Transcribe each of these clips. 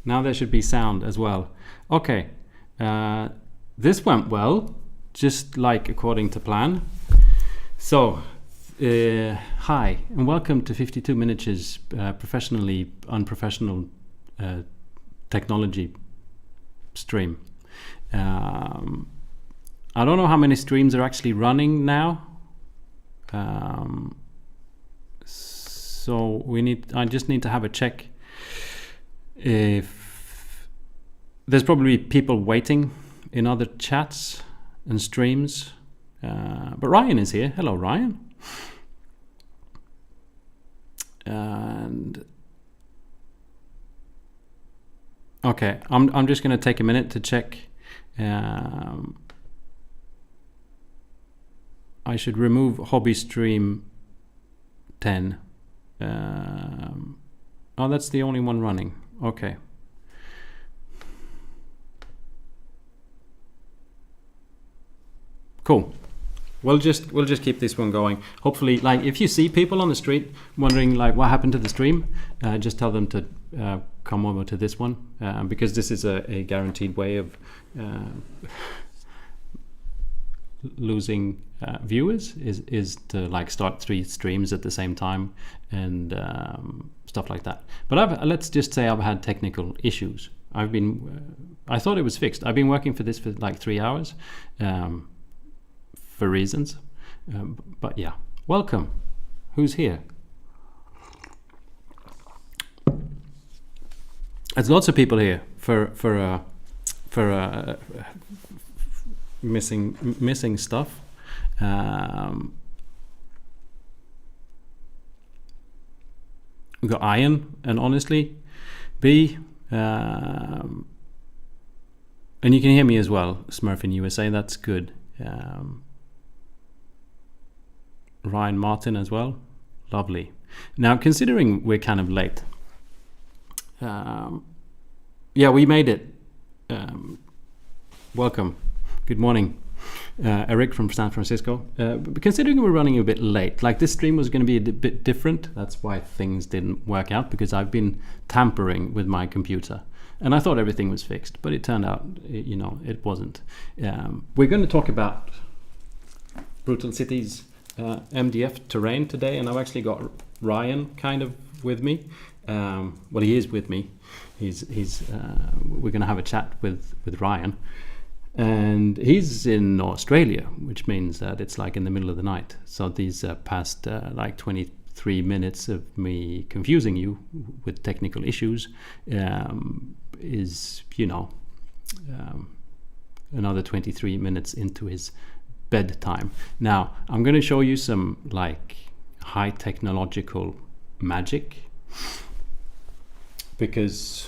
Now there should be sound as well. Okay, this went well, just like according to plan. So, hi, and welcome to 52 Miniatures professionally unprofessional technology stream. I don't know how many streams are actually running now. So I just need to have a check if there's probably people waiting in other chats and streams. But Ryan is here. Hello, Ryan. And okay, I'm just going to take a minute to check. I should remove hobby stream 10. Oh, that's the only one running. Okay. Cool. We'll just keep this one going. Hopefully, like if you see people on the street wondering like what happened to the stream, just tell them to come over to this one because this is a guaranteed way of losing viewers is to like start 3 streams at the same time and stuff like that. But let's just say I've had technical issues. I thought it was fixed. I've been working for this for like 3 hours for reasons. But yeah, welcome. Who's here? There's lots of people here for missing stuff. We've got Iron and Honestly B, and you can hear me as well, Smurf in USA. That's good. Ryan Martin as well, lovely. Now, considering we're kind of late, yeah, we made it. Welcome. Good morning, Eric from San Francisco. Considering we're running a bit late, like this stream was going to be a bit different. That's why things didn't work out, because I've been tampering with my computer. And I thought everything was fixed, but it turned out, you know, it wasn't. We're going to talk about Brutal Cities MDF Terrain today, and I've actually got Ryan kind of with me. Well, he is with me. We're going to have a chat with Ryan. And he's in Australia, which means that it's like in the middle of the night. So these past like 23 minutes of me confusing you with technical issues is, you know, another 23 minutes into his bedtime. Now, I'm going to show you some like high technological magic, because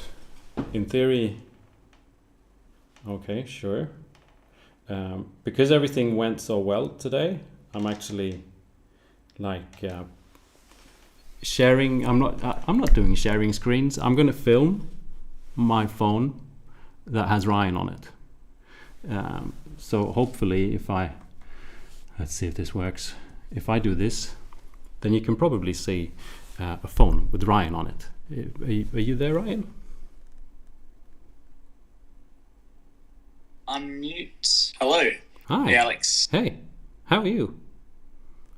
in theory, okay, sure. Because everything went so well today, I'm actually like sharing. I'm not doing sharing screens. I'm going to film my phone that has Ryan on it. So hopefully, let's see if this works. If I do this, then you can probably see a phone with Ryan on it. Are you there, Ryan? Unmute. Hello. Hi. Hey, Alex. Hey, how are you?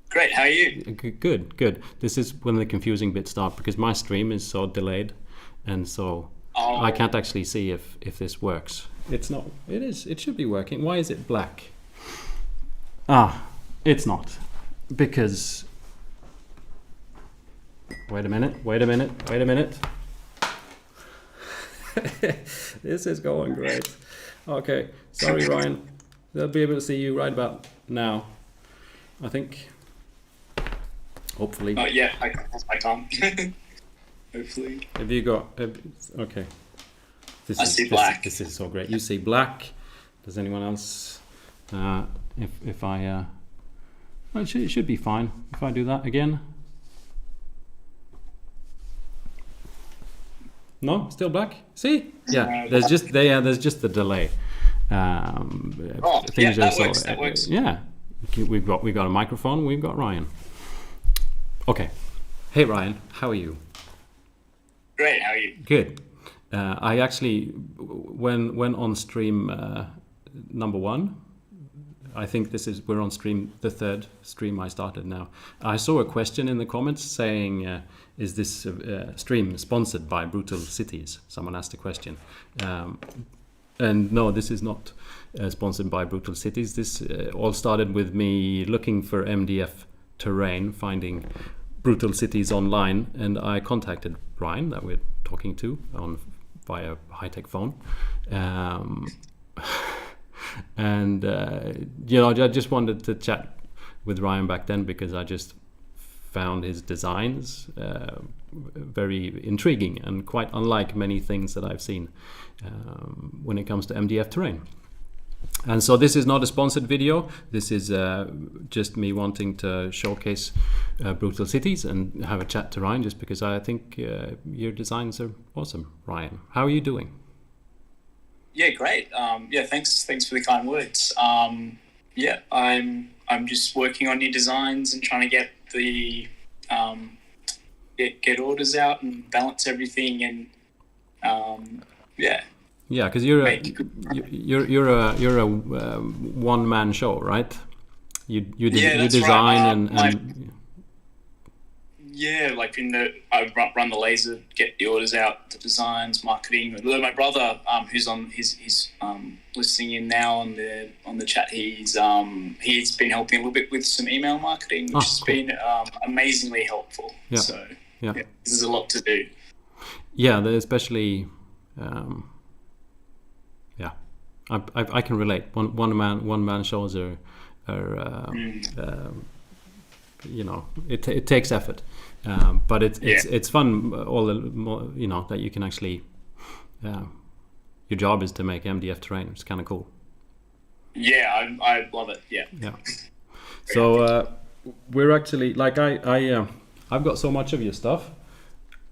Great, how are you? Good. This is when the confusing bits start, because my stream is so delayed, and so I can't actually see if this works. It's not. It is. It should be working. Why is it black? It's not. Because... Wait a minute. This is going great. Okay, sorry Ryan. They'll be able to see you right about now, I think. Hopefully. Oh yeah, I can't. Hopefully. Have you got... okay. I see black. This is so great. You see black. Does anyone else... if I... well, it should be fine if I do that again. No, still black. See? Yeah, there's just the delay. Things that works. Yeah, we've got a microphone. We've got Ryan. Okay. Hey Ryan, how are you? Great. How are you? Good. I actually when on stream number 1. I think we're on stream, the 3rd stream I started now. I saw a question in the comments saying, is this stream sponsored by Brutal Cities? Someone asked a question. And no, this is not sponsored by Brutal Cities. This all started with me looking for MDF Terrain, finding Brutal Cities online, and I contacted Ryan, that we're talking to, via high-tech phone. And I just wanted to chat with Ryan back then because I just found his designs very intriguing and quite unlike many things that I've seen when it comes to MDF Terrain. And so this is not a sponsored video. This is just me wanting to showcase Brutal Cities and have a chat to Ryan, just because I think your designs are awesome. Ryan, how are you doing? Yeah, great. Thanks for the kind words. I'm just working on new designs and trying to get the get orders out and balance everything, and Yeah, because you're a one-man show, right? You design right. and Yeah, I run the laser, get the orders out, the designs, marketing. My brother, who's on his listening in now on the chat, he's been helping a little bit with some email marketing, which has been amazingly helpful. Yeah. So this is a lot to do. Yeah, especially. I can relate. One man shows are it takes effort, but it's fun. That you can actually. Your job is to make MDF terrain. It's kind of cool. Yeah, I love it. Yeah. Yeah. So we're actually I've got so much of your stuff.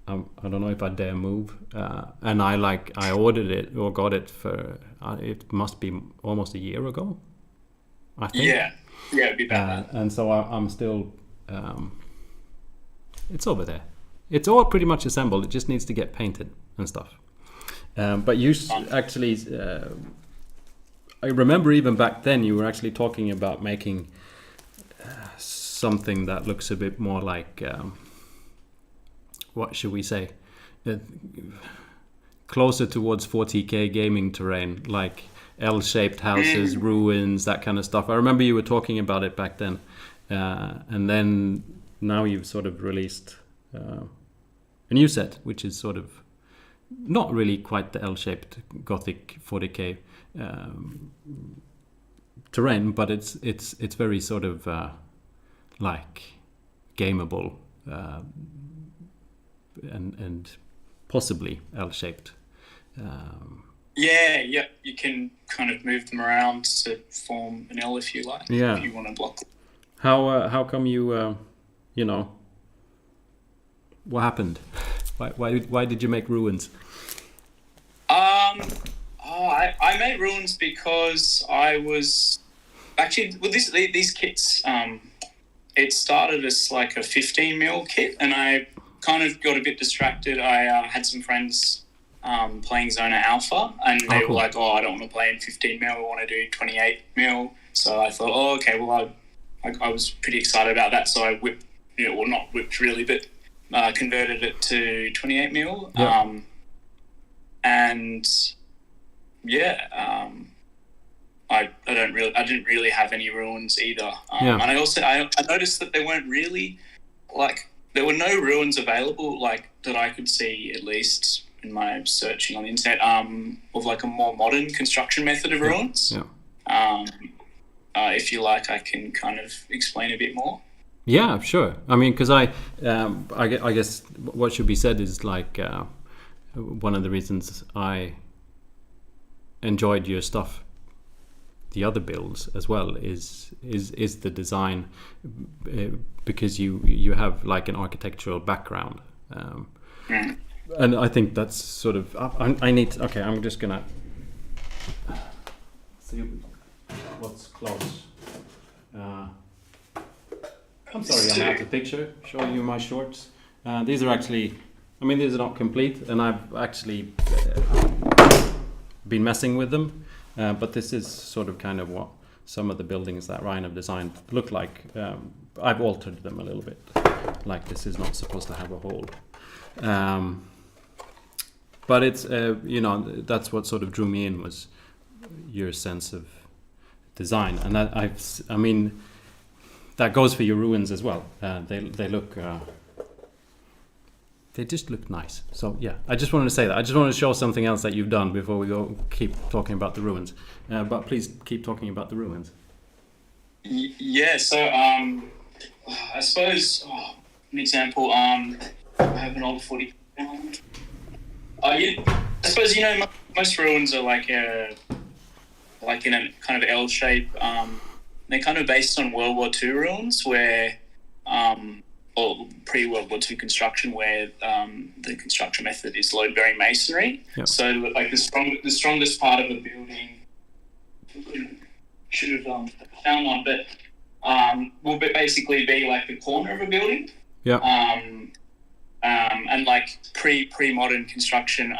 I don't know if I dare move, and I ordered it or got it for it must be almost a year ago, I think. Yeah, it'd be about that. And so I'm still. It's over there. It's all pretty much assembled. It just needs to get painted and stuff. But you actually, I remember even back then you were actually talking about making something that looks a bit more like. What should we say? Closer towards 40k gaming terrain, like L-shaped houses, ruins, that kind of stuff. I remember you were talking about it back then, and then now you've sort of released a new set, which is sort of not really quite the L-shaped Gothic 40k terrain, but it's very sort of like gameable. And possibly L-shaped. You can kind of move them around to form an L if you like. Yeah. If you want to block. How come you what happened? Why did you make ruins? I made ruins because I was actually with these kits. It started as like a 15mm kit, and I kind of got a bit distracted. I had some friends playing Zona Alpha, and they were like, I don't want to play in 15mm, I want to do 28mm. So I thought, okay, well, I was pretty excited about that. So I whipped, not whipped really, but converted it to 28mm. Yeah. I didn't really have any ruins either. And I noticed that they weren't really there were no ruins available, like that I could see, at least in my searching on the internet, of like a more modern construction method of ruins. Yeah. If you like, I can kind of explain a bit more. Yeah, sure. I mean, because I guess what should be said is like one of the reasons I enjoyed your stuff, the other builds as well, is the design, because you have like an architectural background, and I think that's sort of I'm just gonna see what's close. I'm sorry, I'm out of picture showing you my shorts. These are actually I mean, these are not complete, and I've actually been messing with them, but this is sort of kind of what some of the buildings that Ryan have designed look like. I've altered them a little bit, like this is not supposed to have a hole. But it's, that's what sort of drew me in, was your sense of design. And that I mean, that goes for your ruins as well. They look... They just look nice. So yeah, I just wanted to say that. I just wanted to show something else that you've done before we go keep talking about the ruins. But please keep talking about the ruins. Yeah. So I suppose an example. I have an old footy. I suppose most ruins are like in a kind of L shape. They're kind of based on World War II ruins, where or pre-World War II construction, where the construction method is load-bearing masonry. Yep. So, like the strongest part of a building, should have found one, but will basically be like the corner of a building. Yeah. And like pre-modern construction,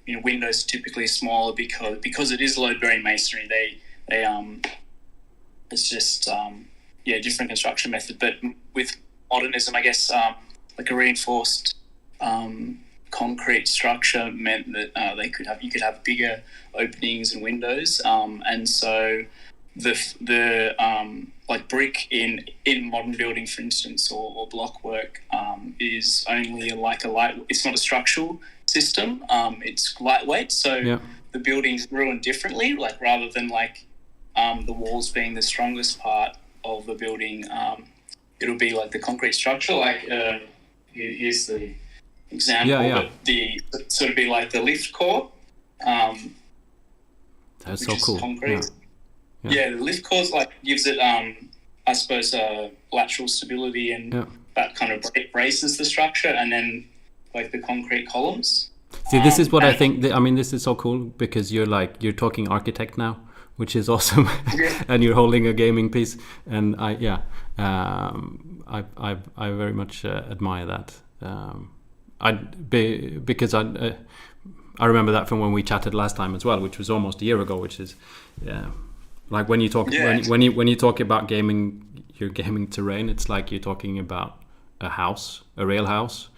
windows are typically smaller because it is load-bearing masonry. They it's just different construction method, but with modernism, I guess, like a reinforced concrete structure meant that you could have bigger openings and windows, and so the like brick in modern building, for instance, or block work is only like it's not a structural system. It's lightweight, so the building's ruined differently. Like rather than like the walls being the strongest part of the building. It'll be like the concrete structure. Like here's the example. But the sort of be like the lift core. That's so cool. Concrete. Yeah, the lift core like gives it, I suppose, lateral stability, and that kind of braces the structure, and then like the concrete columns. See, this is what I think. This is so cool because you're talking architect now, which is awesome. And you're holding a gaming piece, and I very much admire that. Because I remember that from when we chatted last time as well, which was almost a year ago. Which is like when you talk when you talk about your gaming terrain, it's like you're talking about a real house,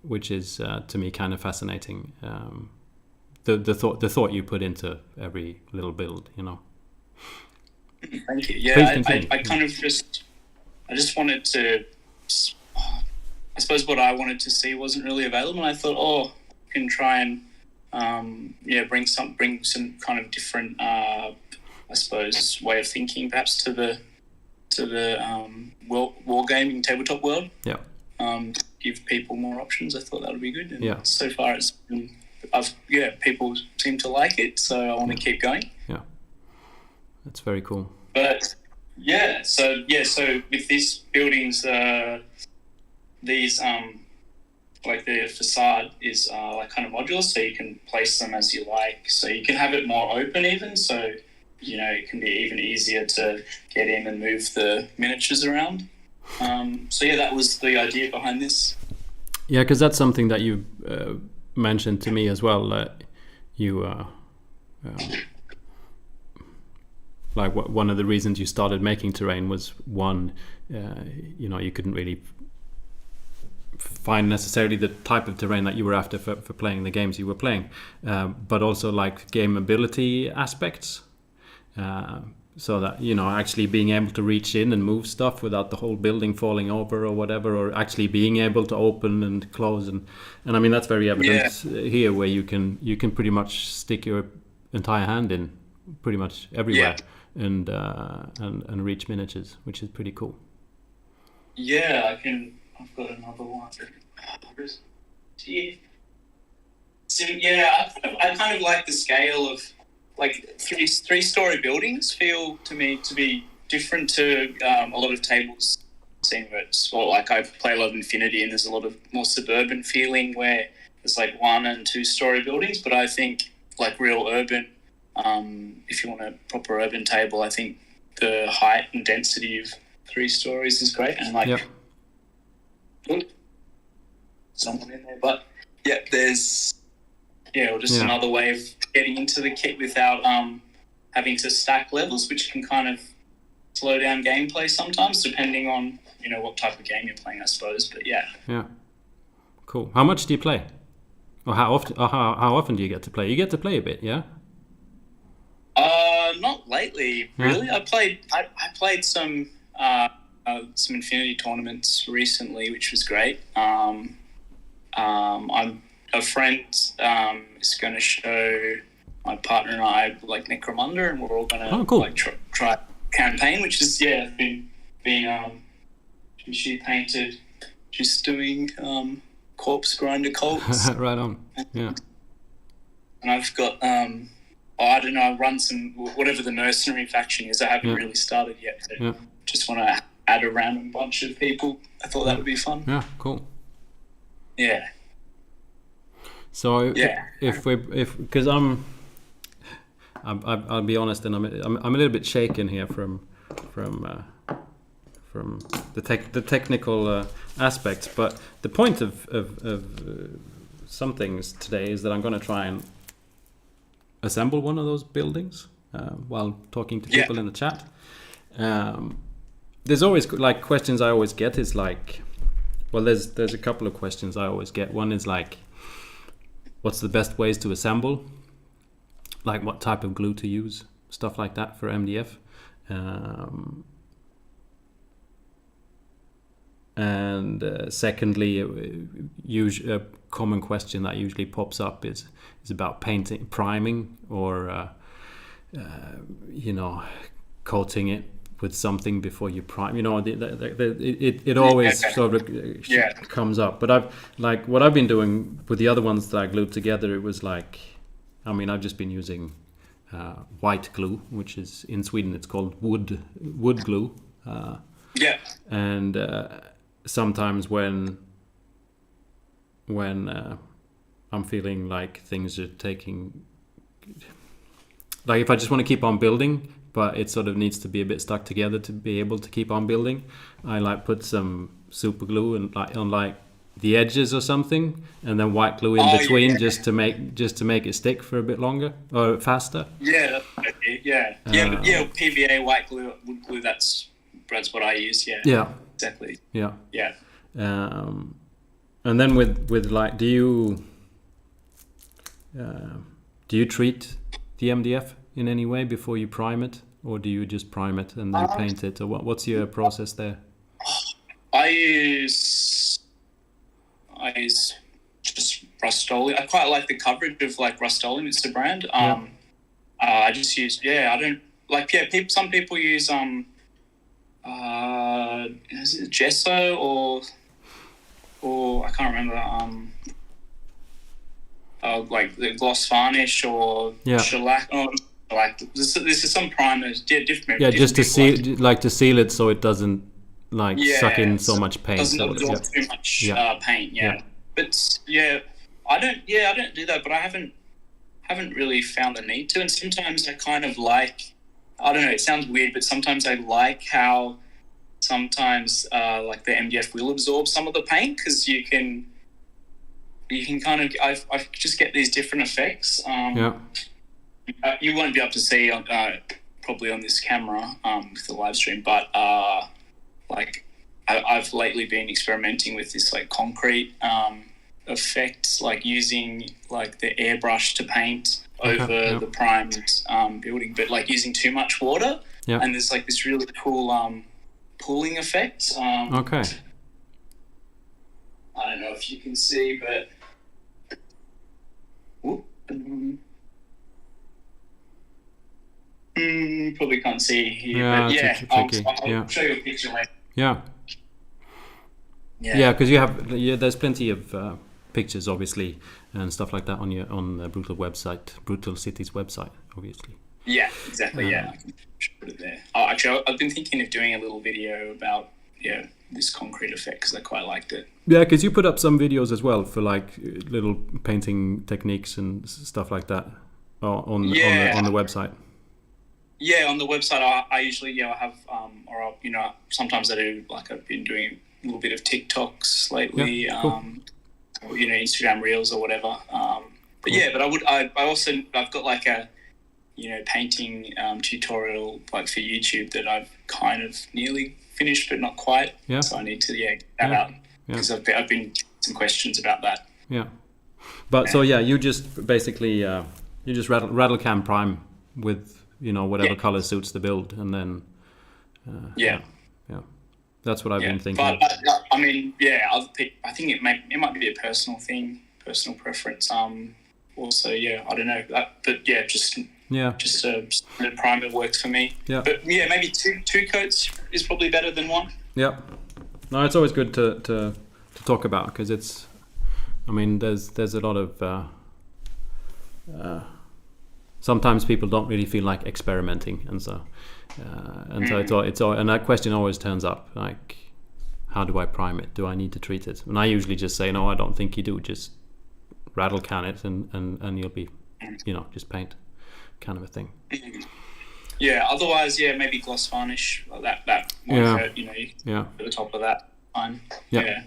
which is to me kind of fascinating. The thought you put into every little build, Thank you. Yeah, I kind of I just wanted to. I suppose what I wanted to see wasn't really available, and I thought, I can try and bring some kind of different, I suppose, way of thinking, perhaps to the wargaming tabletop world. Yeah. Give people more options. I thought that would be good, and so far it's been. People seem to like it, so I want to keep going. Yeah, that's very cool. But so with these buildings, these like the facade is like kind of modular, so you can place them as you like. So you can have it more open, even so it can be even easier to get in and move the miniatures around. That was the idea behind this. Yeah, because that's something that you mentioned to me as well. You like one of the reasons you started making terrain was one, you couldn't really find necessarily the type of terrain that you were after for playing the games you were playing, but also like gameability aspects, so that actually being able to reach in and move stuff without the whole building falling over or whatever, or actually being able to open and close, and I mean that's very evident here, where you can pretty much stick your entire hand in pretty much everywhere, and reach miniatures, which is pretty cool. I've got another one. So I kind of like the scale of like three-story buildings. Feel to me to be different to a lot of tables. Like I play a lot of Infinity, and there's a lot of more suburban feeling where there's like 1- and 2-story buildings. But I think like real urban, if you want a proper urban table, I think the height and density of 3 stories is great, and like. someone in there. But yeah, there's just another way of getting into the kit without having to stack levels, which can kind of slow down gameplay sometimes, depending on what type of game you're playing, I suppose. But yeah. Cool. How much do you play, or how often? Or how often do you get to play? You get to play a bit, yeah. Not lately, really. I played some Infinity tournaments recently, which was great. I'm a friend is going to show my partner and I like Necromunda, and we're all going to like try campaign, which is been she painted, just doing corpse grinder cults. Right on. Yeah. And I've got I don't know, I'll run some whatever the mercenary faction is. I haven't really started yet. Just want to add a random bunch of people. I thought that would be fun. Yeah, cool. Yeah. So if because I'll be honest, and I'm a little bit shaken here from the technical aspects, but the point of some things today is that I'm going to try and assemble one of those buildings while talking to people in the chat. There's always like questions I always get is like, well, there's a couple of questions I always get. One is like, what's the best ways to assemble? Like what type of glue to use, stuff like that for MDF. And secondly, a common question that usually pops up is about priming, or coating it with something before you prime. It always sort of comes up. But what I've been doing with the other ones that I glued together, it was like, I've just been using white glue, which is in Sweden it's called wood glue. And sometimes when I'm feeling like things are taking, like if I just want to keep on building, but it sort of needs to be a bit stuck together to be able to keep on building, I like put some super glue and on like the edges or something, and then white glue in between just to make it stick for a bit longer or faster. PVA white glue, wood glue. That's what I use. Yeah. Exactly. Yeah. And then with like, do you treat the MDF in any way before you prime it, or do you just prime it and then paint it, or what's your process there? I use just Rust-Oleum. I quite like the coverage of like Rust-Oleum. It's the brand. I just use I don't like some people use is it gesso or I can't remember like the gloss varnish or shellac. Like this is some primers. Different. Just to seal it so it doesn't like suck in so much paint. Doesn't absorb too much paint. But I don't do that. But I haven't really found the need to. And sometimes I kind of like, I don't know, it sounds weird, but sometimes I like how sometimes like the MDF will absorb some of the paint, because you can kind of, I just get these different effects. You won't be able to see probably on this camera with the live stream, but like I've lately been experimenting with this like concrete effect, like using like the airbrush to paint over the primed building, but like using too much water, and there's like this really cool pooling effect. I don't know if you can see, but probably can't see here. I'll show you a picture later. Because you have there's plenty of pictures obviously and stuff like that on the Brutal City's website, obviously. Yeah, exactly. I can put it there. Actually, I've been thinking of doing a little video about this concrete effect, because I quite liked it. Yeah, because you put up some videos as well for like little painting techniques and stuff like that on the website. Yeah, on the website, I usually I have sometimes I do, like I've been doing a little bit of TikToks lately. Yeah, cool. Instagram Reels or whatever. But yeah, but I've got like a painting tutorial like for YouTube that I've kind of nearly finished but not quite. Yeah. So I need to get that out because I've been some questions about that. Yeah. But so you just basically you just rattle cam prime with whatever color suits the build, and then yeah. That's what I've been thinking. But I mean, I think it might be a personal thing, personal preference. Also, I don't know, but just a primer works for me. Yeah. But maybe two coats is probably better than one. Yeah. No, it's always good to talk about, because it's, I mean, there's a lot of sometimes people don't really feel like experimenting, and so it's all, and that question always turns up, like, how do I prime it? Do I need to treat it? And I usually just say, no, I don't think you do. Just rattle can it, and you'll be, just paint, kind of a thing. Yeah. Otherwise, maybe gloss varnish. That won't hurt. You at the top of that. Fine. Yeah.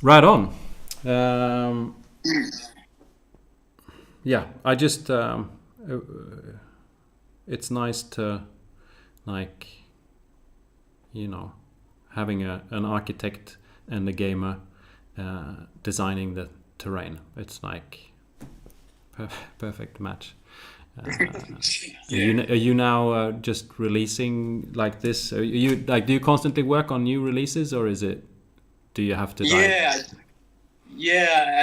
Right on. I just it's nice to, like, having an architect and a gamer designing the terrain. It's like perfect match. Are you now just releasing like this? Are you like, do you constantly work on new releases, or do you have to? I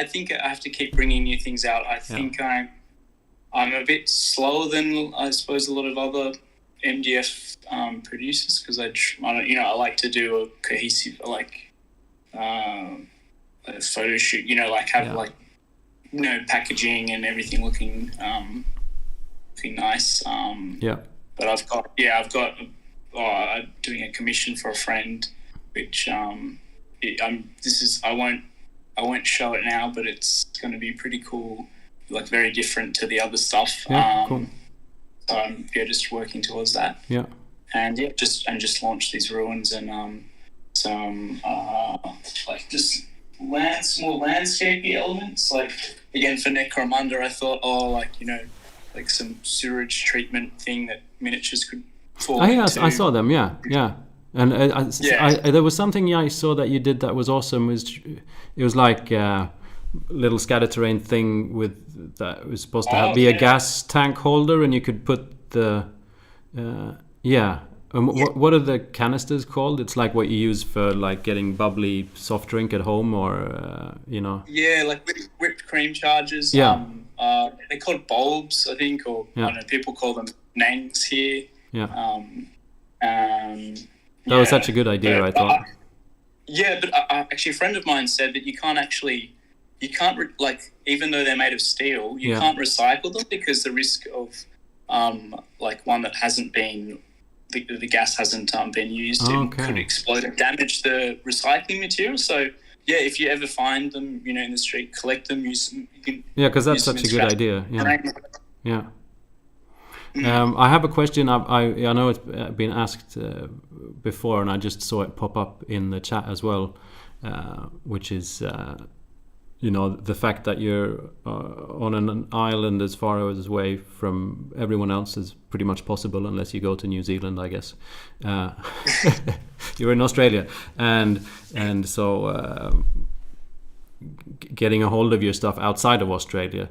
think I have to keep bringing new things out. I think I'm a bit slower than, I suppose, a lot of other MDF producers, because I like to do a cohesive, like, a photo shoot. Have packaging and everything looking nice. But I've got doing a commission for a friend, which I won't show it now, but it's going to be pretty cool, like very different to the other stuff. Cool. So I'm just working towards that. Yeah. And just launch these ruins and some like just more landscapey elements. Like, again, for Necromunda, I thought, like some sewage treatment thing that miniatures could fall into. I saw them. Yeah. And there was something I saw that you did that was awesome. It was like a little scatter terrain thing with that was supposed to be a gas tank holder, and you could put the what are the canisters called? It's like what you use for like getting bubbly soft drink at home, or like whipped cream chargers. They're called bulbs, I think, or I don't know, people call them nangs here. That was such a good idea, I thought. But actually a friend of mine said that you can't even though they're made of steel, you can't recycle them, because the risk of like one that hasn't been, the gas hasn't been used could explode and damage the recycling material. So if you ever find them, in the street, collect them, use them. Because that's such a good idea. I have a question. I know it's been asked before, and I just saw it pop up in the chat as well, which is the fact that you're on an island as far away from everyone else is pretty much possible, unless you go to New Zealand, I guess. You're in Australia, and so getting a hold of your stuff outside of Australia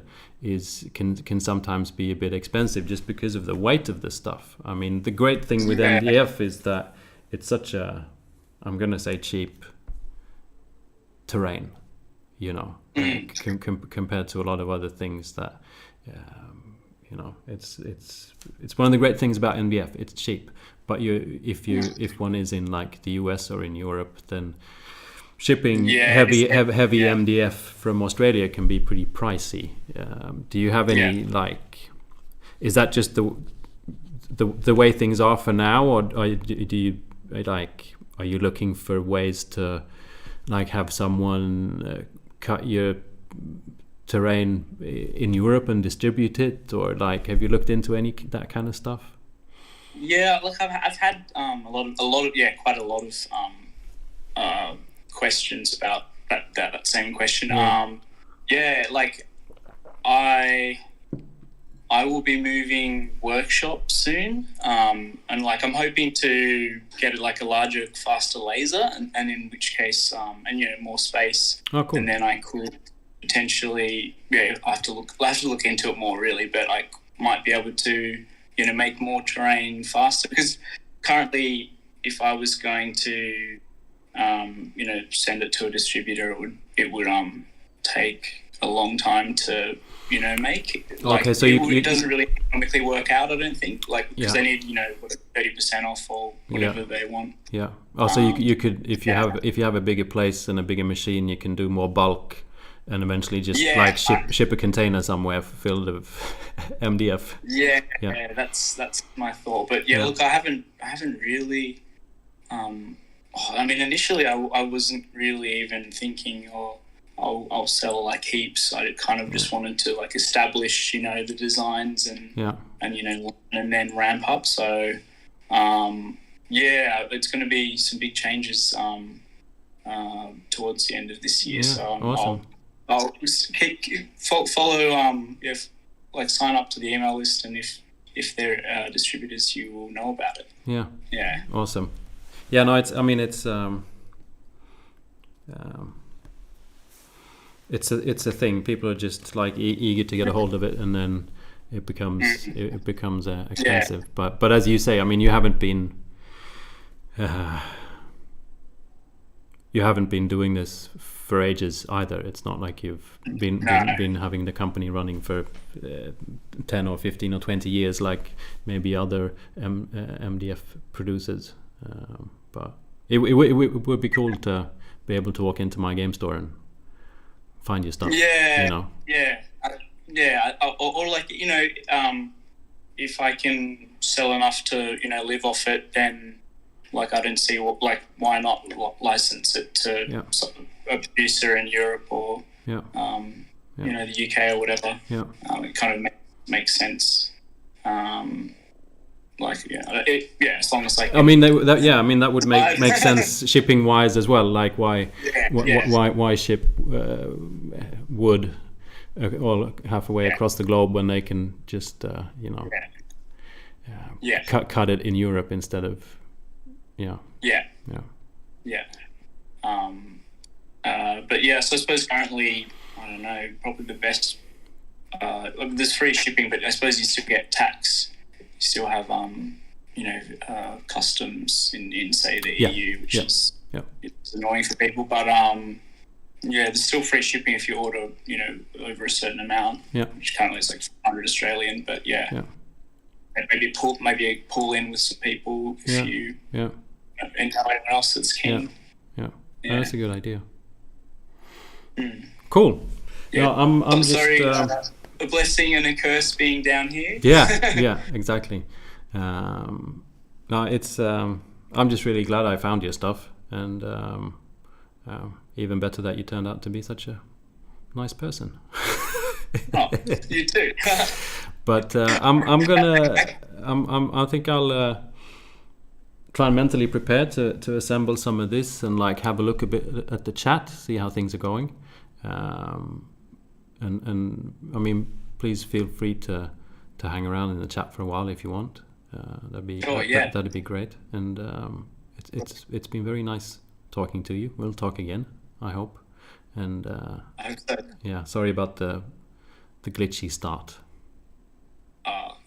can sometimes be a bit expensive, just because of the weight of the stuff. I mean, the great thing with MDF is that it's such a, I'm gonna say, cheap terrain, compared to a lot of other things that it's one of the great things about MDF. It's cheap, but if one is in like the US or in Europe, then shipping heavy MDF from Australia can be pretty pricey. Do you have any is that just the way things are for now, or are you looking for ways to like have someone cut your terrain in Europe and distribute it, or like have you looked into any that kind of stuff? Look, I've had quite a lot of questions about that same question. Yeah. Like I will be moving workshops soon, and like I'm hoping to get like a larger, faster laser, and in which case, and more space. Oh, cool. And then I could potentially, I have to look into it more really, but I might be able to, make more terrain faster, because currently, if I was going to, send it to a distributor, it would take a long time to make. Like, okay, so it doesn't really economically work out, I don't think, like, because they need 30% off or whatever they want. Yeah. Oh, so you could, if you have a bigger place and a bigger machine, you can do more bulk and eventually just like ship a container somewhere filled with MDF. Yeah, that's my thought. But look, I haven't really. I mean, initially I wasn't really even thinking, I'll sell like heaps. I kind of just wanted to like establish, the designs and then ramp up. So, it's going to be some big changes towards the end of this year. Yeah, so awesome. I'll just follow. If like sign up to the email list, and if they're distributors, you will know about it. Yeah. Yeah. Awesome. Yeah. No, it's a thing. People are just like eager to get a hold of it, and then it becomes expensive. Yeah. But as you say, I mean, you haven't been doing this for ages either. It's not like you've been having the company running for 10 or 15 or 20 years like maybe other MDF producers. But it would be cool to be able to walk into my game store and find your stuff. Or like if I can sell enough to live off it, then like I don't see why not license it to a producer in Europe or the UK or whatever. It kind of makes sense. As long as like. I mean, that would make sense shipping wise as well. Like why ship wood all halfway across the globe when they can just cut it in Europe instead of so I suppose currently, I don't know, probably the best. There's free shipping, but I suppose you still get tax. You still have customs in say the EU, which is it's annoying for people. But there's still free shipping if you order over a certain amount. Which currently is like 100 Australian. But and maybe pull in with some people if you and anyone else that's keen. Oh, that's a good idea. Cool. I'm sorry, just a blessing and a curse being down here. Exactly. No, it's I'm just really glad I found your stuff, and even better that you turned out to be such a nice person. Oh, you too. But I think I'll try and mentally prepare to assemble some of this and like have a look a bit at the chat, see how things are going. And I mean, please feel free to hang around in the chat for a while if you want. That'd be great. And it's been very nice talking to you. We'll talk again, I hope. And I hope so. Yeah, sorry about the glitchy start.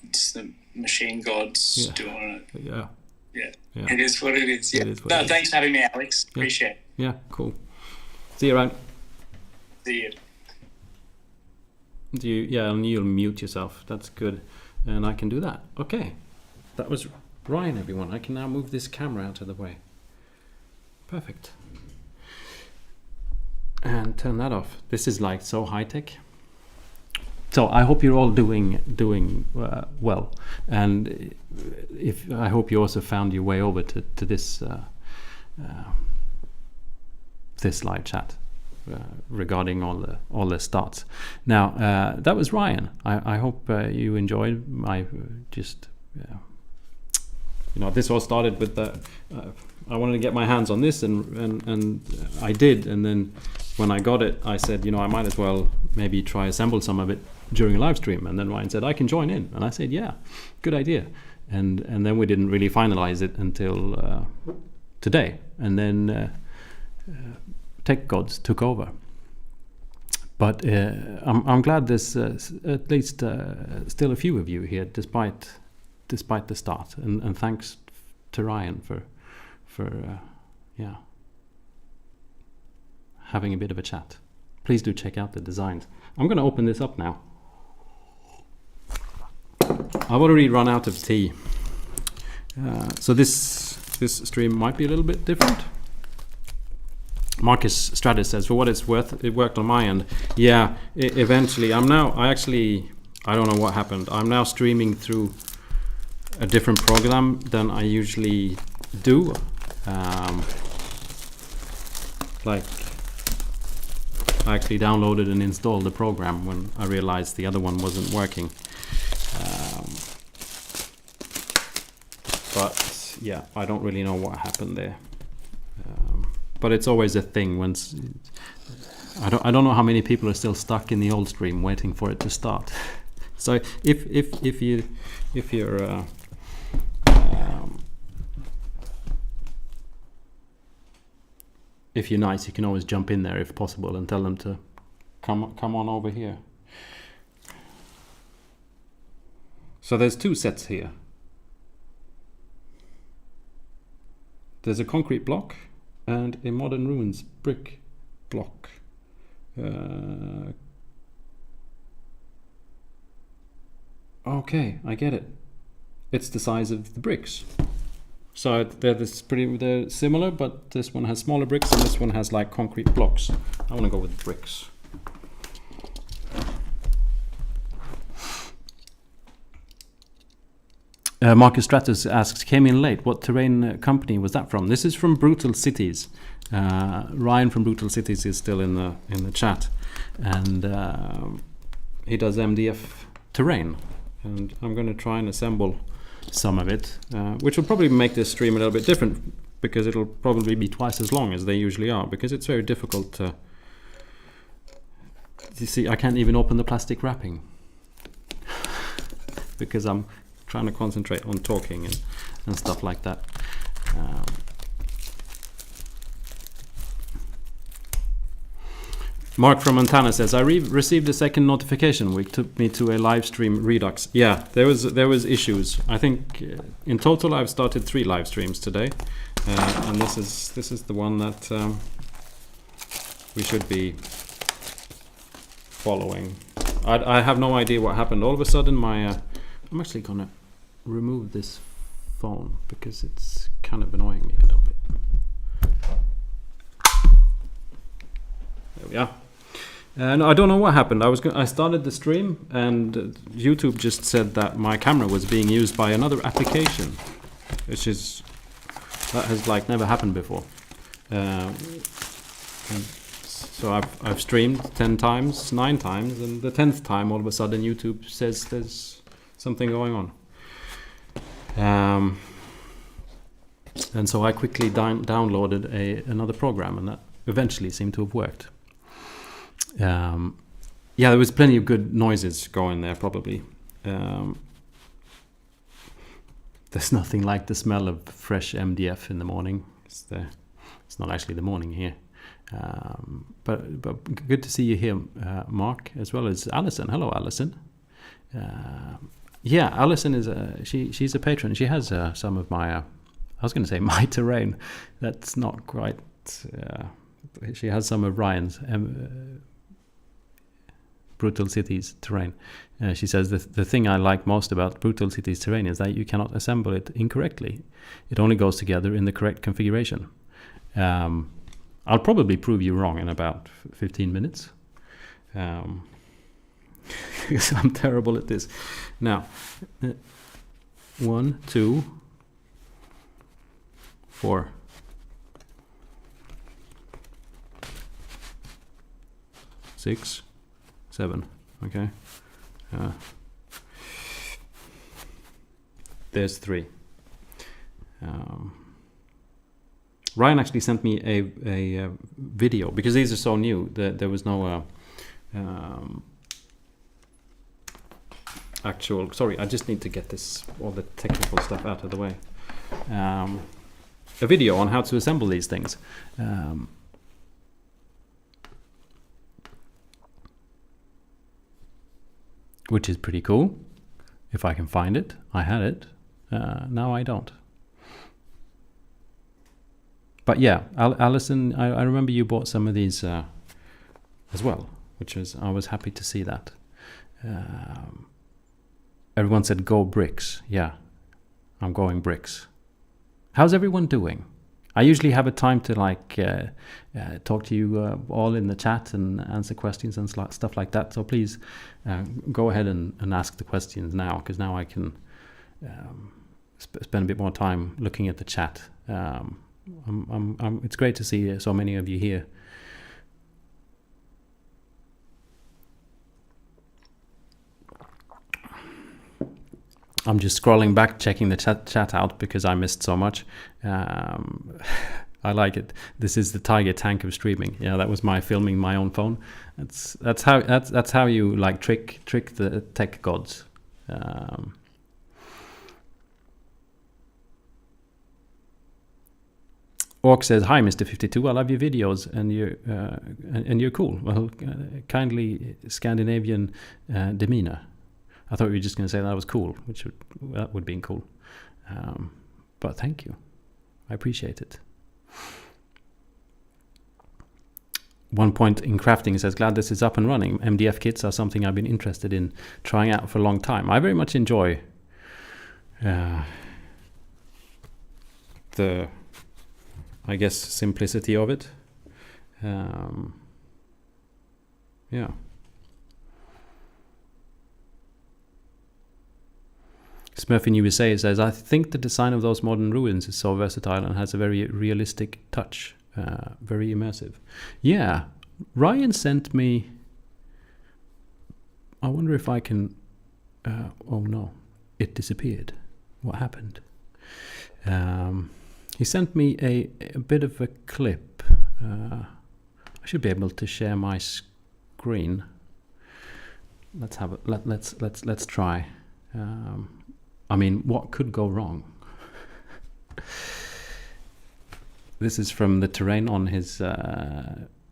It's the machine gods doing it. Yeah. It is what it is. It is what it is. Thanks for having me, Alex. Appreciate it. Yeah, cool. See you around. See you. And you'll mute yourself. That's good. And I can do that. Okay. That was Ryan, everyone. I can now move this camera out of the way. Perfect. And turn that off. This is like so high tech. So I hope you're all doing well, and I hope you also found your way over to this this live chat regarding all the starts. Now that was Ryan. I hope you enjoyed my this all started with I wanted to get my hands on this and I did, and then when I got it, I said, I might as well maybe try assemble some of it during a live stream. And then Ryan said, I can join in. And I said, yeah, good idea. And then we didn't really finalize it until today. And then tech gods took over. But I'm glad there's at least still a few of you here, despite the start. And thanks to Ryan for having a bit of a chat. Please do check out the designs. I'm going to open this up now. I've already run out of tea. So this stream might be a little bit different. Marcus Stratus says, for what it's worth, it worked on my end. Yeah, eventually. I don't know what happened. I'm now streaming through a different program than I usually do. Like, I actually downloaded and installed the program when I realized the other one wasn't working. But yeah, I don't really know what happened there. But it's always a thing when I don't know how many people are still stuck in the old stream waiting for it to start. So if you're nice, you can always jump in there if possible and tell them to come on over here. So there's two sets here. There's a concrete block and a modern ruins brick block. Okay, I get it. It's the size of the bricks. So they're similar, but this one has smaller bricks and this one has like concrete blocks. I want to go with bricks. Marcus Stratus asks, came in late. What terrain company was that from? This is from Brutal Cities. Ryan from Brutal Cities is still in the chat, and he does MDF Terrain. And I'm going to try and assemble some of it, which will probably make this stream a little bit different because it'll probably be twice as long as they usually are, because it's very difficult to. You see, I can't even open the plastic wrapping because I'm trying to concentrate on talking and stuff like that. Mark from Montana says, I received a second notification which took me to a live stream redux. Yeah, there was issues. I think in total I've started 3 live streams today, and this is the one that we should be following. I have no idea what happened. All of a sudden I'm actually gonna remove this phone because it's kind of annoying me a little bit. There we are. And I don't know what happened. I started the stream and YouTube just said that my camera was being used by another application, which is that has like never happened before. And so I've streamed 10 times, 9 times, and the 10th time all of a sudden YouTube says there's something going on. And so I quickly downloaded another program, and that eventually seemed to have worked. Yeah, there was plenty of good noises going there probably. There's nothing like the smell of fresh MDF in the morning. It's not actually the morning here. But good to see you here, Mark, as well as Alison. Hello, Alison. Yeah, Alison is she's a patron. She has some of my, I was going to say my terrain. That's not quite. She has some of Ryan's Brutal Cities terrain. She says the thing I like most about Brutal Cities terrain is that you cannot assemble it incorrectly. It only goes together in the correct configuration. I'll probably prove you wrong in about 15 minutes. Because I'm terrible at this. Now, 1, 2, 4. 6, 7. Okay. There's 3. Ryan actually sent me a video, because these are so new that there was no actual. Sorry, I just need to get all the technical stuff out of the way. A video on how to assemble these things. Which is pretty cool. If I can find it. I had it. Now I don't. But yeah, Alison, I remember you bought some of these as well, I was happy to see that. Everyone said go bricks. Yeah, I'm going bricks. How's everyone doing? I usually have a time to talk to you all in the chat and answer questions and stuff like that. So please go ahead and ask the questions now, because now I can spend a bit more time looking at the chat. It's great to see so many of you here. I'm just scrolling back, checking the chat out because I missed so much. I like it. This is the Tiger tank of streaming. Yeah, that was my filming my own phone. That's how you like trick the tech gods. Orc says, "Hi, Mr. 52. I love your videos and you're cool. Well, kindly Scandinavian demeanor." I thought you were just going to say that was cool, that would be cool. But thank you. I appreciate it. One point in crafting says, "Glad this is up and running. MDF kits are something I've been interested in trying out for a long time." I very much enjoy the, I guess, simplicity of it. Yeah. Smurf in USA says, "I think the design of those modern ruins is so versatile and has a very realistic touch. Very immersive." Yeah, Ryan sent me. I wonder if I can. Oh no, it disappeared. What happened? He sent me a bit of a clip. I should be able to share my screen. Let's have it. Let's try. I mean, what could go wrong? This is from the terrain on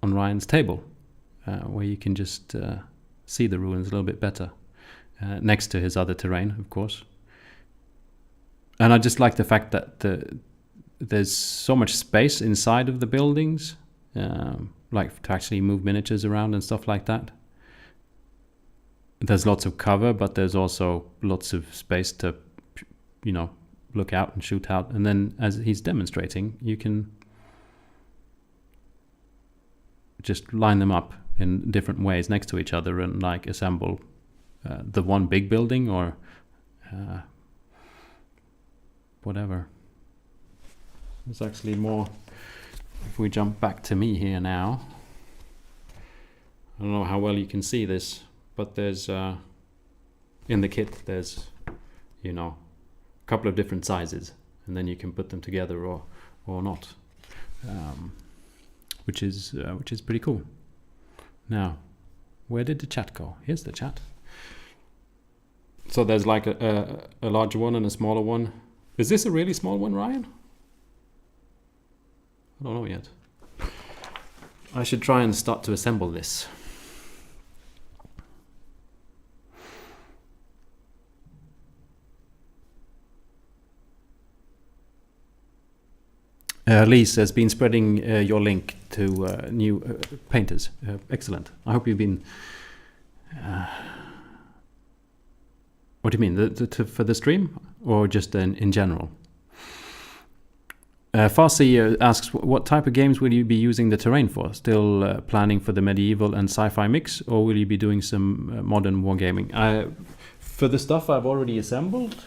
on Ryan's table, where you can just see the ruins a little bit better, next to his other terrain, of course. And I just like the fact that there's so much space inside of the buildings, like to actually move miniatures around and stuff like that. There's lots of cover, but there's also lots of space to, look out and shoot out. And then, as he's demonstrating, you can just line them up in different ways next to each other and assemble the one big building or whatever. There's actually more. If we jump back to me here now, I don't know how well you can see this, but there's in the kit there's a couple of different sizes, and then you can put them together or not, which is pretty cool. Now, where did the chat go? Here's the chat. So there's a larger one and a smaller one. Is this a really small one, Ryan? I don't know yet. I should try and start to assemble this. Lise has been spreading your link to new painters. Excellent. I hope you've been... what do you mean? For the stream? Or just in general? Farsi asks, what type of games will you be using the terrain for? Still planning for the medieval and sci-fi mix? Or will you be doing some modern wargaming? For the stuff I've already assembled,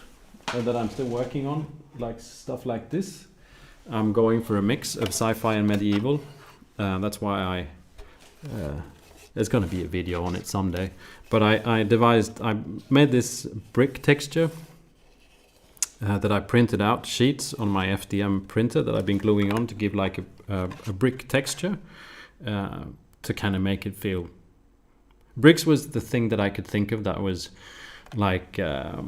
that I'm still working on, like stuff like this, I'm going for a mix of sci-fi and medieval. That's why there's going to be a video on it someday. But I made this brick texture that I printed out sheets on my FDM printer that I've been gluing on to give like a brick texture to kind of make it feel. Bricks was the thing that I could think of that was like the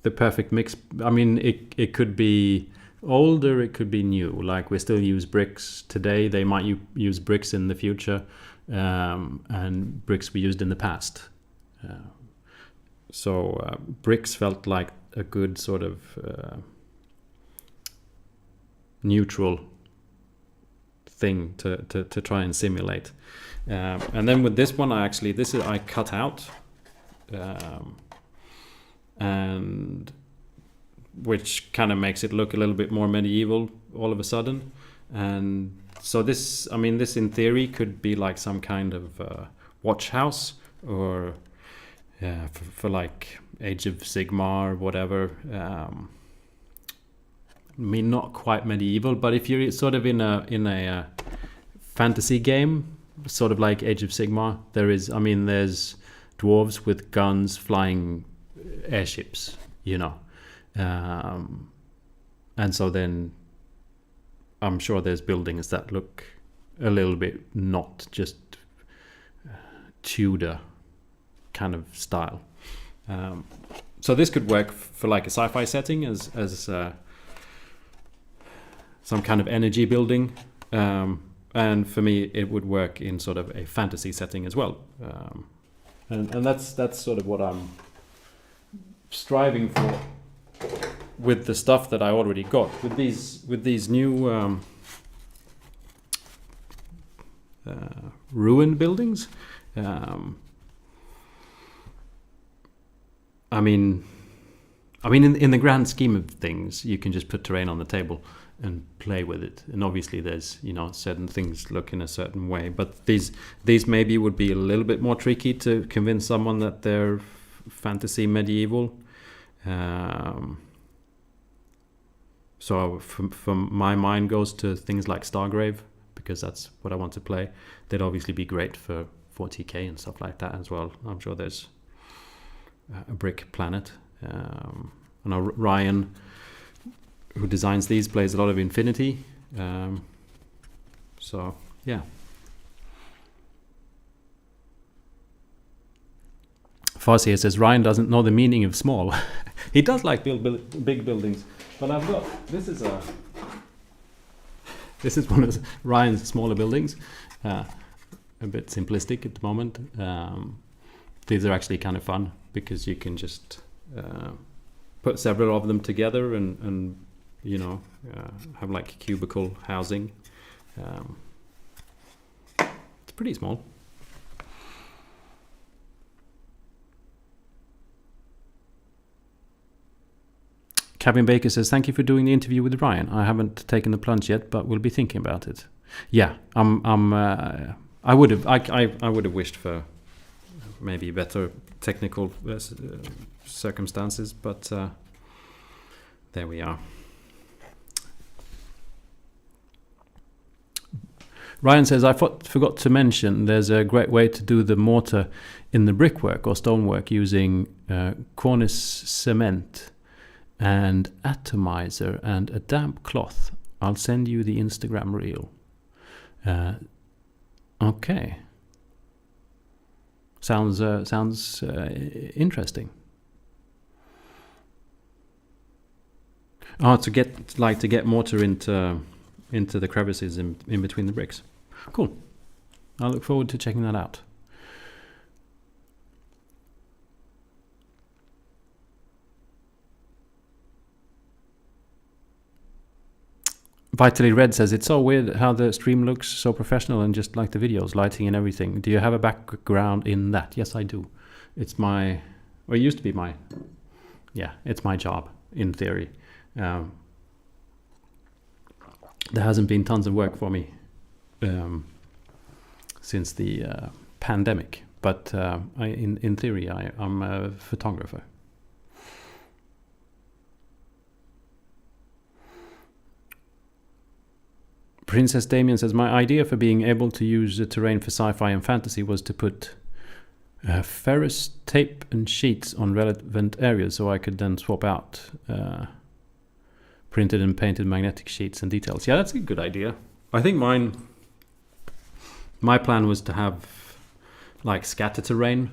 perfect mix. I mean, it could be older, it could be new. Like we still use bricks today. They might use bricks in the future, and bricks we used in the past. So bricks felt like a good sort of neutral thing to try and simulate. And then with this one, I cut out, and which kind of makes it look a little bit more medieval all of a sudden. And so this in theory could be like some kind of watch house, or for like Age of Sigmar or whatever. I mean, not quite medieval, but if you're sort of in a fantasy game, sort of like Age of Sigmar, there's dwarves with guns flying airships, you know. And so then I'm sure there's buildings that look a little bit not just Tudor kind of style. So this could work for like a sci-fi setting as some kind of energy building. And for me, it would work in sort of a fantasy setting as well. And that's sort of what I'm striving for with the stuff that I already got. With these new ruined buildings. I mean, in the grand scheme of things, you can just put terrain on the table and play with it. And obviously, there's certain things look in a certain way. But these maybe would be a little bit more tricky to convince someone that they're fantasy medieval. So from my mind goes to things like Stargrave, because that's what I want to play. They'd obviously be great for 40k and stuff like that as well. I'm sure there's a brick planet. I know Ryan, who designs these, plays a lot of Infinity. So yeah. Farsi here says Ryan doesn't know the meaning of small. He does like big buildings, but I've got this is one of Ryan's smaller buildings. A bit simplistic at the moment. These are actually kind of fun because you can just put several of them together and have like cubicle housing. It's pretty small. Cabin Baker says, thank you for doing the interview with Ryan. I haven't taken the plunge yet, but we'll be thinking about it. Yeah, I would have wished for maybe better technical circumstances, but there we are. Ryan says, I forgot to mention there's a great way to do the mortar in the brickwork or stonework using Cornish cement and atomizer and a damp cloth. I'll send you the Instagram reel. Okay. Sounds interesting. Oh, to get mortar into the crevices in between the bricks. Cool. I look forward to checking that out. Vitally Red says, it's so weird how the stream looks so professional and just like the videos, lighting and everything. Do you have a background in that? Yes, I do. It used to be it's my job, in theory. There hasn't been tons of work for me since the pandemic, but in theory, I'm a photographer. Princess Damien says, my idea for being able to use the terrain for sci-fi and fantasy was to put ferrous tape and sheets on relevant areas, so I could then swap out printed and painted magnetic sheets and details. Yeah, that's a good idea. I think my plan was to have like scatter terrain,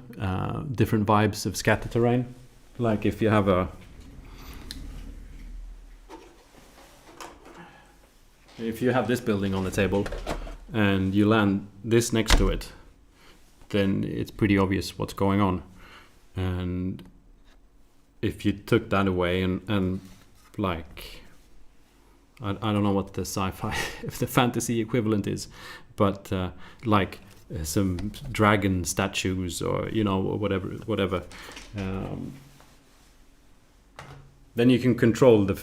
different vibes of scatter terrain. Like if you have this building on the table and you land this next to it, then it's pretty obvious what's going on. And if you took that away and like, I don't know what the sci-fi, if the fantasy equivalent is, but like some dragon statues or, you know, whatever. Then you can control the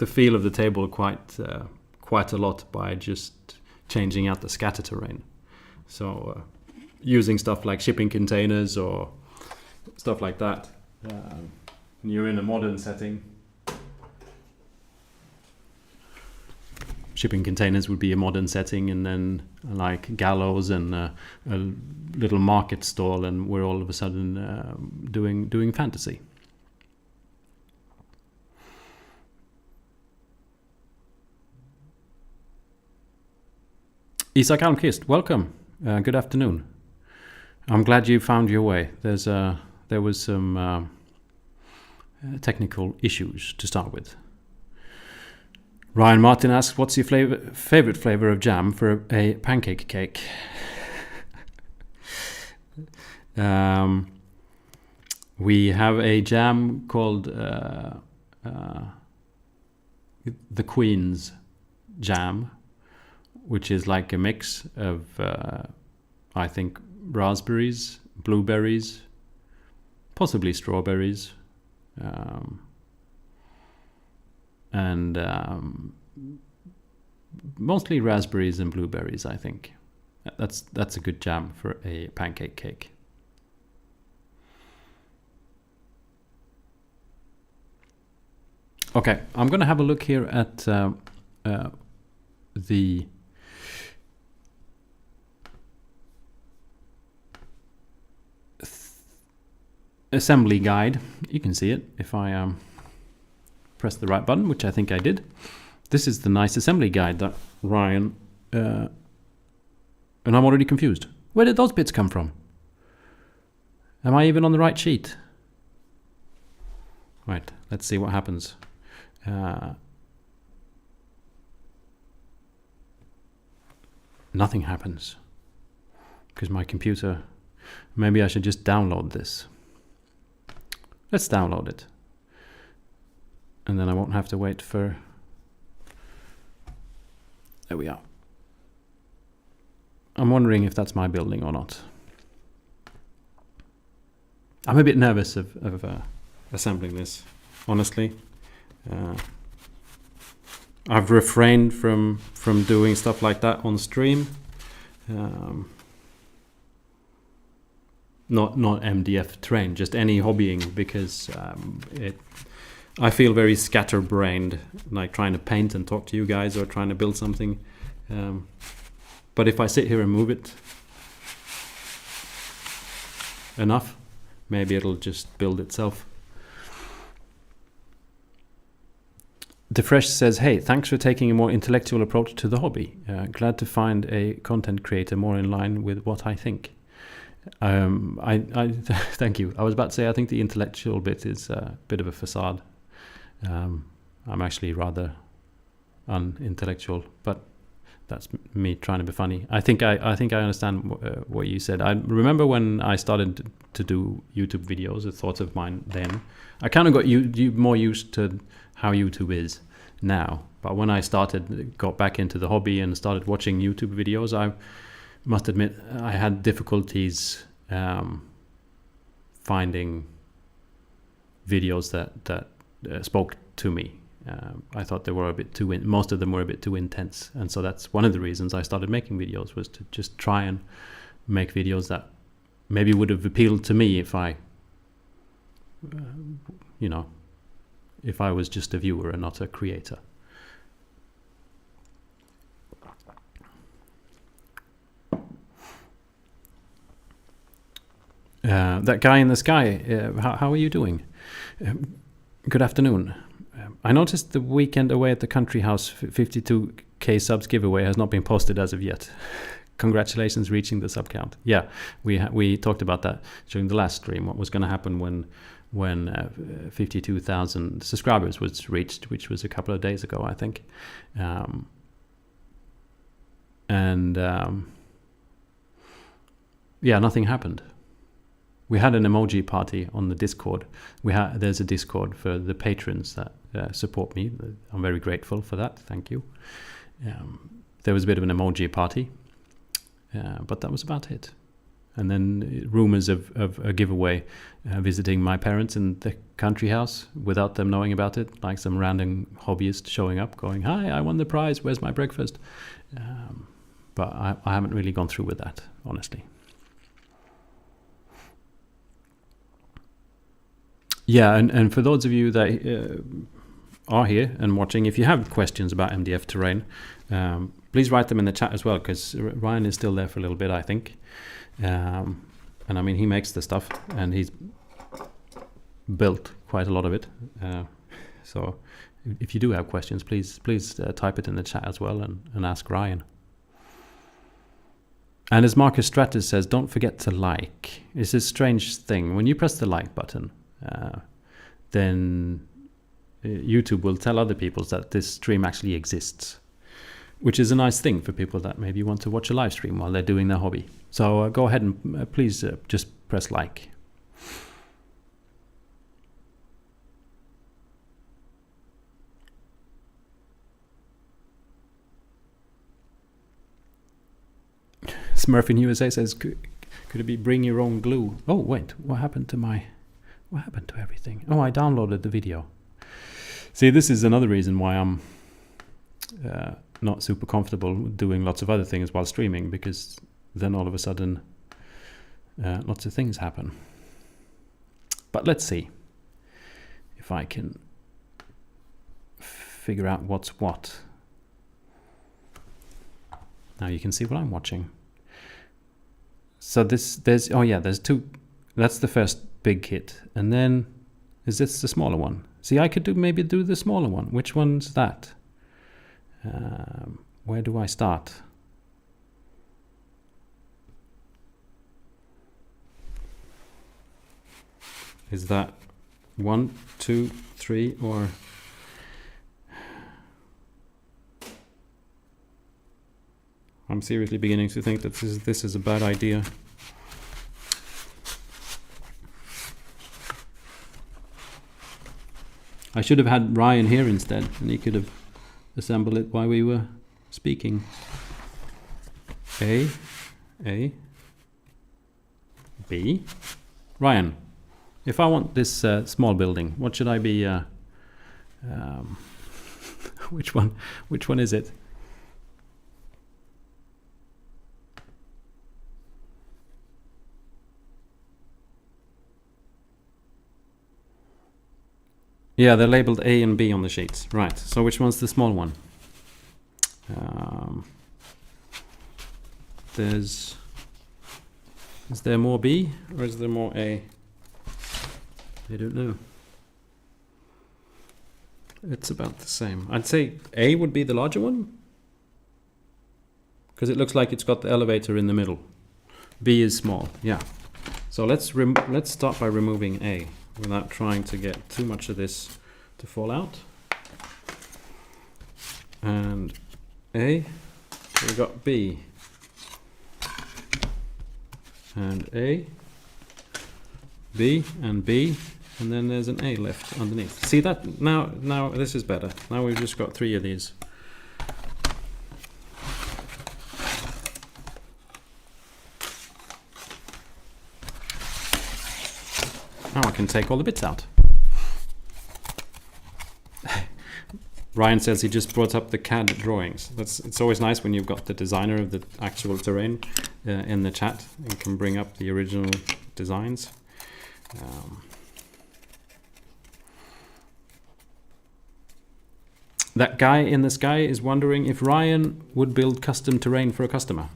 feel of the table quite a lot by just changing out the scatter terrain. So using stuff like shipping containers or stuff like that. When you're in a modern setting, shipping containers would be a modern setting, and then like gallows and a little market stall, and we're all of a sudden doing fantasy. Isak Almqvist, welcome. Good afternoon. I'm glad you found your way. There was some technical issues to start with. Ryan Martin asks, what's your favorite flavor of jam for a pancake cake? We have a jam called the Queen's Jam, which is like a mix of, I think, raspberries, blueberries, possibly strawberries, and mostly raspberries and blueberries, I think. That's a good jam for a pancake cake. Okay, I'm going to have a look here at the assembly guide. You can see it if I press the right button, which I think I did. This is the nice assembly guide that Ryan and I'm already confused. Where did those bits come from? Am I even on the right sheet? Right, let's see what happens. Nothing happens because my computer, maybe I should just download this. Let's download it. And then I won't have to wait for... There we are. I'm wondering if that's my building or not. I'm a bit nervous of assembling this, honestly. I've refrained from doing stuff like that on stream. Not MDF Terrain, just any hobbying, because I feel very scatterbrained, like trying to paint and talk to you guys or trying to build something. But if I sit here and move it enough, maybe it'll just build itself. DeFresh says, hey, thanks for taking a more intellectual approach to the hobby. Glad to find a content creator more in line with what I think. I thank you. I was about to say, I think the intellectual bit is a bit of a facade. I'm actually rather unintellectual, but that's me trying to be funny. I think I understand what you said. I remember when I started to do YouTube videos, a thought of mine then. I kind of got more used to how YouTube is now. But when I got back into the hobby and started watching YouTube videos, I must admit I had difficulties finding videos that spoke to me. I thought they were a bit most of them were a bit too intense, and so that's one of the reasons I started making videos, was to just try and make videos that maybe would have appealed to me if I if I was just a viewer and not a creator. That guy in the sky, how are you doing? Good afternoon. I noticed the weekend away at the country house 52k subs giveaway has not been posted as of yet. Congratulations reaching the sub count. Yeah, we talked about that during the last stream. What was going to happen when 52,000 subscribers was reached, which was a couple of days ago, I think. Yeah, nothing happened. We had an emoji party on the Discord. There's a Discord for the patrons that support me. I'm very grateful for that. Thank you. There was a bit of an emoji party, but that was about it. And then rumors of a giveaway visiting my parents in the country house without them knowing about it, like some random hobbyist showing up going, "Hi, I won the prize. Where's my breakfast?" But I haven't really gone through with that, honestly. Yeah, and for those of you that are here and watching, if you have questions about MDF Terrain, please write them in the chat as well, because Ryan is still there for a little bit, I think. And I mean, he makes the stuff, and he's built quite a lot of it. So if you do have questions, please type it in the chat as well and ask Ryan. And as Marcus Stratus says, don't forget to like. It's a strange thing. When you press the like button, then YouTube will tell other people that this stream actually exists, which is a nice thing for people that maybe want to watch a live stream while they're doing their hobby. So go ahead and please just press like. Smurf in USA says, could it be bring your own glue? Oh wait, what happened to everything? Oh, I downloaded the video. See, this is another reason why I'm not super comfortable doing lots of other things while streaming, because then all of a sudden lots of things happen. But let's see if I can figure out what's what. Now you can see what I'm watching. So there's two. That's the first big kit, and then is this the smaller one? See, I could maybe do the smaller one. Which one's that? Where do I start? Is that 1, 2, 3, or I'm seriously beginning to think that this is a bad idea. I should have had Ryan here instead, and he could have assembled it while we were speaking. A, B. Ryan, if I want this small building, what should I be? Which one is it? Yeah, they're labeled A and B on the sheets. Right, so which one's the small one? Is there more B or is there more A? I don't know. It's about the same. I'd say A would be the larger one, because it looks like it's got the elevator in the middle. B is small, yeah. So let's start by removing A, without trying to get too much of this to fall out. And A, we got B, and A, B, and B, and then there's an A left underneath. See that? Now this is better. Now we've just got 3 of these. Now I can take all the bits out. Ryan says he just brought up the CAD drawings. It's always nice when you've got the designer of the actual terrain in the chat and can bring up the original designs. That guy in the sky is wondering if Ryan would build custom terrain for a customer.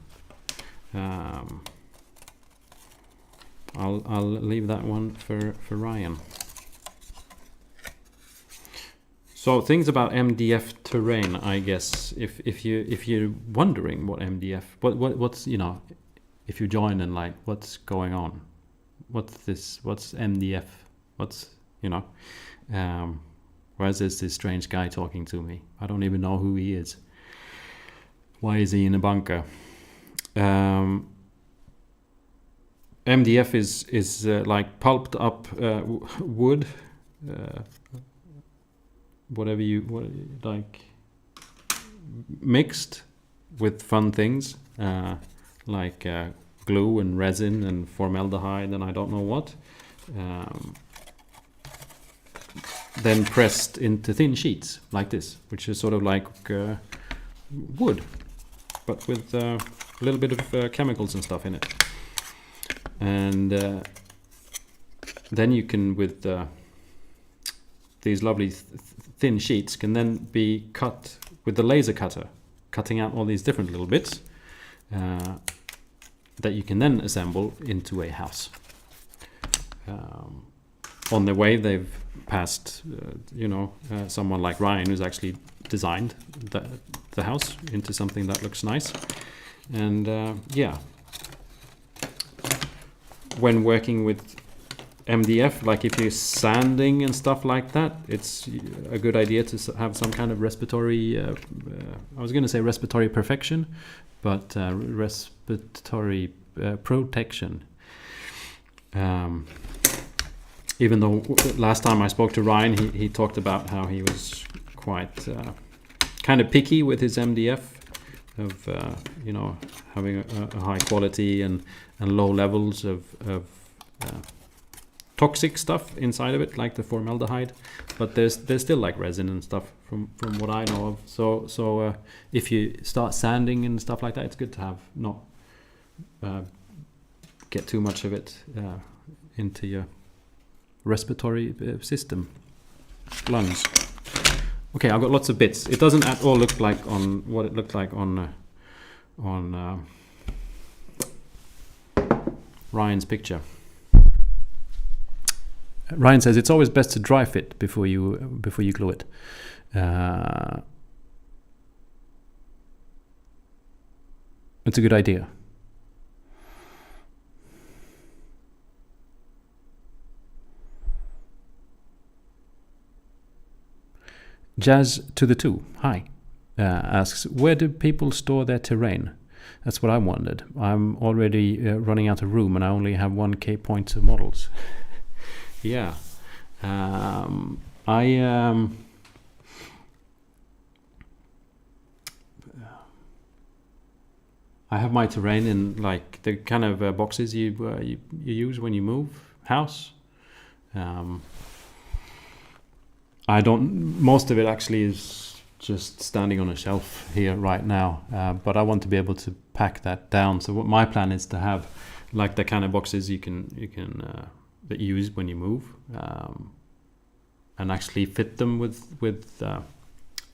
I'll leave that one for Ryan. So things about MDF Terrain, I guess, if you're wondering what MDF, what's, you know, if you join and like what's going on, what's MDF, what's, you know, why is this strange guy talking to me? I don't even know who he is. Why is he in a bunker? MDF is like pulped up wood, whatever you like, mixed with fun things like glue and resin and formaldehyde and I don't know what, then pressed into thin sheets like this, which is sort of like wood, but with a little bit of chemicals and stuff in it. And then you can, with these lovely thin sheets, can then be cut with the laser cutter, cutting out all these different little bits that you can then assemble into a house. On the way, they've passed, someone like Ryan who's actually designed the house into something that looks nice. And when working with MDF, like if you're sanding and stuff like that, it's a good idea to have some kind of respiratory, I was going to say respiratory perfection, but respiratory protection. Even though last time I spoke to Ryan, he talked about how he was quite kind of picky with his MDF, of having a high quality and low levels of toxic stuff inside of it, like the formaldehyde, but there's still like resin and stuff from what I know of. So if you start sanding and stuff like that, it's good to have not get too much of it into your respiratory system, lungs. Okay, I've got lots of bits. It doesn't at all look like on what it looked like on Ryan's picture. Ryan says it's always best to dry fit before you glue it. It's a good idea. Jazz to the two, hi, asks, where do people store their terrain? That's what I wondered. I'm already running out of room and I only have 1K points of models. Yeah. I have my terrain in like the kind of boxes you use when you move house. Most of it actually is just standing on a shelf here right now, but I want to be able to pack that down. So what my plan is to have like the kind of boxes you can that you use when you move, and actually fit them with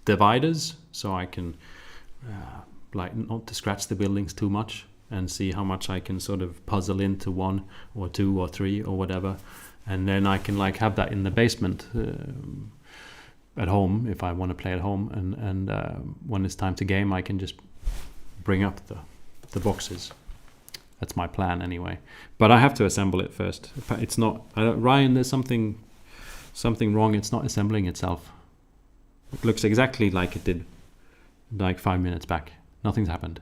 dividers, so I can like not to scratch the buildings too much and see how much I can sort of puzzle into 1 or 2 or 3 or whatever, and then I can like have that in the basement at home if I want to play at home, and when it's time to game I can just bring up the boxes. That's my plan anyway, but I have to assemble it first. It's not Ryan, there's something wrong. It's not assembling itself. It looks exactly like it did like 5 minutes back. Nothing's happened.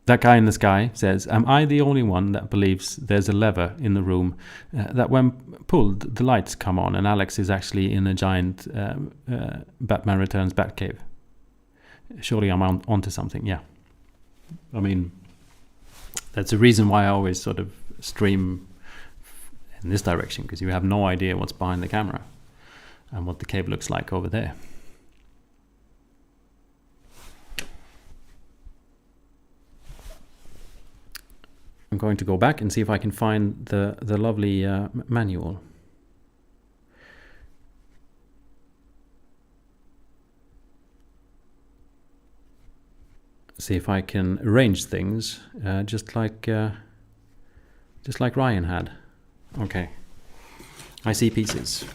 That guy in the sky says, am I the only one that believes there's a lever in the room that when pulled, the lights come on and Alex is actually in a giant Batman Returns Batcave? Surely I'm onto something, yeah. I mean, that's a reason why I always sort of stream in this direction, because you have no idea what's behind the camera and what the cave looks like over there. I'm going to go back and see if I can find the lovely manual. see if I can arrange things just like Ryan had. Okay, I see pieces.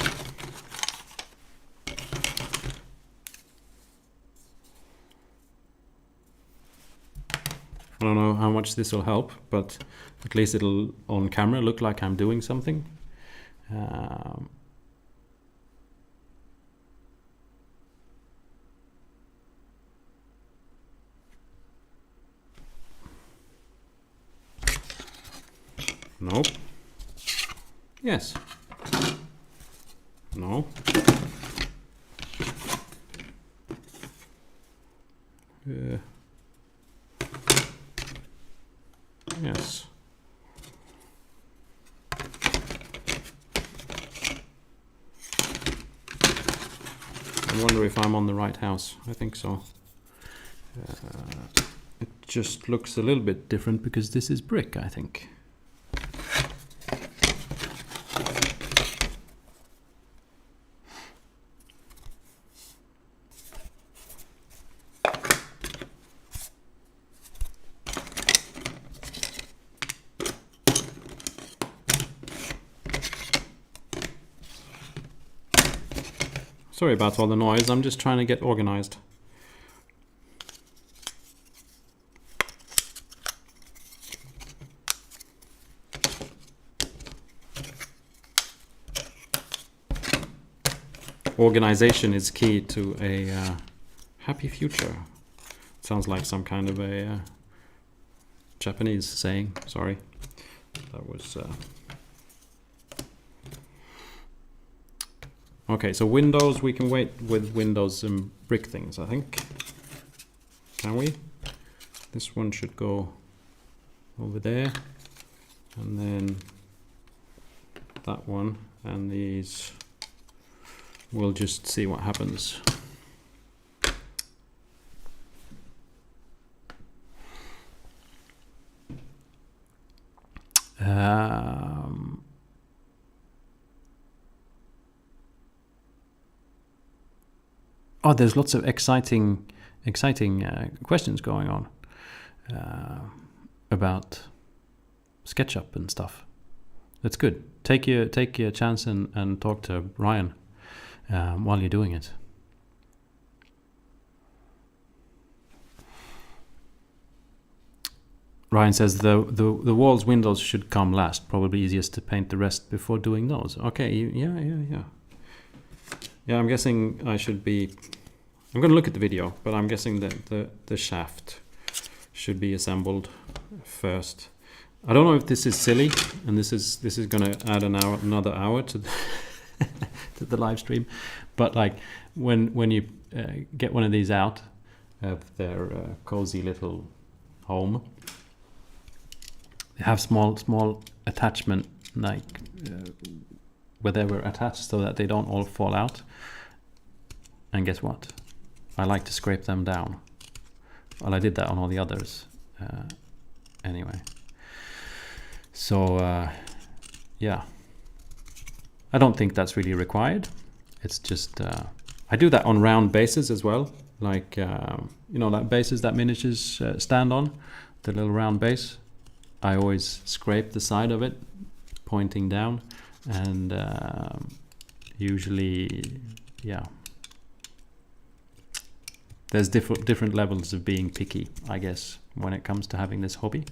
I don't know how much this will help, but at least it'll on camera look like I'm doing something. Nope. Yes. No. Yes. I wonder if I'm on the right house. I think so. It just looks a little bit different because this is brick, I think. Sorry about all the noise, I'm just trying to get organized. Organization is key to a happy future. Sounds like some kind of a Japanese saying, sorry. That was... Okay, so windows, we can wait with windows and brick things, I think. Can we? This one should go over there. And then that one. And these, we'll just see what happens. Oh, there's lots of exciting questions going on about SketchUp and stuff. That's good. Take your chance and talk to Ryan while you're doing it. Ryan says the walls, windows should come last. Probably easiest to paint the rest before doing those. Okay, yeah. Yeah, I'm guessing I should be... I'm going to look at the video, but I'm guessing that the shaft should be assembled first. I don't know if this is silly, and this is going to add another hour to the, to the live stream. But like when you get one of these out of their cozy little home, they have small attachment like where they were attached so that they don't all fall out. And guess what? I like to scrape them down. Well, I did that on all the others. Anyway. So, yeah. I don't think that's really required. It's just... I do that on round bases as well. Like, you know, that bases that miniatures stand on. The little round base. I always scrape the side of it, pointing down. And usually, yeah. There's different levels of being picky, I guess, when it comes to having this hobby,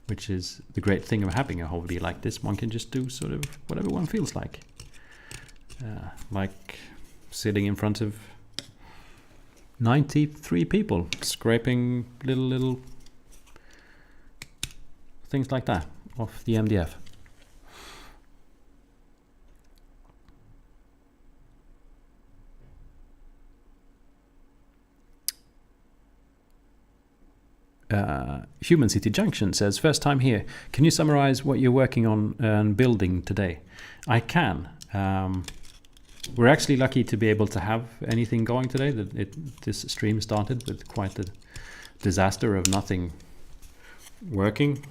which is the great thing of having a hobby like this. One can just do sort of whatever one feels like sitting in front of 93 people, scraping little things like that off the MDF. Human City Junction says, first time here. Can you summarize what you're working on and building today? I can. We're actually lucky to be able to have anything going today. This stream started with quite a disaster of nothing working.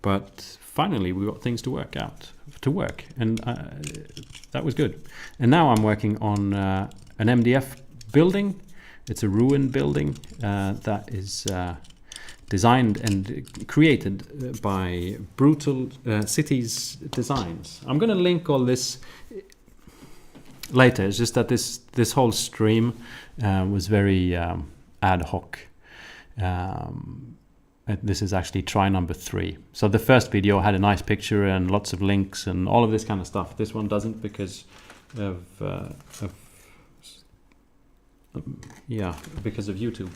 But finally we got things to work, and that was good. And now I'm working on an MDF building. It's a ruined building that is designed and created by Brutal Cities Designs. I'm going to link all this later. It's just that this whole stream was very ad hoc. This is actually try number 3. So the first video had a nice picture and lots of links and all of this kind of stuff. This one doesn't because of YouTube,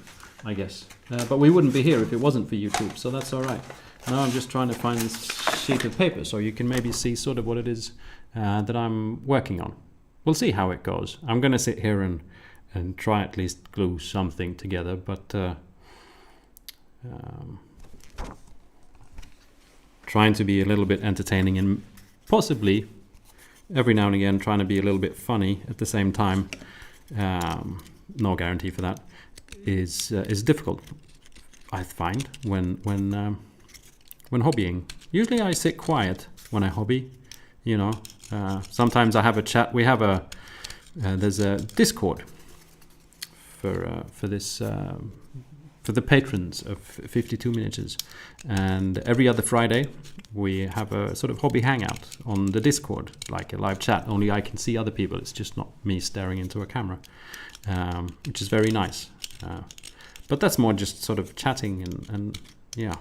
I guess. But we wouldn't be here if it wasn't for YouTube, so that's all right. Now I'm just trying to find this sheet of paper so you can maybe see sort of what it is that I'm working on. We'll see how it goes. I'm going to sit here and try at least glue something together, but trying to be a little bit entertaining and possibly every now and again trying to be a little bit funny at the same time. No guarantee for that. Is difficult, I find, when hobbying. Usually I sit quiet when I hobby. You know, sometimes I have a chat. We have there's a Discord for this. For the patrons of 52 Miniatures, and every other Friday we have a sort of hobby hangout on the Discord, like a live chat, only I can see other people. It's just not me staring into a camera, which is very nice. But that's more just sort of chatting and yeah,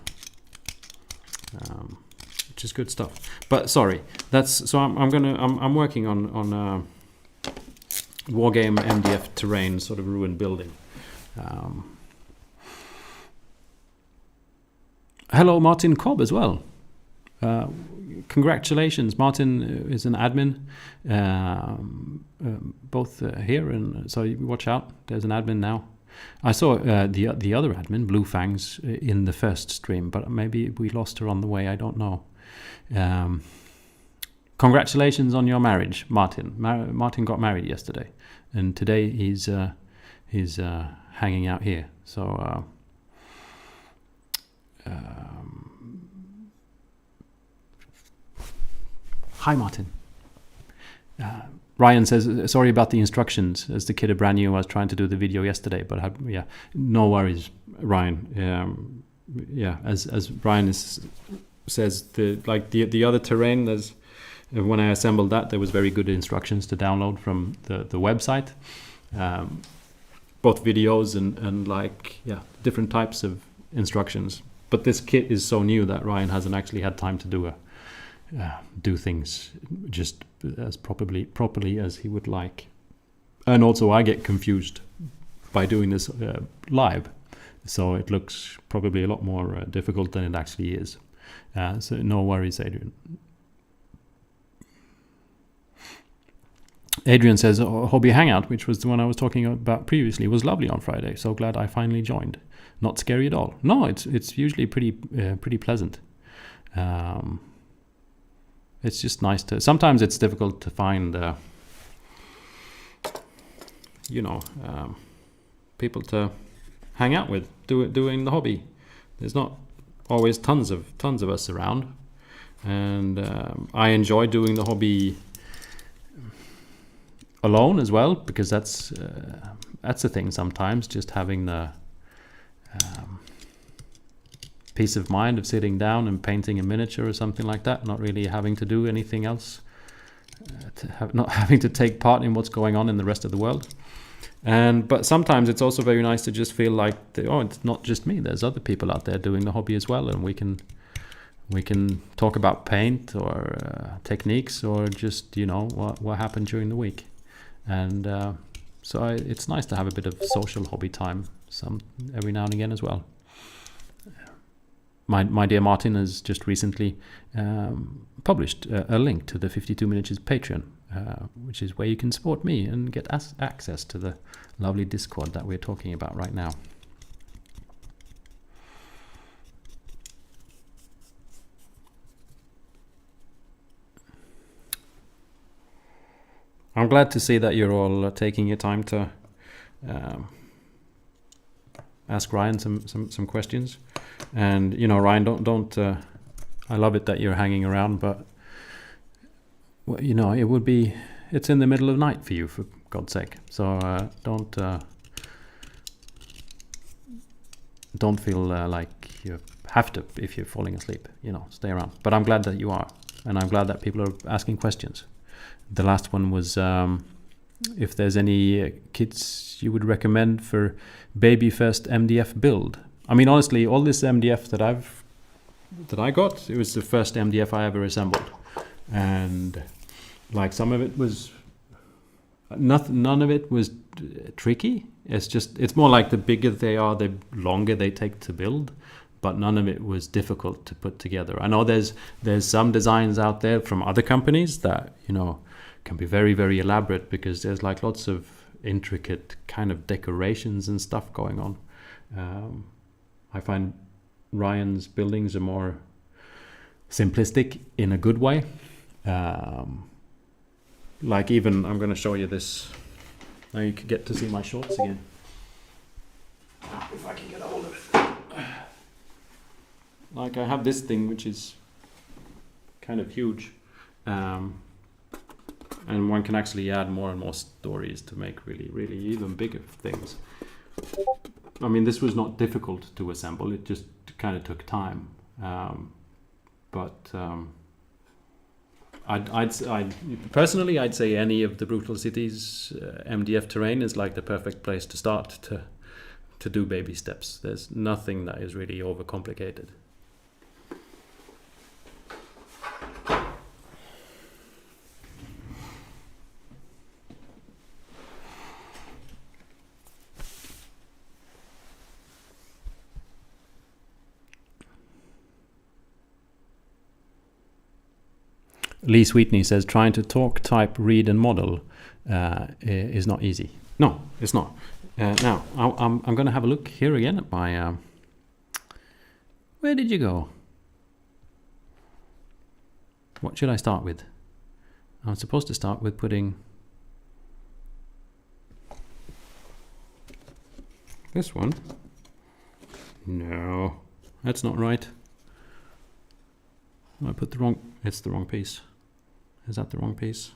which is good stuff. But sorry, that's so I'm working on Wargame MDF Terrain, sort of ruined building. Hello, Martin Cobb as well. Congratulations, Martin is an admin, both here and so watch out. There's an admin now. I saw the other admin, Blue Fangs, in the first stream, but maybe we lost her on the way. I don't know. Congratulations on your marriage, Martin. Martin got married yesterday, and today he's hanging out here. So. Hi, Martin. Ryan says, sorry about the instructions. As the kid are brand new, I was trying to do the video yesterday, but yeah, no worries, Ryan. Yeah, as Ryan says, the other terrain, when I assembled that, there was very good instructions to download from the website. Both videos and different types of instructions. But this kit is so new that Ryan hasn't actually had time to do things just as properly as he would like. And also I get confused by doing this live, so it looks probably a lot more difficult than it actually is. So no worries, Adrian. Adrian says Hobby Hangout, which was the one I was talking about previously, was lovely on Friday. So glad I finally joined. Not scary at all. No, it's usually pretty pleasant. It's just nice to. Sometimes it's difficult to find, people to hang out with doing the hobby. There's not always tons of us around, and I enjoy doing the hobby alone as well, because that's the thing sometimes, just having the peace of mind of sitting down and painting a miniature or something like that, not really having to do anything else, not having to take part in what's going on in the rest of the world. But sometimes it's also very nice to just feel like it's not just me, there's other people out there doing the hobby as well, and we can talk about paint or techniques, or just what happened during the week. And so it's nice to have a bit of social hobby time every now and again as well. My dear Martin has just recently published a link to the 52 Miniatures Patreon, which is where you can support me and get access to the lovely Discord that we're talking about right now. I'm glad to see that you're all taking your time to ask Ryan some questions. And Ryan, don't I love it that you're hanging around, but it's in the middle of night for you, for God's sake. So don't don't feel like you have to if you're falling asleep. Stay around. But I'm glad that you are, and I'm glad that people are asking questions. The last one was if there's any kits you would recommend for baby first MDF build. I mean, honestly, all this MDF that I got, it was the first MDF I ever assembled, and like some of it was none of it was tricky. It's more like the bigger they are, the longer they take to build, but none of it was difficult to put together. I know there's some designs out there from other companies that can be very, very elaborate, because there's like lots of intricate kind of decorations and stuff going on. I find Ryan's buildings are more simplistic in a good way. Like even, I'm going to show you this. Now you can get to see my shorts again. If I can get a hold of it. Like I have this thing which is kind of huge. And one can actually add more and more stories to make really, really even bigger things. I mean, this was not difficult to assemble. It just kind of took time. I'd personally, I'd say any of the Brutal Cities MDF Terrain is like the perfect place to start to do baby steps. There's nothing that is really overcomplicated. Lee Sweetney says trying to talk, type, read, and model is not easy. No, it's not. Now I'm going to have a look here again at my. Where did you go? What should I start with? I'm supposed to start with putting this one. No, that's not right. I put the wrong. It's the wrong piece. Is that the wrong piece?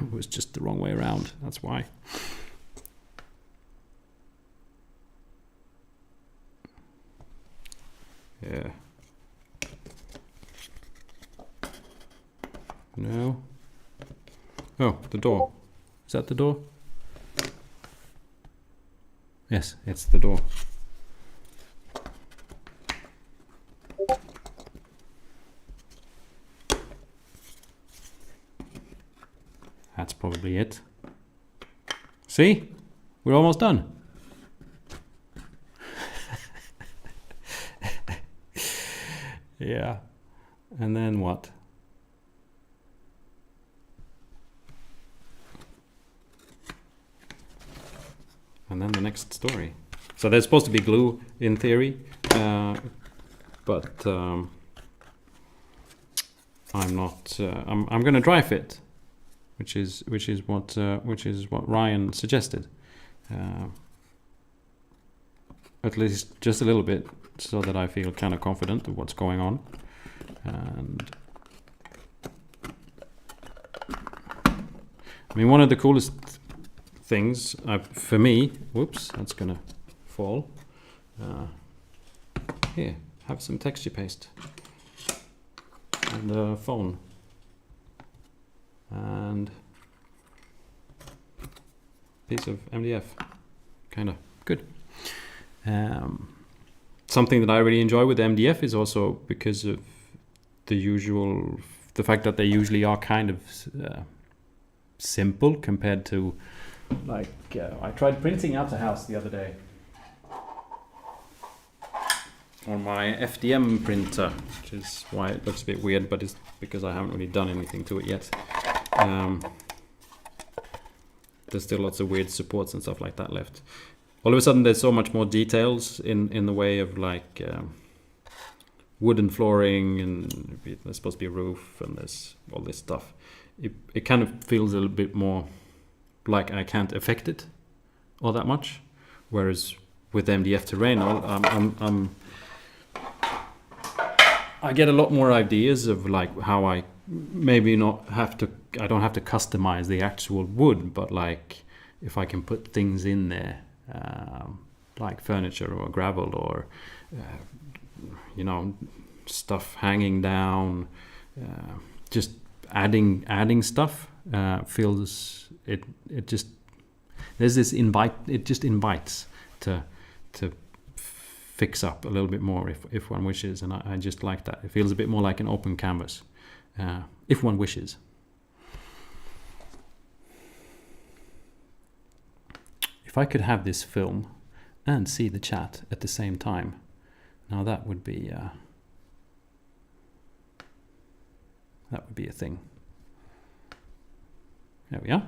It was just the wrong way around. That's why. Yeah. No. Oh, the door. Is that the door? Yes, it's the door. That's probably it. See? We're almost done. Yeah. And then what? And then the next story. So there's supposed to be glue in theory, but I'm not. I'm going to dry fit, which is what Ryan suggested. At least just a little bit, so that I feel kind of confident of what's going on. And I mean, one of the coolest things for me, whoops, that's gonna fall. Here, have some texture paste and a phone and piece of MDF, kind of good. Something that I really enjoy with MDF is also because of the fact that they usually are kind of simple compared to, like, I tried printing out a house the other day on my FDM printer, which is why it looks a bit weird, but it's because I haven't really done anything to it yet. There's still lots of weird supports and stuff like that left. All of a sudden there's so much more details in the way of, like, wooden flooring, and there's supposed to be a roof, and there's all this stuff. It kind of feels a little bit more like I can't affect it all that much, whereas with MDF Terrain, I get a lot more ideas of, like, how I maybe not have to. I don't have to customize the actual wood, but, like, if I can put things in there, like furniture or gravel or stuff hanging down, just adding stuff feels it just there's this it just invites to fix up a little bit more if one wishes, and I just like that. It feels a bit more like an open canvas, if one wishes. If I could have this film and see the chat at the same time, now that would be a thing. There we are.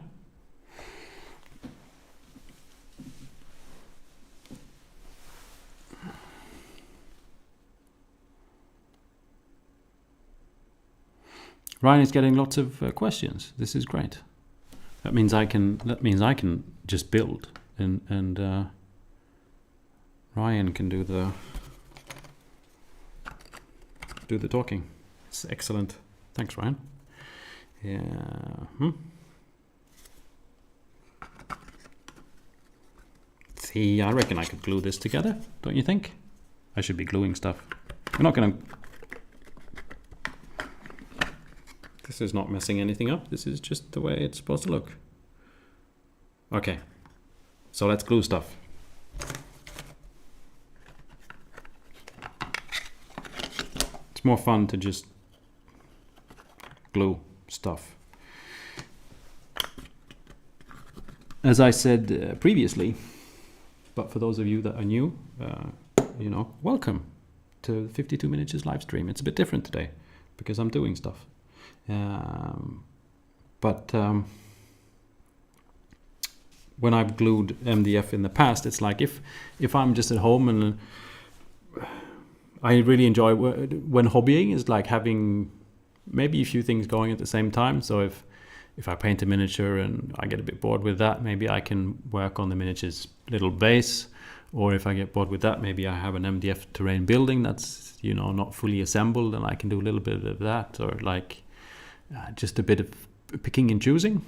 Ryan is getting lots of questions. This is great. That means I can just build, and Ryan can do the talking. It's excellent. Thanks, Ryan. Yeah. See, I reckon I could glue this together. Don't you think? I should be gluing stuff. We're not gonna. This is not messing anything up. This is just the way it's supposed to look. Okay, so let's glue stuff. It's more fun to just glue stuff. As I said previously, but for those of you that are new, welcome to 52 Miniatures live stream. It's a bit different today because I'm doing stuff. When I've glued MDF in the past, it's like if I'm just at home, and I really enjoy when hobbying is like having maybe a few things going at the same time. So if I paint a miniature and I get a bit bored with that, maybe I can work on the miniature's little base. Or if I get bored with that, maybe I have an MDF Terrain building that's not fully assembled, and I can do a little bit of that, or like just a bit of picking and choosing.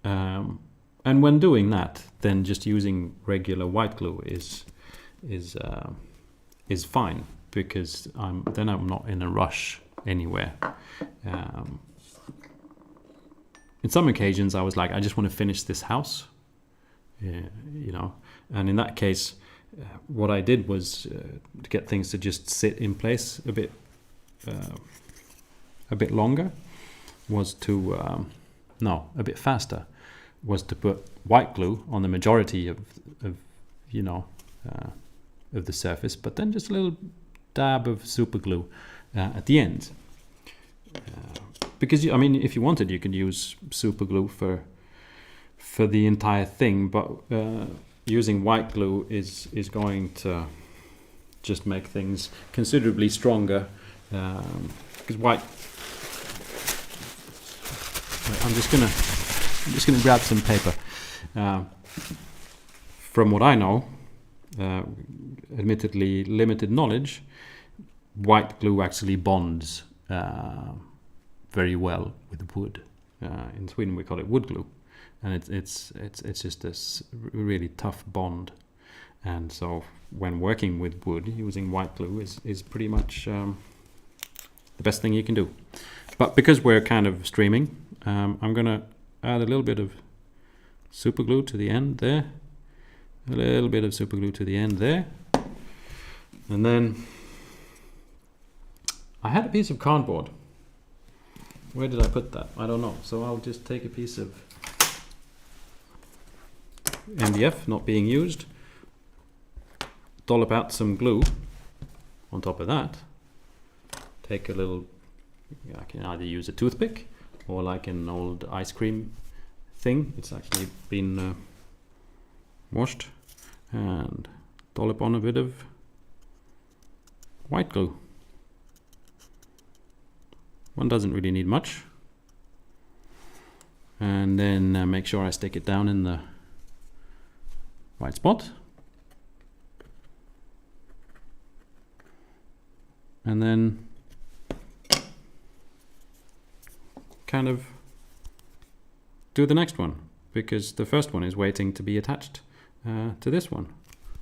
And when doing that, then just using regular white glue is fine, because I'm not in a rush anywhere. In some occasions, I was like, I just want to finish this house, and in that case, what I did was to get things to just sit in place a bit longer, was to a bit faster, was to put white glue on the majority of the surface, but then just a little dab of super glue at the end. Because if you wanted, you could use super glue for the entire thing, but using white glue is going to just make things considerably stronger. Because white. I'm just gonna grab some paper. From what I know, admittedly limited knowledge, white glue actually bonds very well with wood. In Sweden we call it wood glue, and it's just this really tough bond. And so when working with wood, using white glue is pretty much the best thing you can do. But because we're kind of streaming, I'm gonna add a little bit of super glue to the end there, a little bit of super glue to the end there, and then I had a piece of cardboard. Where did I put that? I don't know. So I'll just take a piece of MDF not being used, dollop out some glue on top of that, take a little, I can either use a toothpick or like an old ice cream thing. It's actually been washed, and dollop on a bit of white glue. One doesn't really need much. And then make sure I stick it down in the right spot. And then kind of do the next one. because the first one is waiting to be attached to this one.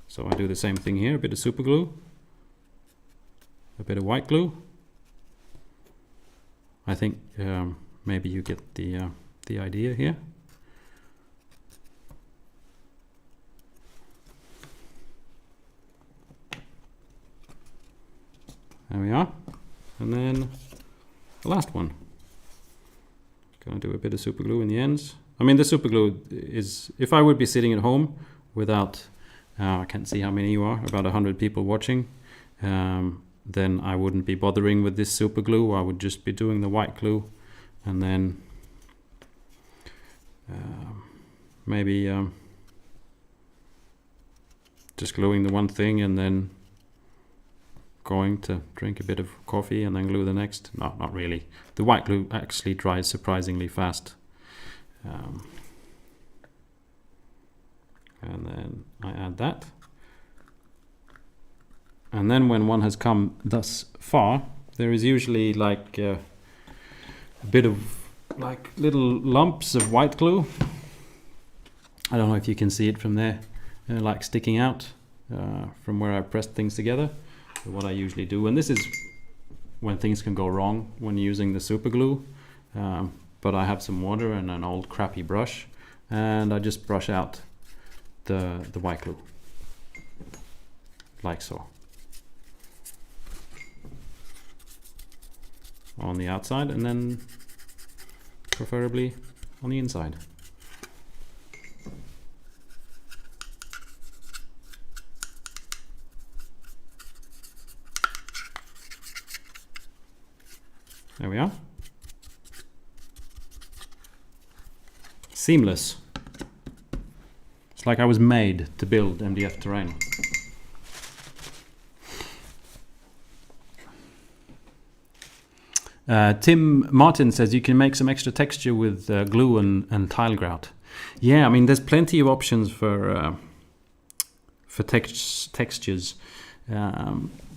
So I do the same thing here, a bit of super glue, a bit of white glue. I think maybe you get the idea here. There we are. And then the last one. Gonna do a bit of super glue in the ends. I mean, the super glue is, if I would be sitting at home without, I can't see how many you are, about 100 people watching, then I wouldn't be bothering with this super glue. I would just be doing the white glue, and then maybe just gluing the one thing and then going to drink a bit of coffee and then glue the next. No, not really. The white glue actually dries surprisingly fast. And then I add that. And then when one has come thus far, there is usually like a bit of like little lumps of white glue. I don't know if you can see it from there, like sticking out from where I pressed things together. So what I usually do, and this is when things can go wrong when using the super glue, but I have some water and an old crappy brush, and I just brush out the white glue, like so, on the outside, and then preferably on the inside. There we are. Seamless. It's like I was made to build MDF Terrain. Tim Martin says you can make some extra texture with glue and tile grout. Yeah, I mean there's plenty of options for textures.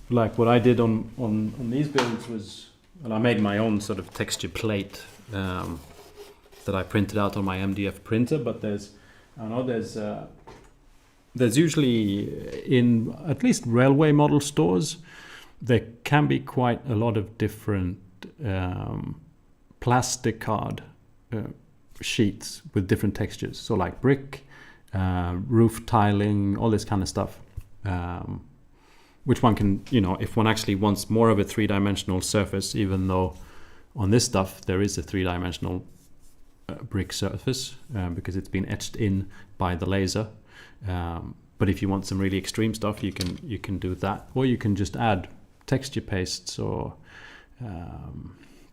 Like what I did on these builds was, well, I made my own sort of texture plate that I printed out on my MDF printer. But there's usually, in at least railway model stores, there can be quite a lot of different plastic card sheets with different textures. So like brick, roof tiling, all this kind of stuff. Which one can, if one actually wants more of a three-dimensional surface, even though on this stuff there is a three-dimensional brick surface because it's been etched in by the laser. But if you want some really extreme stuff, you can do that, or you can just add texture pastes or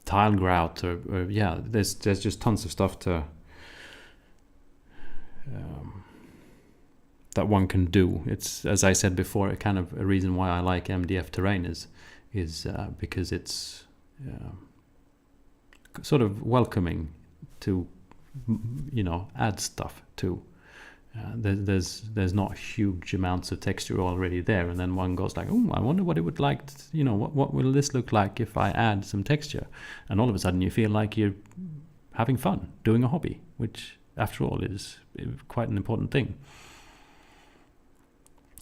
tile grout, or yeah, there's just tons of stuff to that one can do. It's, as I said before, kind of a reason why I like MDF Terrain is because it's sort of welcoming to add stuff to. There's not huge amounts of texture already there, and then one goes like, oh, I wonder what it would like what will this look like if I add some texture, and all of a sudden you feel like you're having fun doing a hobby, which after all is quite an important thing.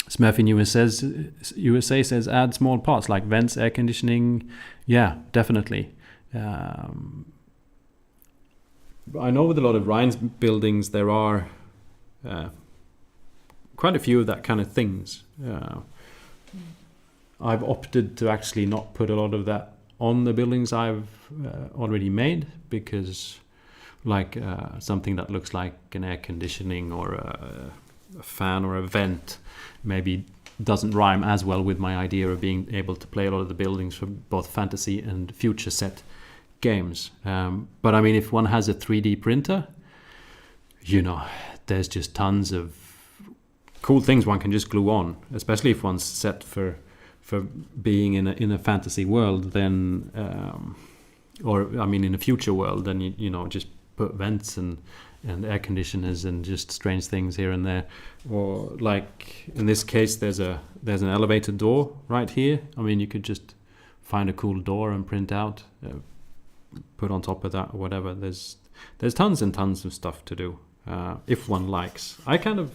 Smurf in USA says add small parts like vents, air conditioning. Yeah, definitely. I know with a lot of Ryan's buildings there are quite a few of that kind of things. I've opted to actually not put a lot of that on the buildings I've already made, because like something that looks like an air conditioning or a fan or a vent maybe doesn't rhyme as well with my idea of being able to play a lot of the buildings for both fantasy and future set games. But I mean, if one has a 3D printer, there's just tons of cool things one can just glue on, especially if one's set for being in a fantasy world. Then or I mean in a future world, then you just put vents and air conditioners and just strange things here and there. Or like in this case, there's an elevator door right here. I mean, you could just find a cool door and print out, put on top of that or whatever. There's tons and tons of stuff to do. if one likes. I kind of,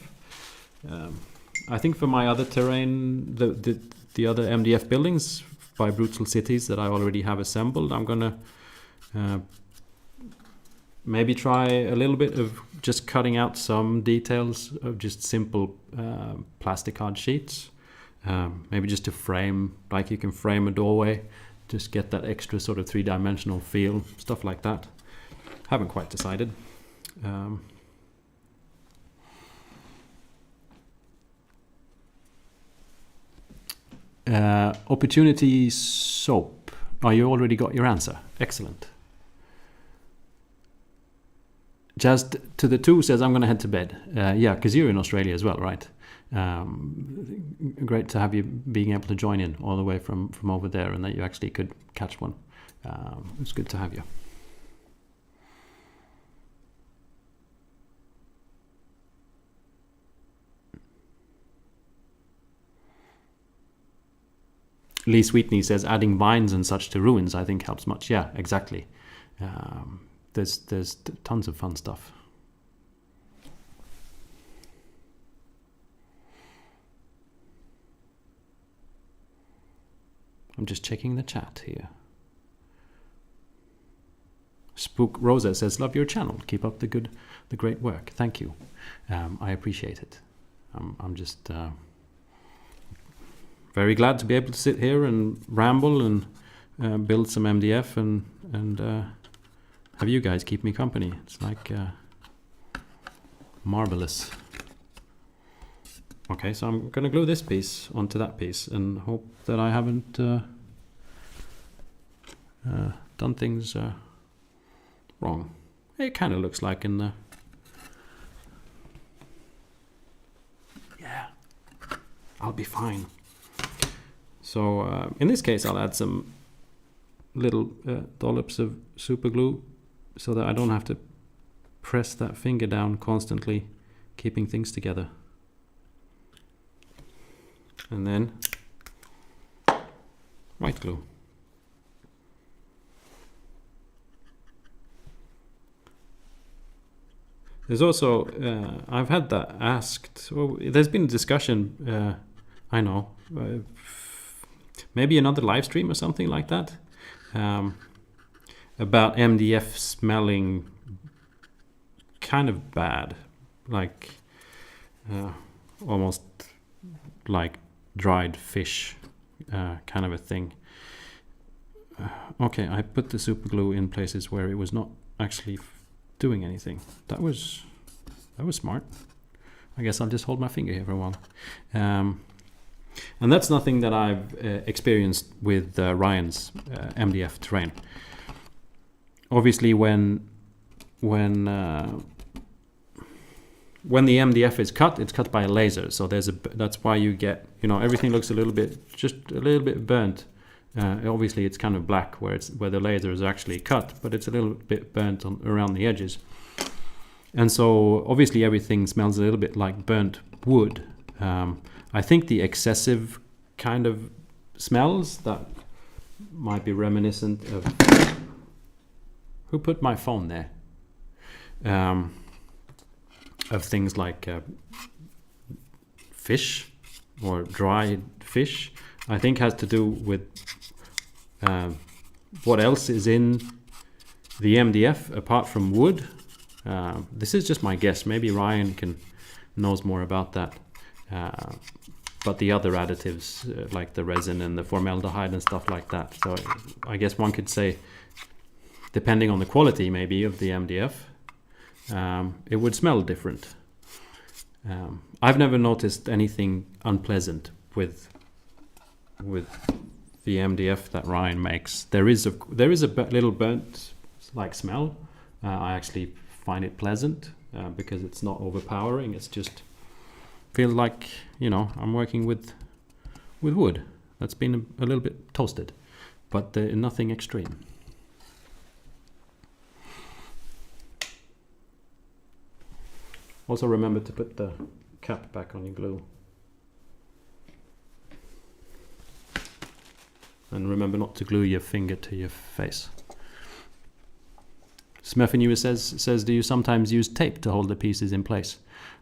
I think for my other terrain, the other MDF buildings by Brutal Cities that I already have assembled, I'm gonna maybe try a little bit of just cutting out some details of just simple plastic card sheets. Maybe just to frame, like you can frame a doorway, just get that extra sort of three-dimensional feel, stuff like that. Haven't quite decided. Opportunity soap. Oh, you already got your answer. Excellent. Just to the two says, I'm going to head to bed. Yeah, because you're in Australia as well, right? Great to have you being able to join in all the way from over there, and that you actually could catch one. It's good to have you. Lee Sweetney says, adding vines and such to ruins I think helps much. Yeah, exactly. There's tons of fun stuff. I'm just checking the chat here. Spook Rosa says, love your channel. Keep up the great work. Thank you. I appreciate it. I'm just very glad to be able to sit here and ramble and build some MDF and have you guys keep me company. It's like marvelous. Okay, so I'm going to glue this piece onto that piece and hope that I haven't done things wrong. It kind of looks like in the... Yeah, I'll be fine. So in this case, I'll add some little dollops of super glue so that I don't have to press that finger down constantly, keeping things together. And then white glue. There's also, I've had that asked, well, there's been a discussion, I know, maybe another live stream or something like that, about MDF smelling kind of bad, like almost like dried fish, kind of a thing. Okay, I put the super glue in places where it was not actually doing anything. That was smart. I guess I'll just hold my finger here for a while. And that's nothing that I've experienced with Ryan's MDF Terrain. Obviously, when the MDF is cut, it's cut by a laser. So that's why you get, everything looks just a little bit burnt. Obviously, it's kind of black where the laser is actually cut, but it's a little bit burnt around the edges. And so obviously everything smells a little bit like burnt wood. I think the excessive kind of smells that might be reminiscent of... Who put my phone there? Of things like fish or dried fish, I think has to do with what else is in the MDF apart from wood. This is just my guess. Maybe Ryan knows more about that. But the other additives, like the resin and the formaldehyde and stuff like that. So I guess one could say, depending on the quality maybe of the MDF, it would smell different. I've never noticed anything unpleasant with the MDF that Ryan makes. There is a little burnt like smell. I actually find it pleasant because it's not overpowering. It's just feel like I'm working with wood that's been a little bit toasted, but nothing extreme. Also remember to put the cap back on your glue. And remember not to glue your finger to your face. Smurfy says, do you sometimes use tape to hold the pieces in place,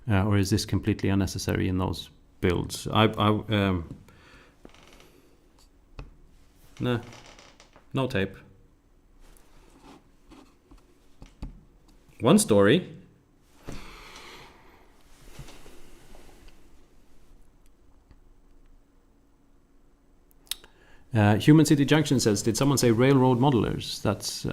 or is this completely unnecessary in those builds? No tape. One story. Human City Junction says, did someone say railroad modelers? That's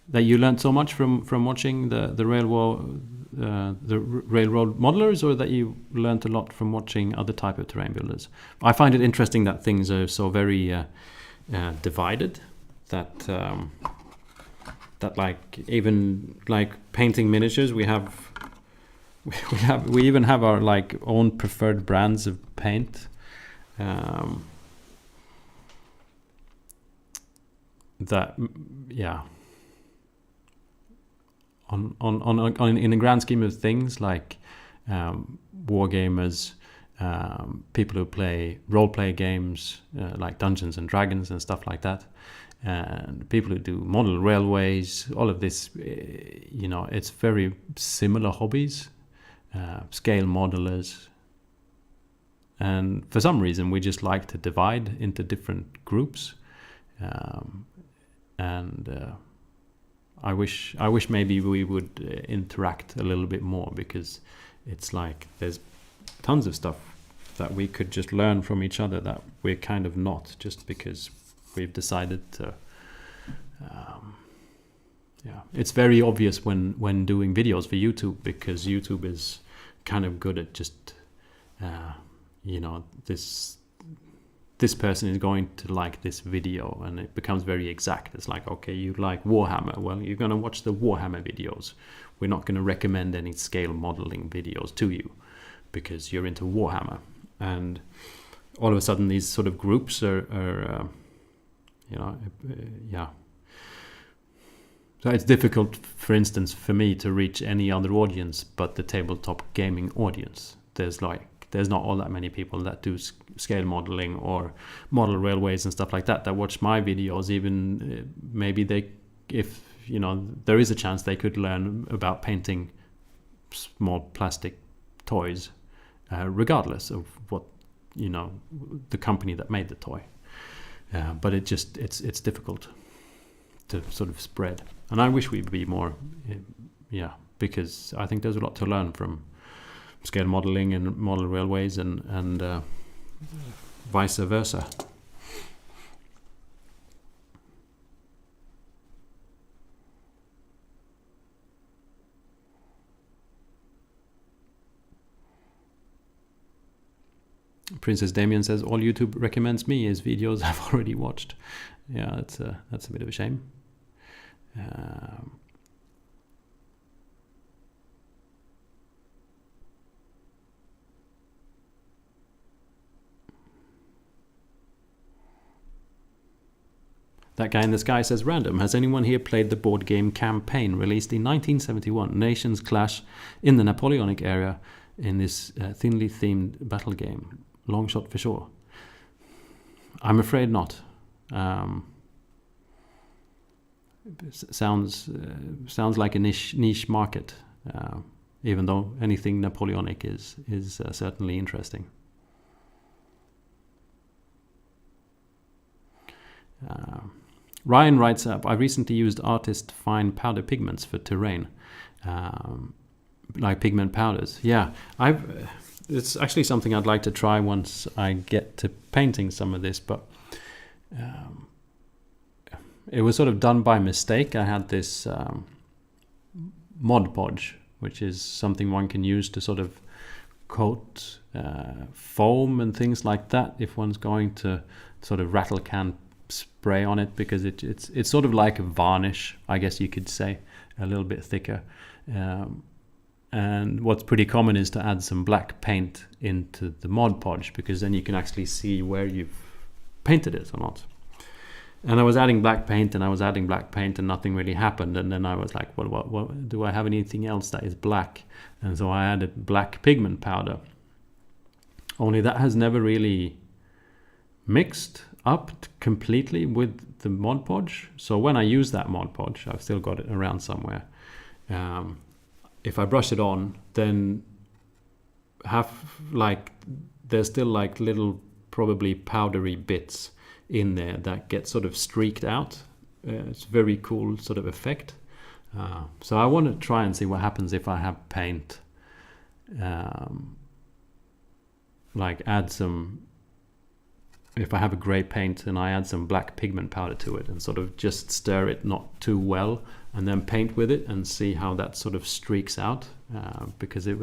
that you learned so much from watching the railroad modelers, or that you learned a lot from watching other type of terrain builders? I find it interesting that things are so very divided, that like even like painting miniatures, we even have our like own preferred brands of paint. That in the grand scheme of things, like war gamers, people who play role play games like Dungeons and Dragons and stuff like that, and people who do model railways, all of this, it's very similar hobbies, scale modelers. And for some reason, we just like to divide into different groups. I wish maybe we would interact a little bit more, because it's like there's tons of stuff that we could just learn from each other that we're kind of not, just because we've decided to. It's very obvious when doing videos for YouTube, because YouTube is kind of good at just this person is going to like this video, and it becomes very exact. It's like, okay, you like Warhammer, well, you're going to watch the Warhammer videos. We're not going to recommend any scale modeling videos to you because you're into Warhammer. And all of a sudden these sort of groups are so it's difficult, for instance, for me to reach any other audience but the tabletop gaming audience. There's not all that many people that do scale modeling or model railways and stuff like that watch my videos. Even maybe if there is a chance they could learn about painting small plastic toys, regardless of what the company that made the toy. But it's difficult to sort of spread. And I wish we'd be more, because I think there's a lot to learn from scale modeling and model railways and vice versa. Princess Damien says, all YouTube recommends me is videos I've already watched. Yeah, that's a bit of a shame. That guy in the sky says, random, has anyone here played the board game Campaign, released in 1971? Nations clash in the Napoleonic era in this thinly themed battle game. Long shot for sure. I'm afraid not. Sounds like a niche market, even though anything Napoleonic is certainly interesting. Ryan writes up, I recently used artist fine powder pigments for terrain, like pigment powders. Yeah, it's actually something I'd like to try once I get to painting some of this, but it was sort of done by mistake. I had this Mod Podge, which is something one can use to sort of coat foam and things like that if one's going to sort of rattle can spray on it, because it's sort of like a varnish, I guess you could say, a little bit thicker. And what's pretty common is to add some black paint into the Mod Podge, because then you can actually see where you've painted it or not. And I was adding black paint and nothing really happened. And then I was like, well, what do I have anything else that is black? And so I added black pigment powder. Only that has never really mixed up completely with the Mod Podge. So when I use that Mod Podge, I've still got it around somewhere. If I brush it on, then there's still like little probably powdery bits in there that get sort of streaked out. It's very cool sort of effect. So I want to try and see what happens if I have paint, if I have a grey paint and I add some black pigment powder to it and sort of just stir it not too well and then paint with it and see how that sort of streaks out, because it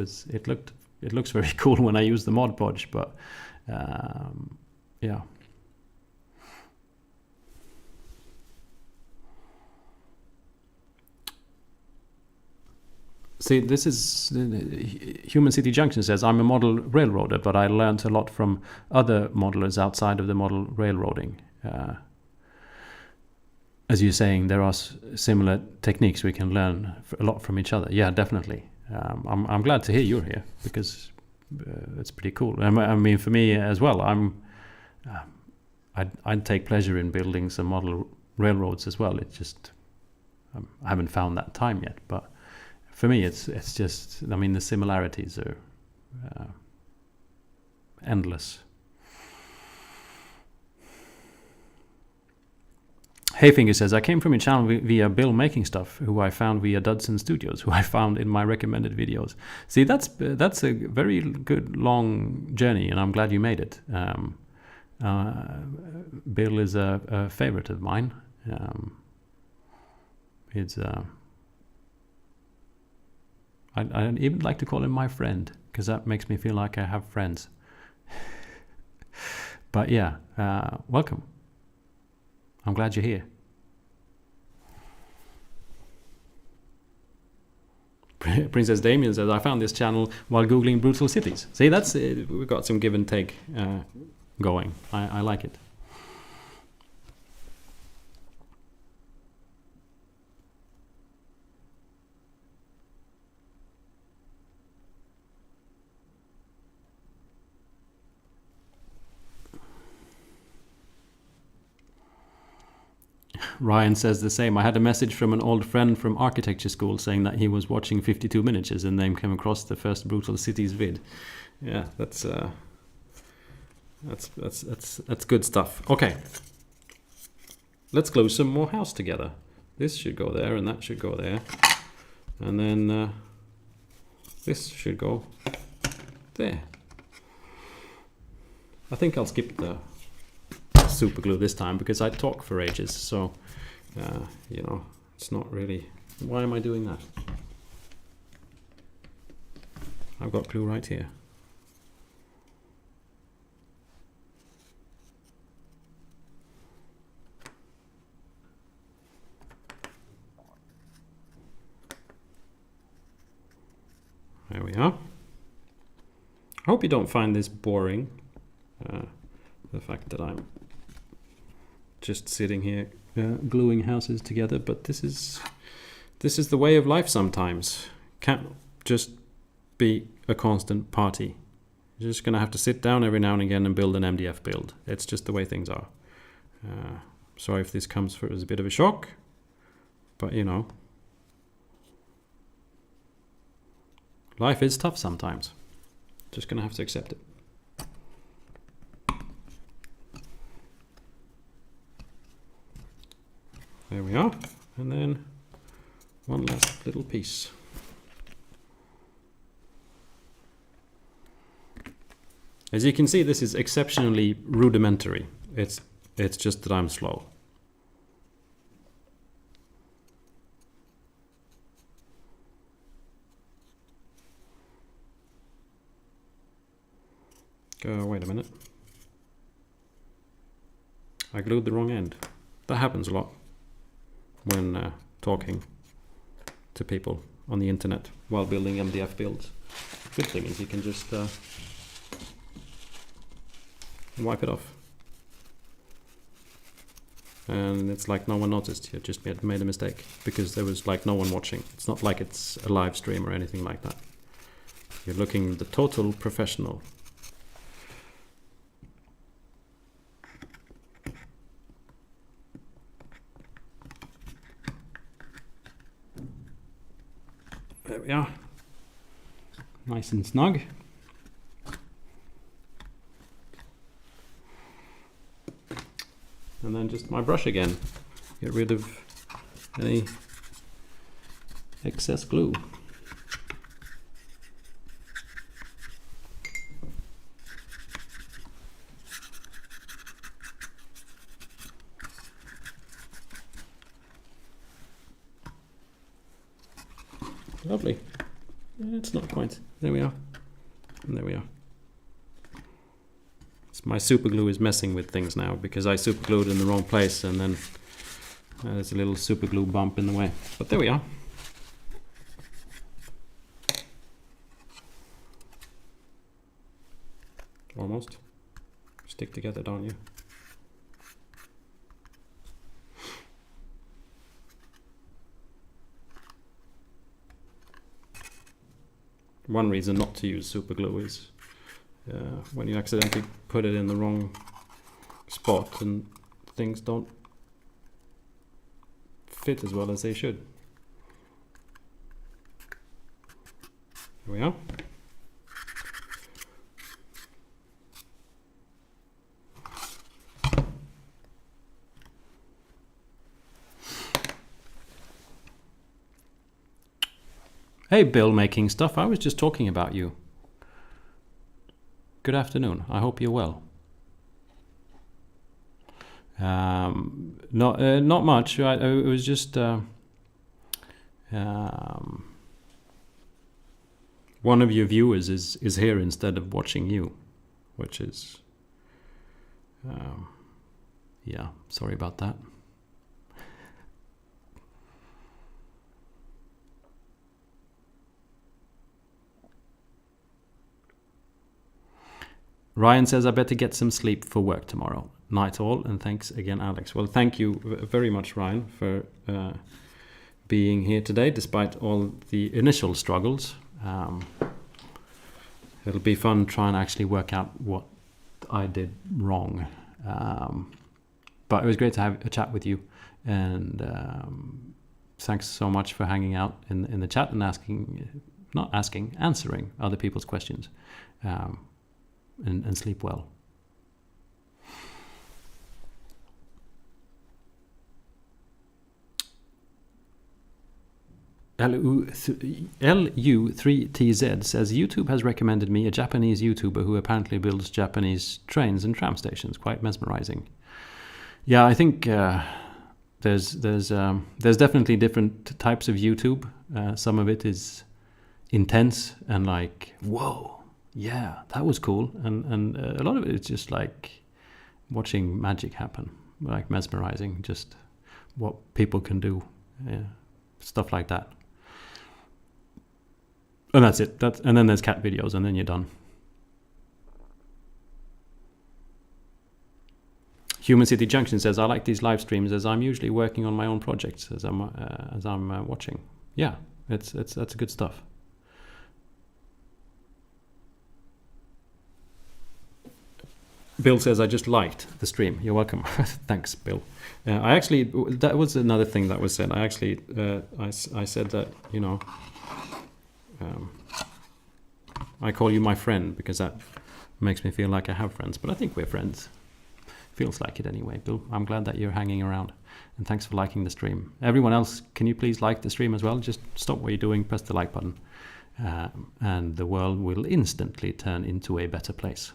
looks very cool when I use the Mod Podge, but yeah. See, this is Human City Junction says, I'm a model railroader, but I learned a lot from other modelers outside of the model railroading. As you're saying, there are similar techniques we can learn a lot from each other. Yeah, definitely. I'm glad to hear you're here, because it's pretty cool. I mean, for me as well, I'd take pleasure in building some model railroads as well. It's just I haven't found that time yet, but for me, it's just, I mean, the similarities are endless. Hayfinger says, I came from your channel via Bill Making Stuff, who I found via Dudson Studios, who I found in my recommended videos. See, that's a very good long journey, and I'm glad you made it. Bill is a favorite of mine. I'd even like to call him my friend, because that makes me feel like I have friends. But yeah, welcome. I'm glad you're here. Princess Damien says, I found this channel while Googling brutal cities. See, that's we've got some give and take going. I like it. Ryan says the same. I had a message from an old friend from architecture school saying that he was watching 52 Miniatures and then came across the first Brutal Cities vid. Yeah, that's good stuff. Okay, let's glue some more house together. This should go there, and that should go there, and then this should go there. I think I'll skip the super glue this time because I talk for ages, so you know, it's not really, why am I doing that? I've got glue right here. There we are. I hope you don't find this boring, the fact that I'm just sitting here gluing houses together, but this is the way of life sometimes. Can't just be a constant party. You're just gonna have to sit down every now and again and build an MDF build. It's just the way things are. Sorry if this comes as a bit of a shock, but you know, life is tough sometimes. Just gonna have to accept it. There we are, and then one last little piece. As you can see, this is exceptionally rudimentary. It's just that I'm slow. Wait a minute. I glued the wrong end. That happens a lot when talking to people on the internet while building MDF builds. Good thing is you can just wipe it off, and it's like no one noticed. You just made a mistake because there was like no one watching. It's not like it's a live stream or anything like that. You're looking the total professional. There we are. Nice and snug. And then just my brush again. Get rid of any excess glue. Lovely. It's not quite. There we are. And there we are. So my super glue is messing with things now because I super glued in the wrong place, and then there's a little super glue bump in the way. But there we are. Almost. Stick together, don't you? One reason not to use super glue is when you accidentally put it in the wrong spot and things don't fit as well as they should. Here we are. Hey, Bill making stuff. I was just talking about you. Good afternoon. I hope you're well. Not much. It was just one of your viewers is here instead of watching you, which is yeah. Sorry about that. Ryan says, I better get some sleep for work tomorrow. Night all, and thanks again, Alex. Well, thank you very much, Ryan, for being here today, despite all the initial struggles. It'll be fun trying to actually work out what I did wrong. But it was great to have a chat with you, and thanks so much for hanging out in the chat and answering other people's questions. And sleep well. LU3TZ says, YouTube has recommended me a Japanese YouTuber who apparently builds Japanese trains and tram stations. Quite mesmerizing. Yeah, I think there's definitely different types of YouTube. Some of it is intense and like, whoa. Yeah, that was cool, and a lot of it is just like watching magic happen, like mesmerizing, just what people can do, stuff like that. And that's it. And then there's cat videos, and then you're done. Human City Junction says, I like these live streams as I'm usually working on my own projects as I'm watching. Yeah, that's good stuff. Bill says, I just liked the stream. You're welcome. Thanks, Bill. I actually, that was another thing that was said. I actually, I said that, you know, I call you my friend because that makes me feel like I have friends. But I think we're friends. Feels like it anyway, Bill. I'm glad that you're hanging around. And thanks for liking the stream. Everyone else, can you please like the stream as well? Just stop what you're doing, press the like button. And the world will instantly turn into a better place.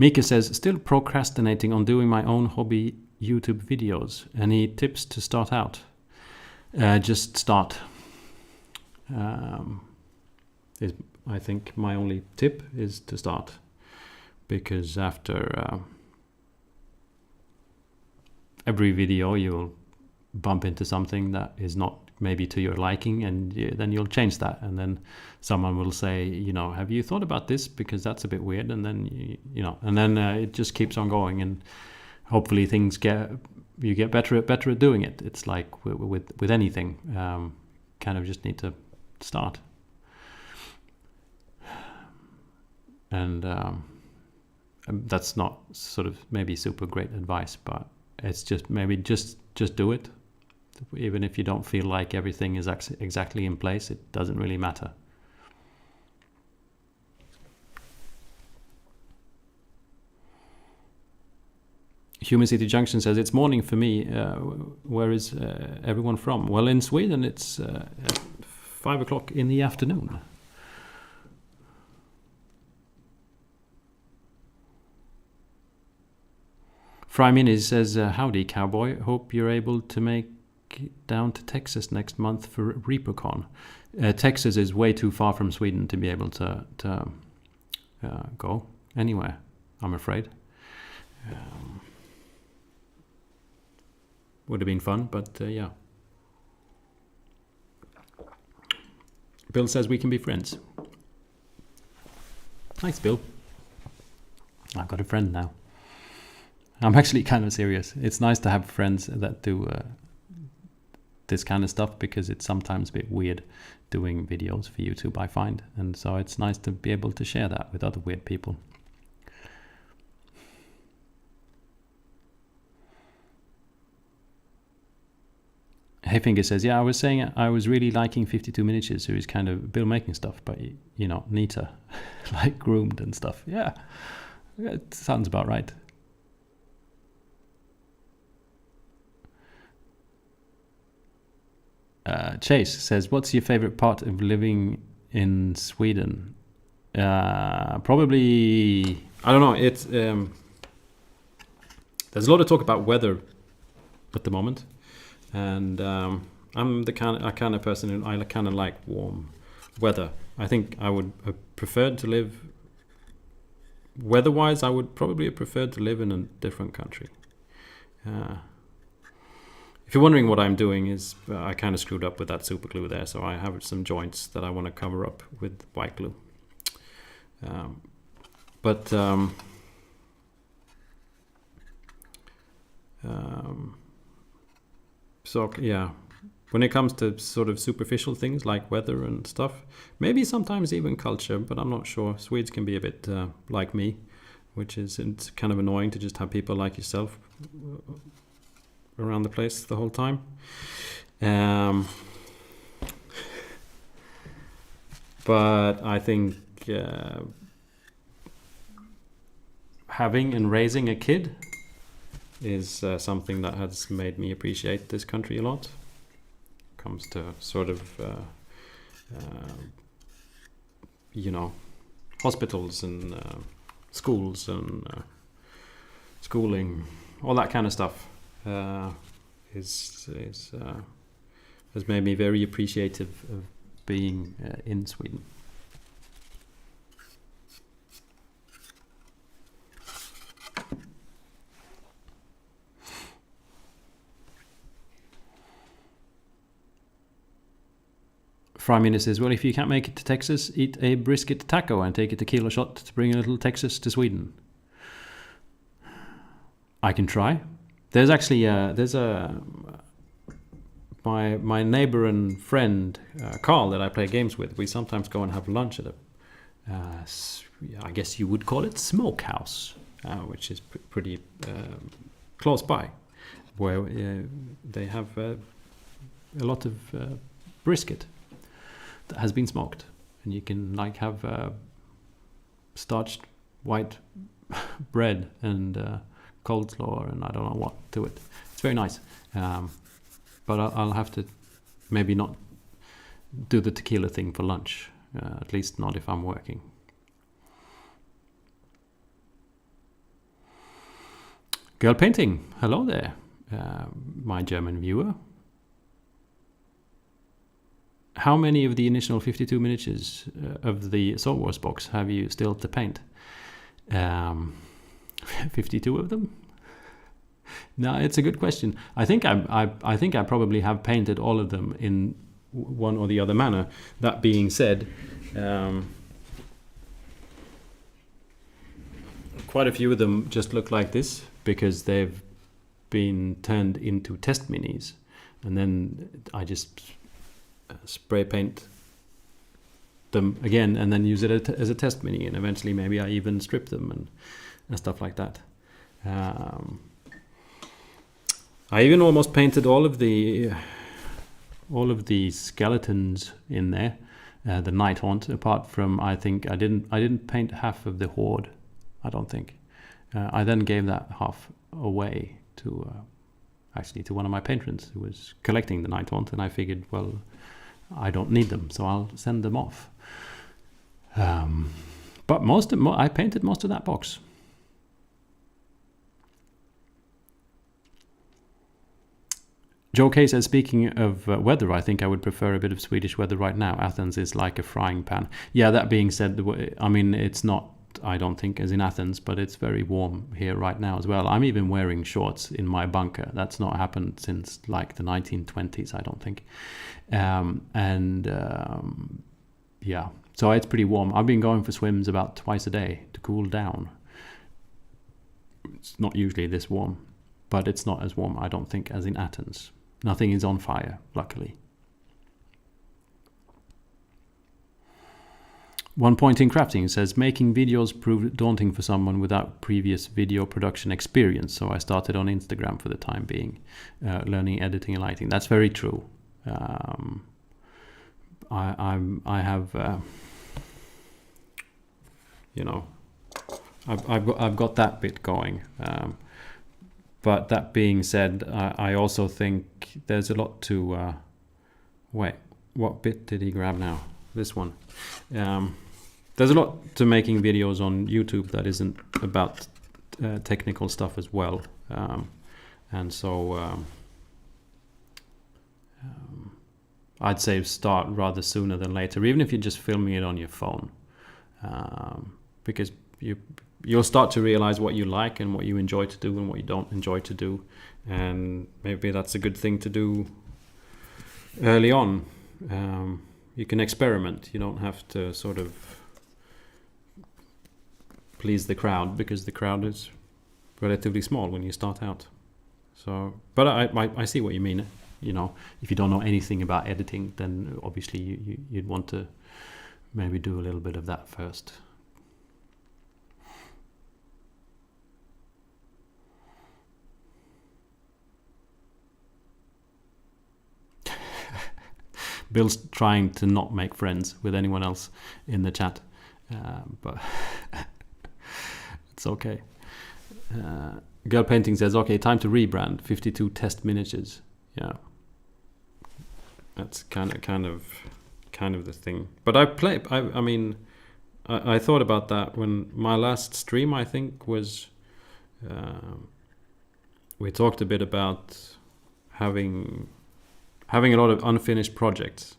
Mika says, still procrastinating on doing my own hobby YouTube videos. Any tips to start out? Just start. I think my only tip is to start. Because after every video you'll bump into something that is not maybe to your liking, and then you'll change that, and then someone will say, you know, have you thought about this, because that's a bit weird, and then you know, and then it just keeps on going, and hopefully you get better at doing it. It's like with anything, kind of just need to start. and that's not sort of maybe super great advice, but it's just maybe just do it. Even if you don't feel like everything is exactly in place, it doesn't really matter. Human City Junction says, it's morning for me. Where is everyone from? Well, in Sweden it's 5 o'clock in the afternoon. Fry Mini says, howdy cowboy, hope you're able to make it down to Texas next month for ReaperCon. Texas is way too far from Sweden to be able to go anywhere, I'm afraid. Would have been fun, but yeah. Bill says we can be friends. Thanks, Bill. I've got a friend now. I'm actually kind of serious. It's nice to have friends that do this kind of stuff, because it's sometimes a bit weird doing videos for YouTube, I find. And so it's nice to be able to share that with other weird people. Hayfinger says, yeah, I was saying I was really liking 52 Miniatures, who is kind of Bill making stuff, but, you know, neater, like groomed and stuff. Yeah, it sounds about right. Chase says, what's your favorite part of living in Sweden? Probably, I don't know, it's there's a lot of talk about weather at the moment. And I'm the kind of person who I kind of like warm weather. I think I would have preferred to live weather-wise. I would probably have preferred to live in a different country. If you're wondering what I'm doing, is I kind of screwed up with that super glue there, so I have some joints that I want to cover up with white glue. So yeah, when it comes to sort of superficial things like weather and stuff, maybe sometimes even culture, but I'm not sure. Swedes can be a bit like me, which is, it's kind of annoying to just have people like yourself around the place the whole time. But I think having and raising a kid is something that has made me appreciate this country a lot. Comes to sort of you know, hospitals and schools and schooling, all that kind of stuff has made me very appreciative of being in Sweden. Prime Minister says, well, if you can't make it to Texas, eat a brisket taco and take a tequila shot to bring a little Texas to Sweden. I can try. There's actually my neighbor and friend Carl that I play games with. We sometimes go and have lunch at a I guess you would call it smokehouse, which is pretty close by, where they have a lot of brisket that has been smoked, and you can like have starched white bread and coleslaw and I don't know what to it. It's very nice, but I'll have to maybe not do the tequila thing for lunch, at least not if I'm working. Girl Painting, hello there, my German viewer. How many of the initial 52 miniatures of the Soul Wars box have you still to paint? 52 of them? No, it's a good question. I think I probably have painted all of them in one or the other manner. That being said, quite a few of them just look like this because they've been turned into test minis, and then I just spray paint them again and then use it as a test mini, and eventually maybe I even strip them and stuff like that. I even almost painted all of the skeletons in there, the Night Haunt, apart from I think I didn't paint half of the Horde, I don't think. I then gave that half away to actually to one of my patrons who was collecting the Night Haunt, and I figured, well, I don't need them, so I'll send them off. But I painted most of that box. Joe K says, speaking of weather, I think I would prefer a bit of Swedish weather right now. Athens is like a frying pan. Yeah, that being said, I mean, it's not, I don't think, as in Athens, but it's very warm here right now as well. I'm even wearing shorts in my bunker. That's not happened since like the 1920s, I don't think. Yeah, so it's pretty warm. I've been going for swims about twice a day to cool down. It's not usually this warm, but it's not as warm, I don't think, as in Athens. Nothing is on fire, luckily. One Point in Crafting says, making videos proved daunting for someone without previous video production experience, so I started on Instagram for the time being, learning editing and lighting. That's very true. I have, you know, I've got that bit going. But that being said, I also think there's a lot to... wait, what bit did he grab now? This one. There's a lot to making videos on YouTube that isn't about technical stuff as well. And so I'd say start rather sooner than later, even if you're just filming it on your phone. Because you'll start to realize what you like and what you enjoy to do and what you don't enjoy to do, and maybe that's a good thing to do early on. You can experiment. You don't have to sort of please the crowd, because the crowd is relatively small when you start out. So, but I see what you mean. You know, if you don't know anything about editing, then obviously you'd want to maybe do a little bit of that first. Bill's trying to not make friends with anyone else in the chat, but it's okay. Girl Painting says, okay, time to rebrand. 52 test miniatures. Yeah, that's kind of the thing. But I mean, I thought about that when my last stream, I think, was. We talked a bit about having a lot of unfinished projects,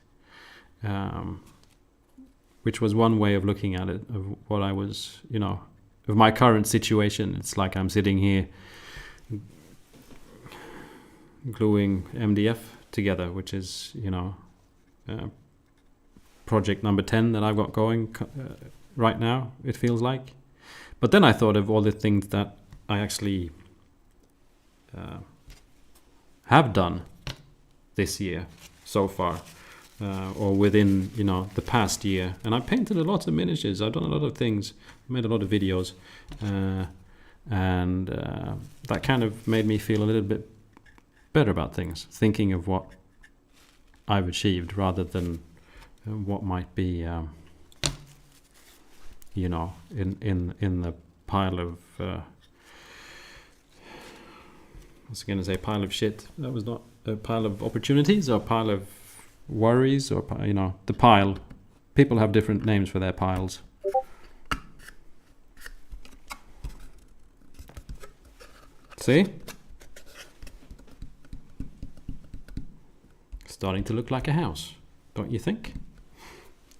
which was one way of looking at it, of what I was, you know, of my current situation. It's like I'm sitting here gluing MDF together, which is, you know, project number 10 that I've got going right now, it feels like. But then I thought of all the things that I actually have done this year so far, or within, you know, the past year, and I painted a lot of miniatures. I've done a lot of things, made a lot of videos, and that kind of made me feel a little bit better about things, thinking of what I've achieved rather than what might be, you know, in the pile of I was going to say pile of shit. That was not a pile of opportunities, or a pile of worries, or, you know, the pile. People have different names for their piles. See? Starting to look like a house, don't you think?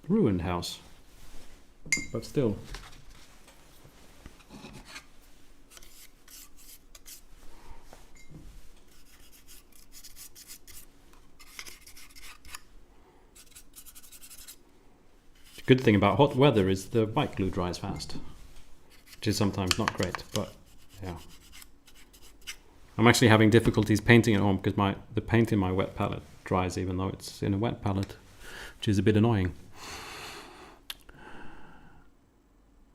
Ruined house, but still. The good thing about hot weather is the bike glue dries fast, which is sometimes not great, but yeah. I'm actually having difficulties painting at home because the paint in my wet palette dries even though it's in a wet palette, which is a bit annoying.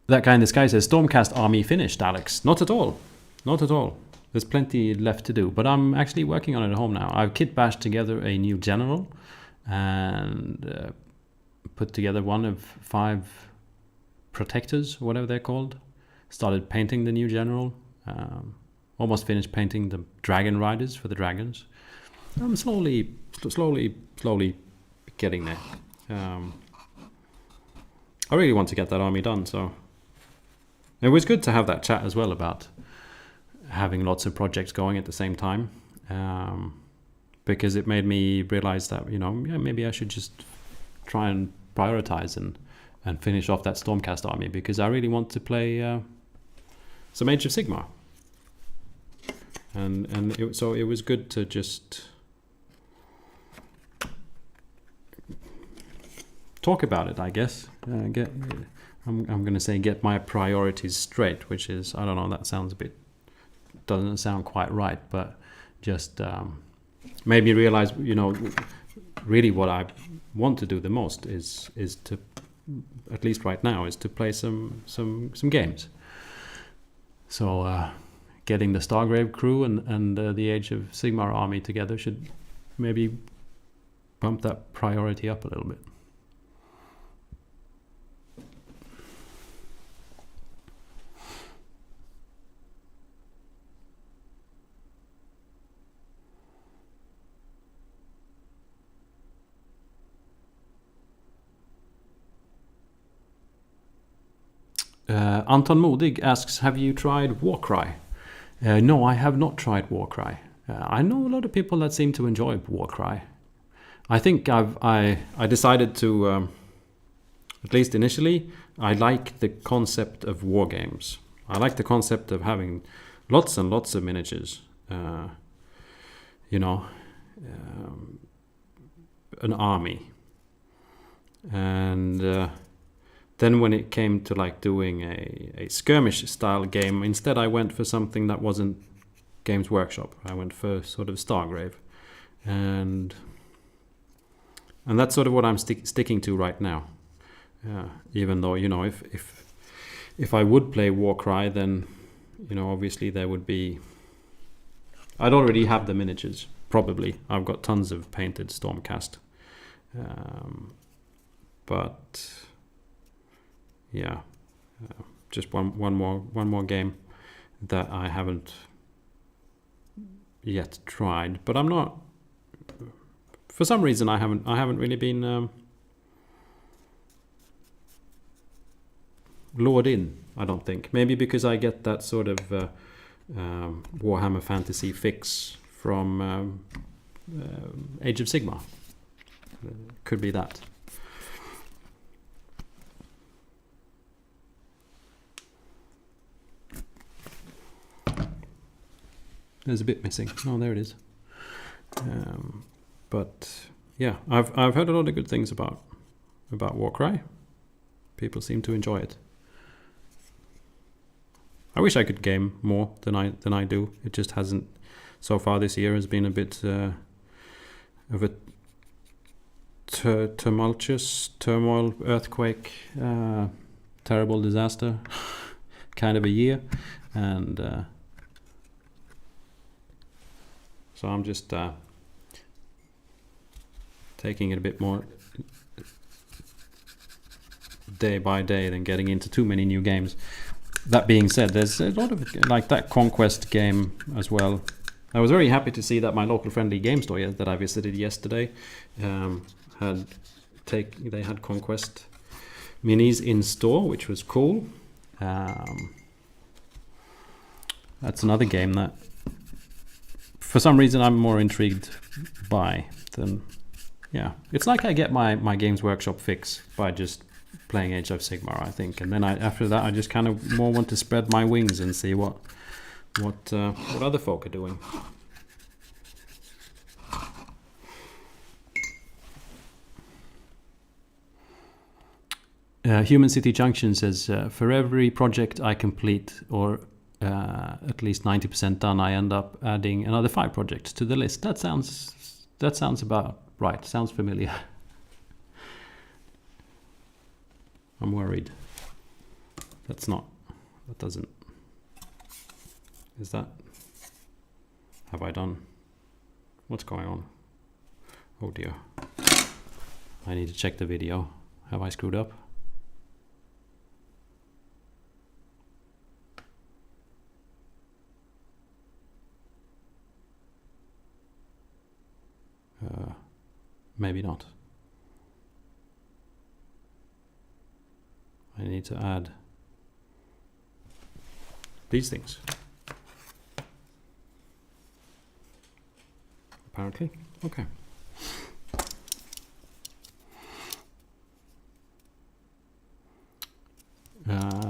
That guy in the sky says, Stormcast army finished, Alex. Not at all. Not at all. There's plenty left to do. But I'm actually working on it at home now. I've kit bashed together a new general and put together one of 5 protectors, whatever they're called. Started painting the new general. Almost finished painting the dragon riders for the dragons. I'm slowly getting there. I really want to get that army done, so it was good to have that chat as well about having lots of projects going at the same time, because it made me realize that, you know, maybe I should just try and prioritize and finish off that Stormcast army, because I really want to play some Age of Sigmar, and so it was good to just talk about it, I guess. I'm going to say get my priorities straight, which is, I don't know, that sounds a bit, doesn't sound quite right, but just made me realize, you know, really what I want to do the most is to, at least right now, is to play some games. So getting the Stargrave crew and the Age of Sigmar army together should maybe bump that priority up a little bit. Anton Modig asks, have you tried Warcry? No, I have not tried Warcry. I know a lot of people that seem to enjoy Warcry. I think I decided to, at least initially, I like the concept of war games. I like the concept of having lots and lots of miniatures. You know, an army. And then when it came to like doing a skirmish style game, instead I went for something that wasn't Games Workshop. I went for sort of Stargrave, and that's sort of what I'm sticking to right now. Even though, you know, if I would play Warcry, then, you know, obviously there would be, I'd already have the miniatures, probably. I've got tons of painted Stormcast, but yeah, just one more game that I haven't yet tried. But I'm not, for some reason I haven't really been lured in. I don't think. Maybe because I get that sort of Warhammer Fantasy fix from Age of Sigmar. Could be that. There's a bit missing. Oh, there it is. But yeah, I've heard a lot of good things about Warcry. People seem to enjoy it. I wish I could game more than I do. It just hasn't. So far this year has been a bit of a tumultuous, turmoil, earthquake, terrible disaster kind of a year, and so I'm just taking it a bit more day by day than getting into too many new games. That being said, there's a lot of, like, that Conquest game as well. I was very happy to see that my local friendly game store that I visited yesterday they had Conquest minis in store, which was cool. That's another game that, for some reason, I'm more intrigued by than, yeah. It's like I get my Games Workshop fix by just playing Age of Sigmar, I think, and then after that I just kind of more want to spread my wings and see what other folk are doing. Human City Junction says, for every project I complete, or at least 90% done, I end up adding another 5 projects to the list. That sounds about right. Sounds familiar. I'm worried. That's not, that doesn't, is that, have I done, what's going on? Oh dear. I need to check the video. Have I screwed up? Maybe not. I need to add these things. Apparently. Okay.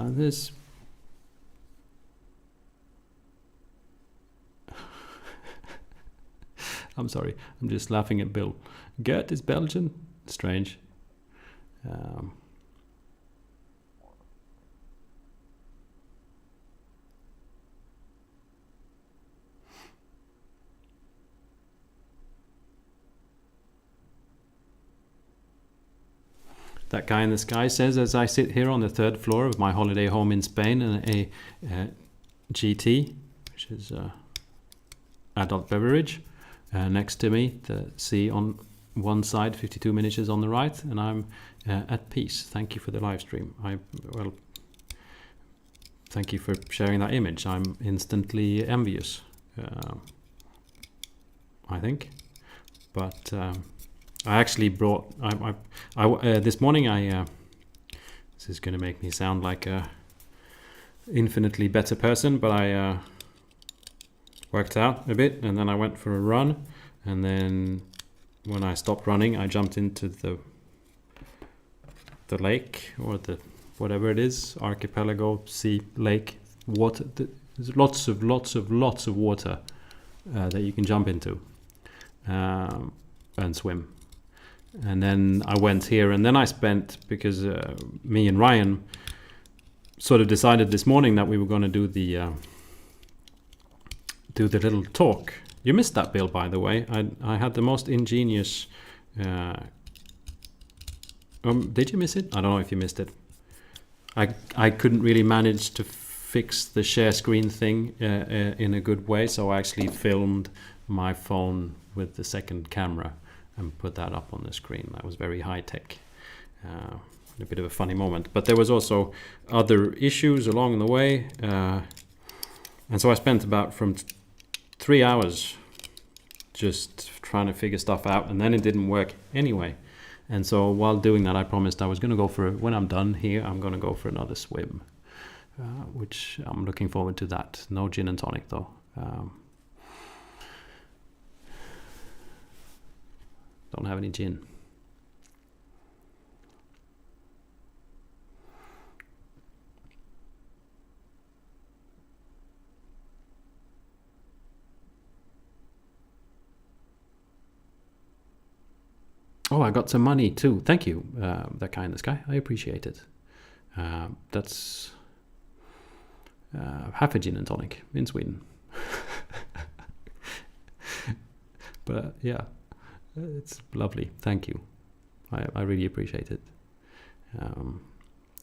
This I'm sorry, I'm just laughing at Bill. Gert is Belgian? Strange. That guy in the sky says, as I sit here on the 3rd floor of my holiday home in Spain in a GT, which is adult beverage, next to me, the sea on one side, 52 miniatures on the right, and I'm at peace. Thank you for the live stream. Well, thank you for sharing that image. I'm instantly envious, I think. But I actually brought, this morning this is going to make me sound like a infinitely better person, but I worked out a bit, and then I went for a run, and then when I stopped running, I jumped into the lake, or the whatever it is, archipelago, sea, lake, water. There's lots of water that you can jump into and swim. And then I went here, and then I spent, because me and Ryan sort of decided this morning that we were going to do the little talk. You missed that, Bill, by the way. I had the most ingenious. Did you miss it? I don't know if you missed it. I couldn't really manage to fix the share screen thing in a good way, so I actually filmed my phone with the second camera and put that up on the screen. That was very high tech. A bit of a funny moment, but there was also other issues along the way, and so I spent about from 3 hours just trying to figure stuff out, and then it didn't work anyway. And so while doing that, I promised I was going to go for, when I'm done here, I'm going to go for another swim, which I'm looking forward to that. No gin and tonic though. Don't have any gin. Oh, I got some money too. Thank you, that guy in the sky. I appreciate it. That's half a gin and tonic in Sweden. But yeah, it's lovely. Thank you. I really appreciate it.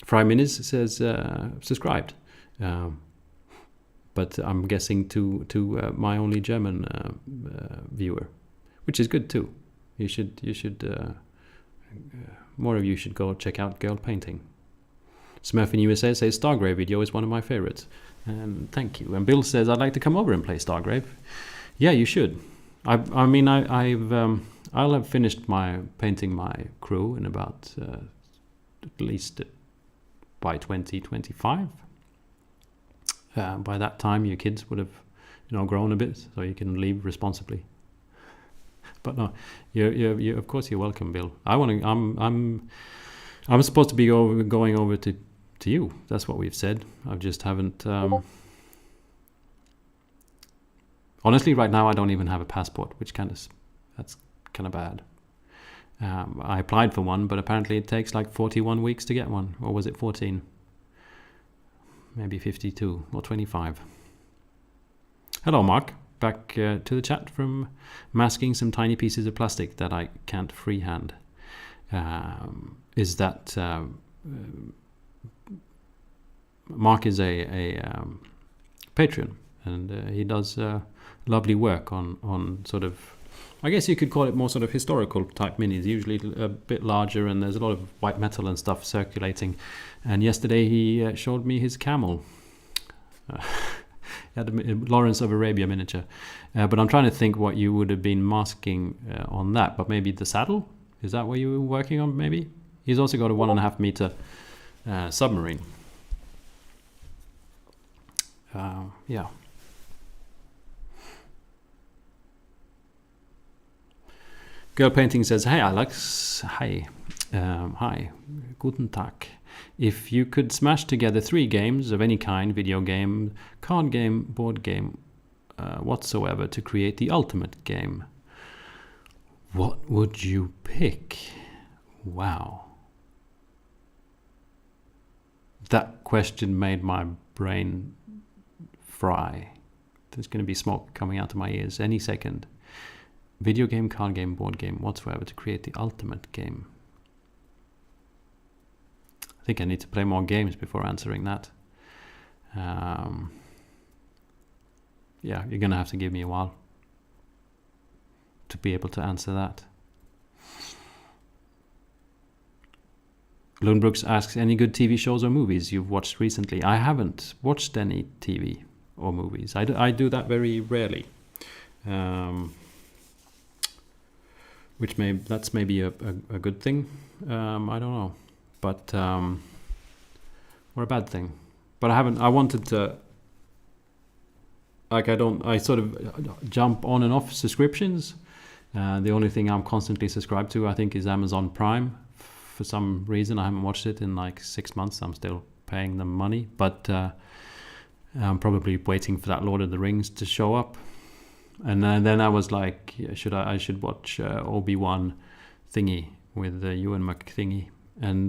Fry Minis says subscribed, but I'm guessing to my only German viewer, which is good too. You should more of you should go check out Girl Painting. Smurf in USA says Stargrave video is one of my favorites, and thank you. And Bill says I'd like to come over and play Stargrave. Yeah, you should. I'll have finished my painting my crew in about at least by 2025. By that time, your kids would have grown a bit, so you can leave responsibly. But no, you of course you're welcome, Bill. I'm supposed to be going over to you. That's what we've said. I just haven't. Honestly, right now I don't even have a passport, which that's kind of bad. I applied for one, but apparently it takes like 41 weeks to get one, or was it 14? Maybe 52 or 25. Hello, Mark. Back to the chat from masking some tiny pieces of plastic that I can't freehand. Is that Mark is a Patreon, and he does lovely work on sort of, I guess you could call it more sort of historical type minis, usually a bit larger, and there's a lot of white metal and stuff circulating. And yesterday he showed me his camel. He had a Lawrence of Arabia miniature. But I'm trying to think what you would have been masking on that. But maybe the saddle? Is that what you were working on, maybe? He's also got a 1.5 meter submarine. Yeah. Girl Painting says, "Hey Alex, hi, guten Tag. If you could smash together 3 games of any kind, video game, card game, board game, whatsoever, to create the ultimate game, what would you pick?" Wow. That question made my brain fry. There's going to be smoke coming out of my ears any second. Video game, card game, board game, whatsoever, to create the ultimate game. I think I need to play more games before answering that. Yeah, you're going to have to give me a while to be able to answer that. Lundbrooks asks, any good TV shows or movies you've watched recently? I haven't watched any TV or movies. I do that very rarely. That's maybe a good thing. I don't know. But or a bad thing. But I wanted to, like, I sort of jump on and off subscriptions. The only thing I'm constantly subscribed to, I think, is Amazon Prime. For some reason, I haven't watched it in like 6 months. I'm still paying them money, but I'm probably waiting for that Lord of the Rings to show up. And then I was like, I should watch Obi-Wan thingy with Ewan McThingy. And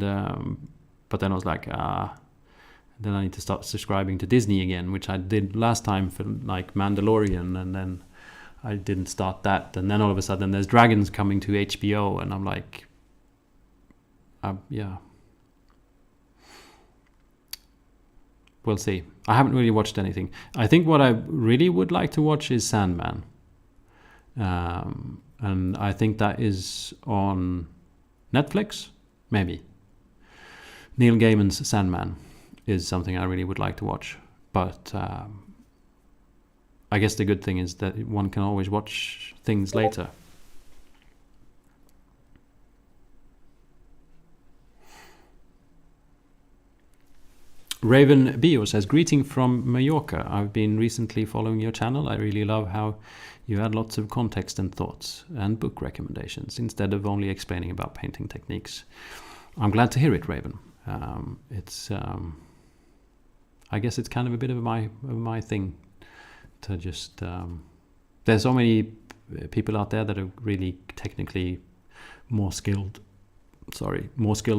but then I was like, then I need to start subscribing to Disney again, which I did last time for like Mandalorian, and then I didn't start that. And then all of a sudden there's Dragons coming to HBO, and I'm like, yeah. We'll see. I haven't really watched anything. I think what I really would like to watch is Sandman. And I think that is on Netflix, maybe. Neil Gaiman's Sandman is something I really would like to watch. But I guess the good thing is that one can always watch things later. Raven Bio says, greeting from Mallorca. I've been recently following your channel. I really love how you add lots of context and thoughts and book recommendations instead of only explaining about painting techniques. I'm glad to hear it, Raven. It's I guess it's kind of a bit of my thing to just there's so many people out there that are really technically more skilled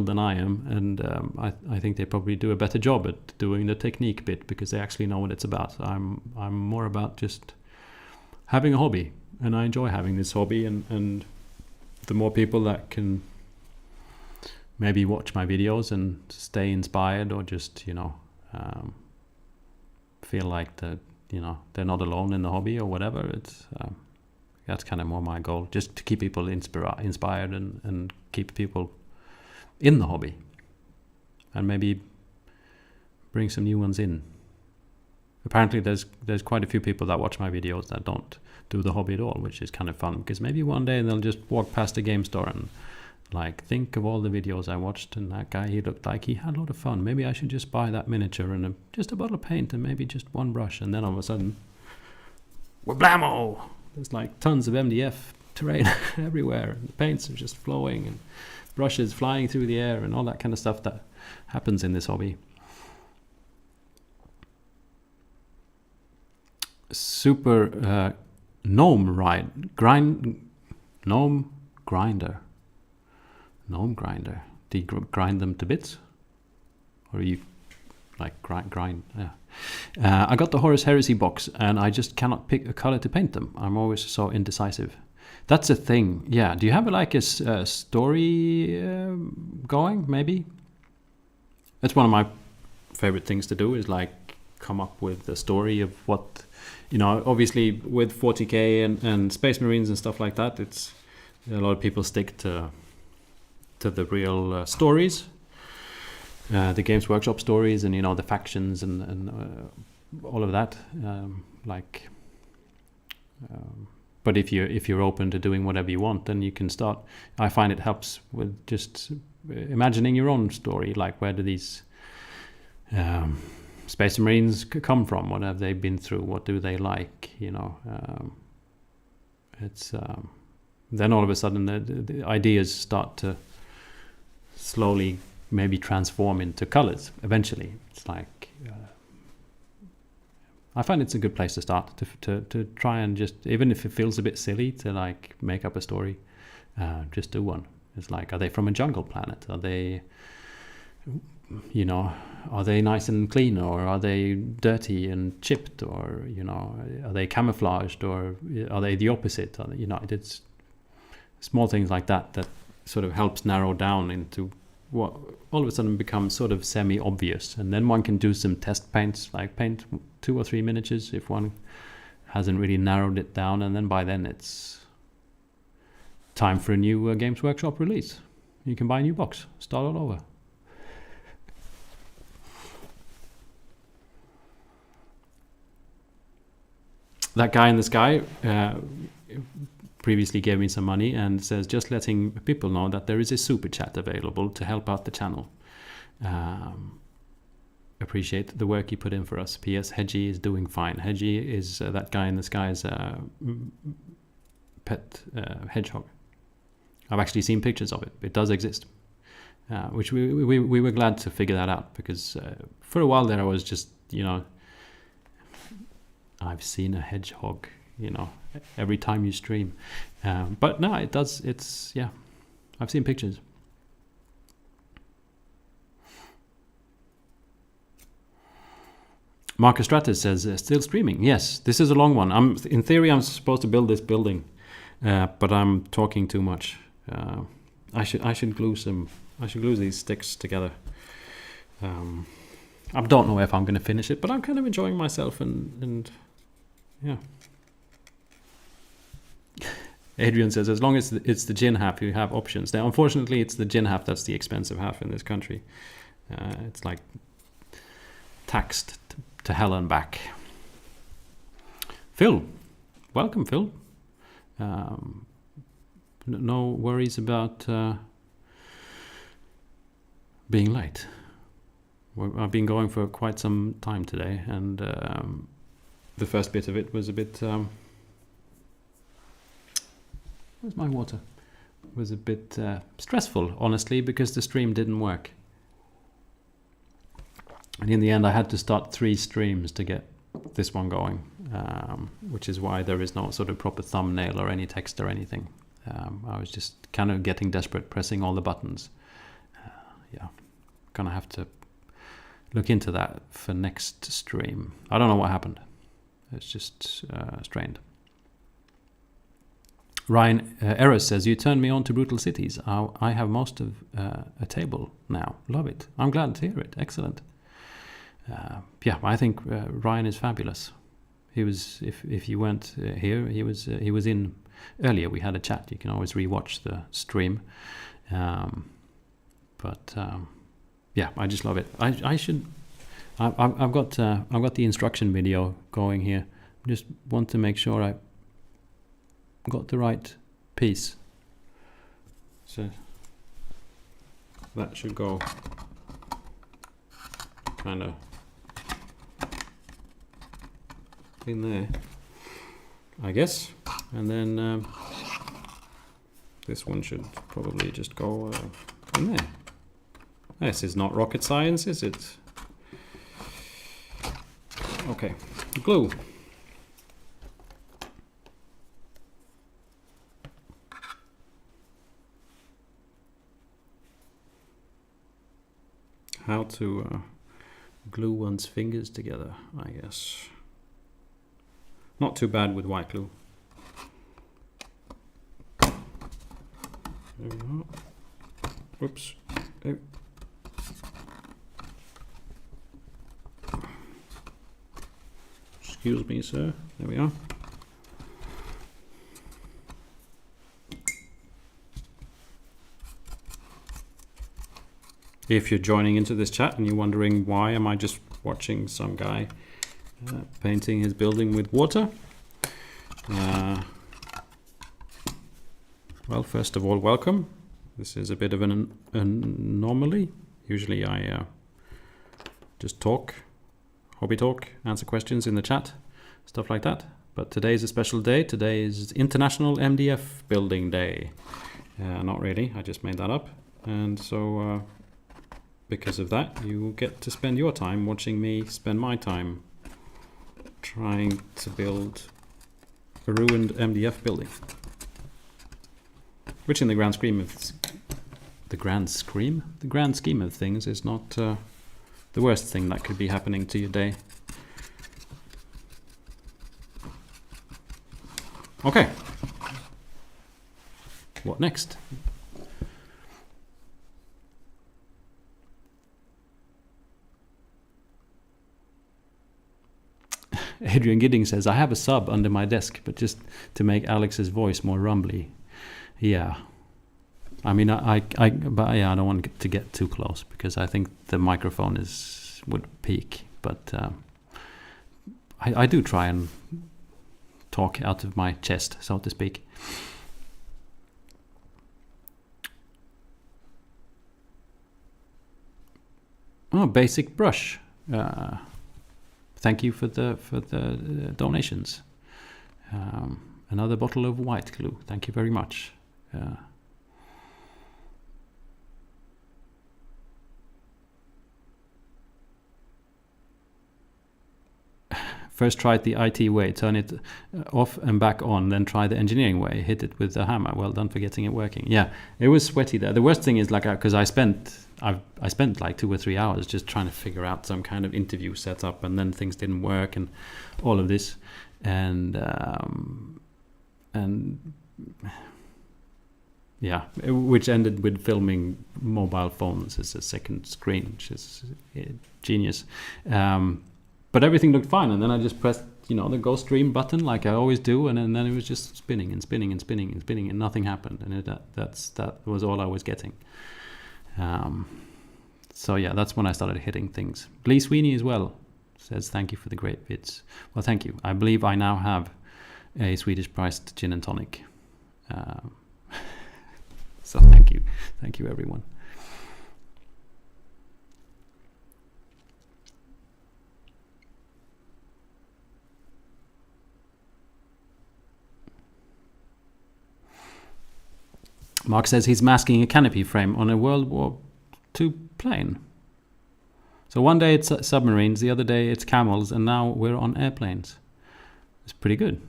than I am, and I think they probably do a better job at doing the technique bit because they actually know what it's about. I'm more about just having a hobby, and I enjoy having this hobby, and the more people that can maybe watch my videos and stay inspired, or just feel like that they're not alone in the hobby or whatever, it's that's kind of more my goal, just to keep people inspired and keep people in the hobby, and maybe bring some new ones in. Apparently there's quite a few people that watch my videos that don't do the hobby at all, which is kind of fun, because maybe one day they'll just walk past a game store and like think of all the videos I watched, and that guy, he looked like he had a lot of fun. Maybe I should just buy that miniature and just a bottle of paint and maybe just one brush, and then all of a sudden, wablammo! There's like tons of MDF terrain everywhere, and the paints are just flowing, and brushes flying through the air, and all that kind of stuff that happens in this hobby. Super gnome grinder. Do you grind them to bits, or you like grind? Yeah. I got the Horus Heresy box, and I just cannot pick a color to paint them. I'm always so indecisive. That's a thing. Yeah. Do you have like a story going? Maybe. It's one of my favorite things to do is like come up with the story of what, obviously with 40k and Space Marines and stuff like that, it's a lot of people stick to the real stories, the Games Workshop stories, and the factions and all of that. But if you're open to doing whatever you want, then you can start. I find it helps with just imagining your own story. Like, where do these Space Marines come from? What have they been through? What do they like? It's then all of a sudden the ideas start to slowly maybe transform into colors. Eventually, it's like. I find it's a good place to start to try and just, even if it feels a bit silly, to like make up a story, just do one. It's like, are they from a jungle planet? Are they, are they nice and clean, or are they dirty and chipped, or are they camouflaged, or are they the opposite? It's small things like that sort of helps narrow down into what all of a sudden becomes sort of semi-obvious, and then one can do some test paints, like paint 2 or 3 miniatures if one hasn't really narrowed it down, and then by then it's time for a new Games Workshop release. You can buy a new box, start all over. That guy in the sky previously gave me some money and says, just letting people know that there is a super chat available to help out the channel. Appreciate the work you put in for us. P.S. Hedgie is doing fine. Hedgie is that guy in the sky's pet hedgehog. I've actually seen pictures of it. It does exist, which we were glad to figure that out, because for a while there I was just, I've seen a hedgehog, every time you stream. But no, it does. It's, yeah, I've seen pictures. Marcus Stratus says, still streaming. Yes, this is a long one. In theory, I'm supposed to build this building, but I'm talking too much. I should glue these sticks together. I don't know if I'm going to finish it, but I'm kind of enjoying myself, and yeah. Adrian says, as long as it's the gin half, you have options. Now, unfortunately, it's the gin half that's the expensive half in this country. It's like taxed to hell and back. Phil, welcome, Phil. No worries about being late. I've been going for quite some time today, and the first bit of it was a bit... where's my water? It was a bit stressful, honestly, because the stream didn't work. And in the end, I had to start 3 streams to get this one going, which is why there is no sort of proper thumbnail or any text or anything. I was just kind of getting desperate, pressing all the buttons. Yeah, gonna have to look into that for next stream. I don't know what happened. It's just strained. Ryan Eros says, you turned me on to Brutal Cities. I have most of a table now. Love it. I'm glad to hear it. Excellent. Yeah, I think Ryan is fabulous. He was, if you weren't here, he was in earlier. We had a chat. You can always rewatch the stream. But yeah, I just love it. I've got the instruction video going here. Just want to make sure I got the right piece. So that should go kind of in there, I guess. And then this one should probably just go in there. This is not rocket science, is it? Okay, glue. How to glue one's fingers together, I guess. Not too bad with white glue. There we go. Whoops. Oh. Excuse me, sir. There we are. If you're joining into this chat and you're wondering why am I just watching some guy painting his building with water, well, first of all, welcome. This is a bit of an anomaly. Usually I just talk, hobby talk, answer questions in the chat, stuff like that. But today is a special day. Today is International MDF Building Day. Not really, I just made that up. And so because of that, you get to spend your time watching me spend my time trying to build a ruined MDF building. Which in the grand scheme of things is not the worst thing that could be happening to your day. Okay. What next? Adrian Gidding says, I have a sub under my desk, but just to make Alex's voice more rumbly. Yeah. I mean, but yeah, I don't want to get too close because I think the microphone would peak. But I do try and talk out of my chest, so to speak. Oh, basic brush. Thank you for the donations. Another bottle of white glue. Thank you very much. First try it the IT way, turn it off and back on, then try the engineering way, hit it with the hammer. Well done for getting it working. Yeah, it was sweaty there. The worst thing is like, because I spent like 2 or 3 hours just trying to figure out some kind of interview setup, and then things didn't work and all of this. And yeah, which ended with filming mobile phones as a second screen, which is genius. But everything looked fine, and then I just pressed, the go stream button like I always do, and then it was just spinning and spinning and spinning and spinning, and nothing happened, and that was all I was getting. So yeah, that's when I started hitting things. Lee Sweeney as well says, thank you for the great vids. Well, thank you. I believe I now have a Swedish priced gin and tonic. So thank you everyone. Mark says he's masking a canopy frame on a World War II plane. So one day it's submarines, the other day it's camels, and now we're on airplanes. It's pretty good.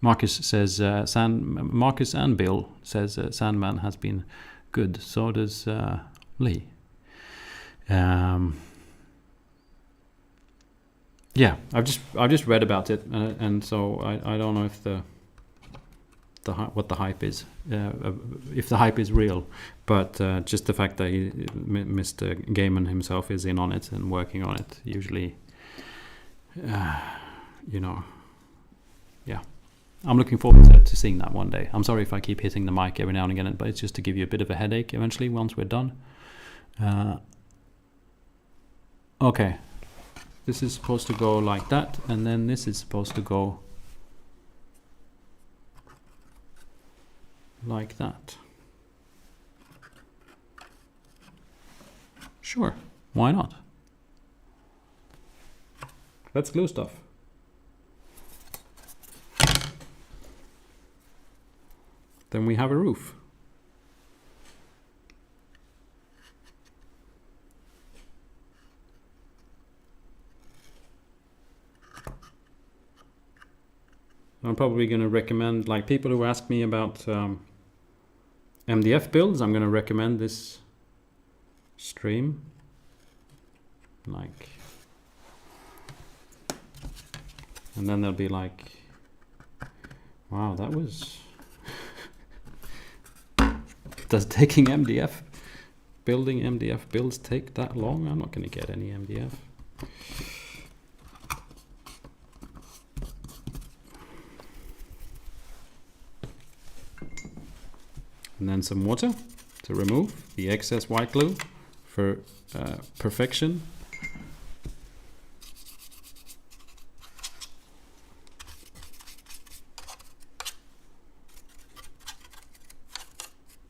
Marcus says, Marcus and Bill says Sandman has been good. So does Lee. Yeah, I've just read about it, and so I don't know if what the hype is, if the hype is real, but just the fact that Mr. Gaiman himself is in on it and working on it, usually, yeah, I'm looking forward to seeing that one day. I'm sorry if I keep hitting the mic every now and again, but it's just to give you a bit of a headache eventually once we're done. Okay, this is supposed to go like that, and then this is supposed to go like that. Sure, why not? Let's glue stuff. Then we have a roof. I'm probably going to recommend, like people who ask me about MDF builds, I'm going to recommend this stream. Like, and then they'll be like, wow, that was... Does taking building MDF builds take that long? I'm not going to get any MDF. And then some water to remove the excess white glue for perfection.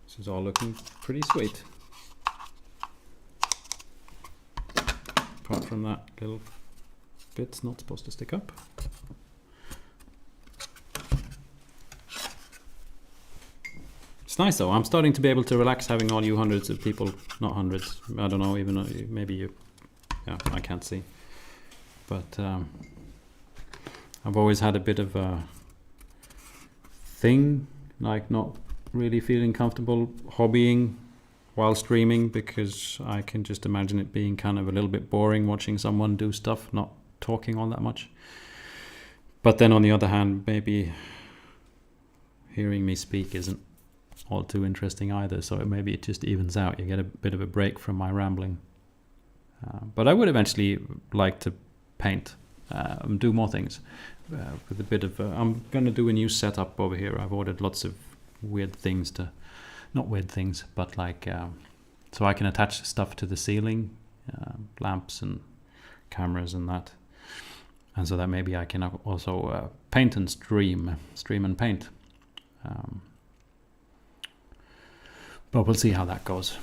This is all looking pretty sweet. Apart from that little bit's not supposed to stick up. It's nice though. I'm starting to be able to relax having all you hundreds of people, not hundreds, I don't know, even maybe you, yeah, I can't see. But I've always had a bit of a thing, like not really feeling comfortable hobbying while streaming, because I can just imagine it being kind of a little bit boring watching someone do stuff, not talking all that much. But then on the other hand, maybe hearing me speak isn't all too interesting either, so maybe it just evens out. You get a bit of a break from my rambling. But I would eventually like to paint and do more things with a bit of I'm going to do a new setup over here. I've ordered lots of weird things to, not weird things, but like so I can attach stuff to the ceiling, lamps and cameras and that, and so that maybe I can also paint and stream and paint. But we'll see how that goes.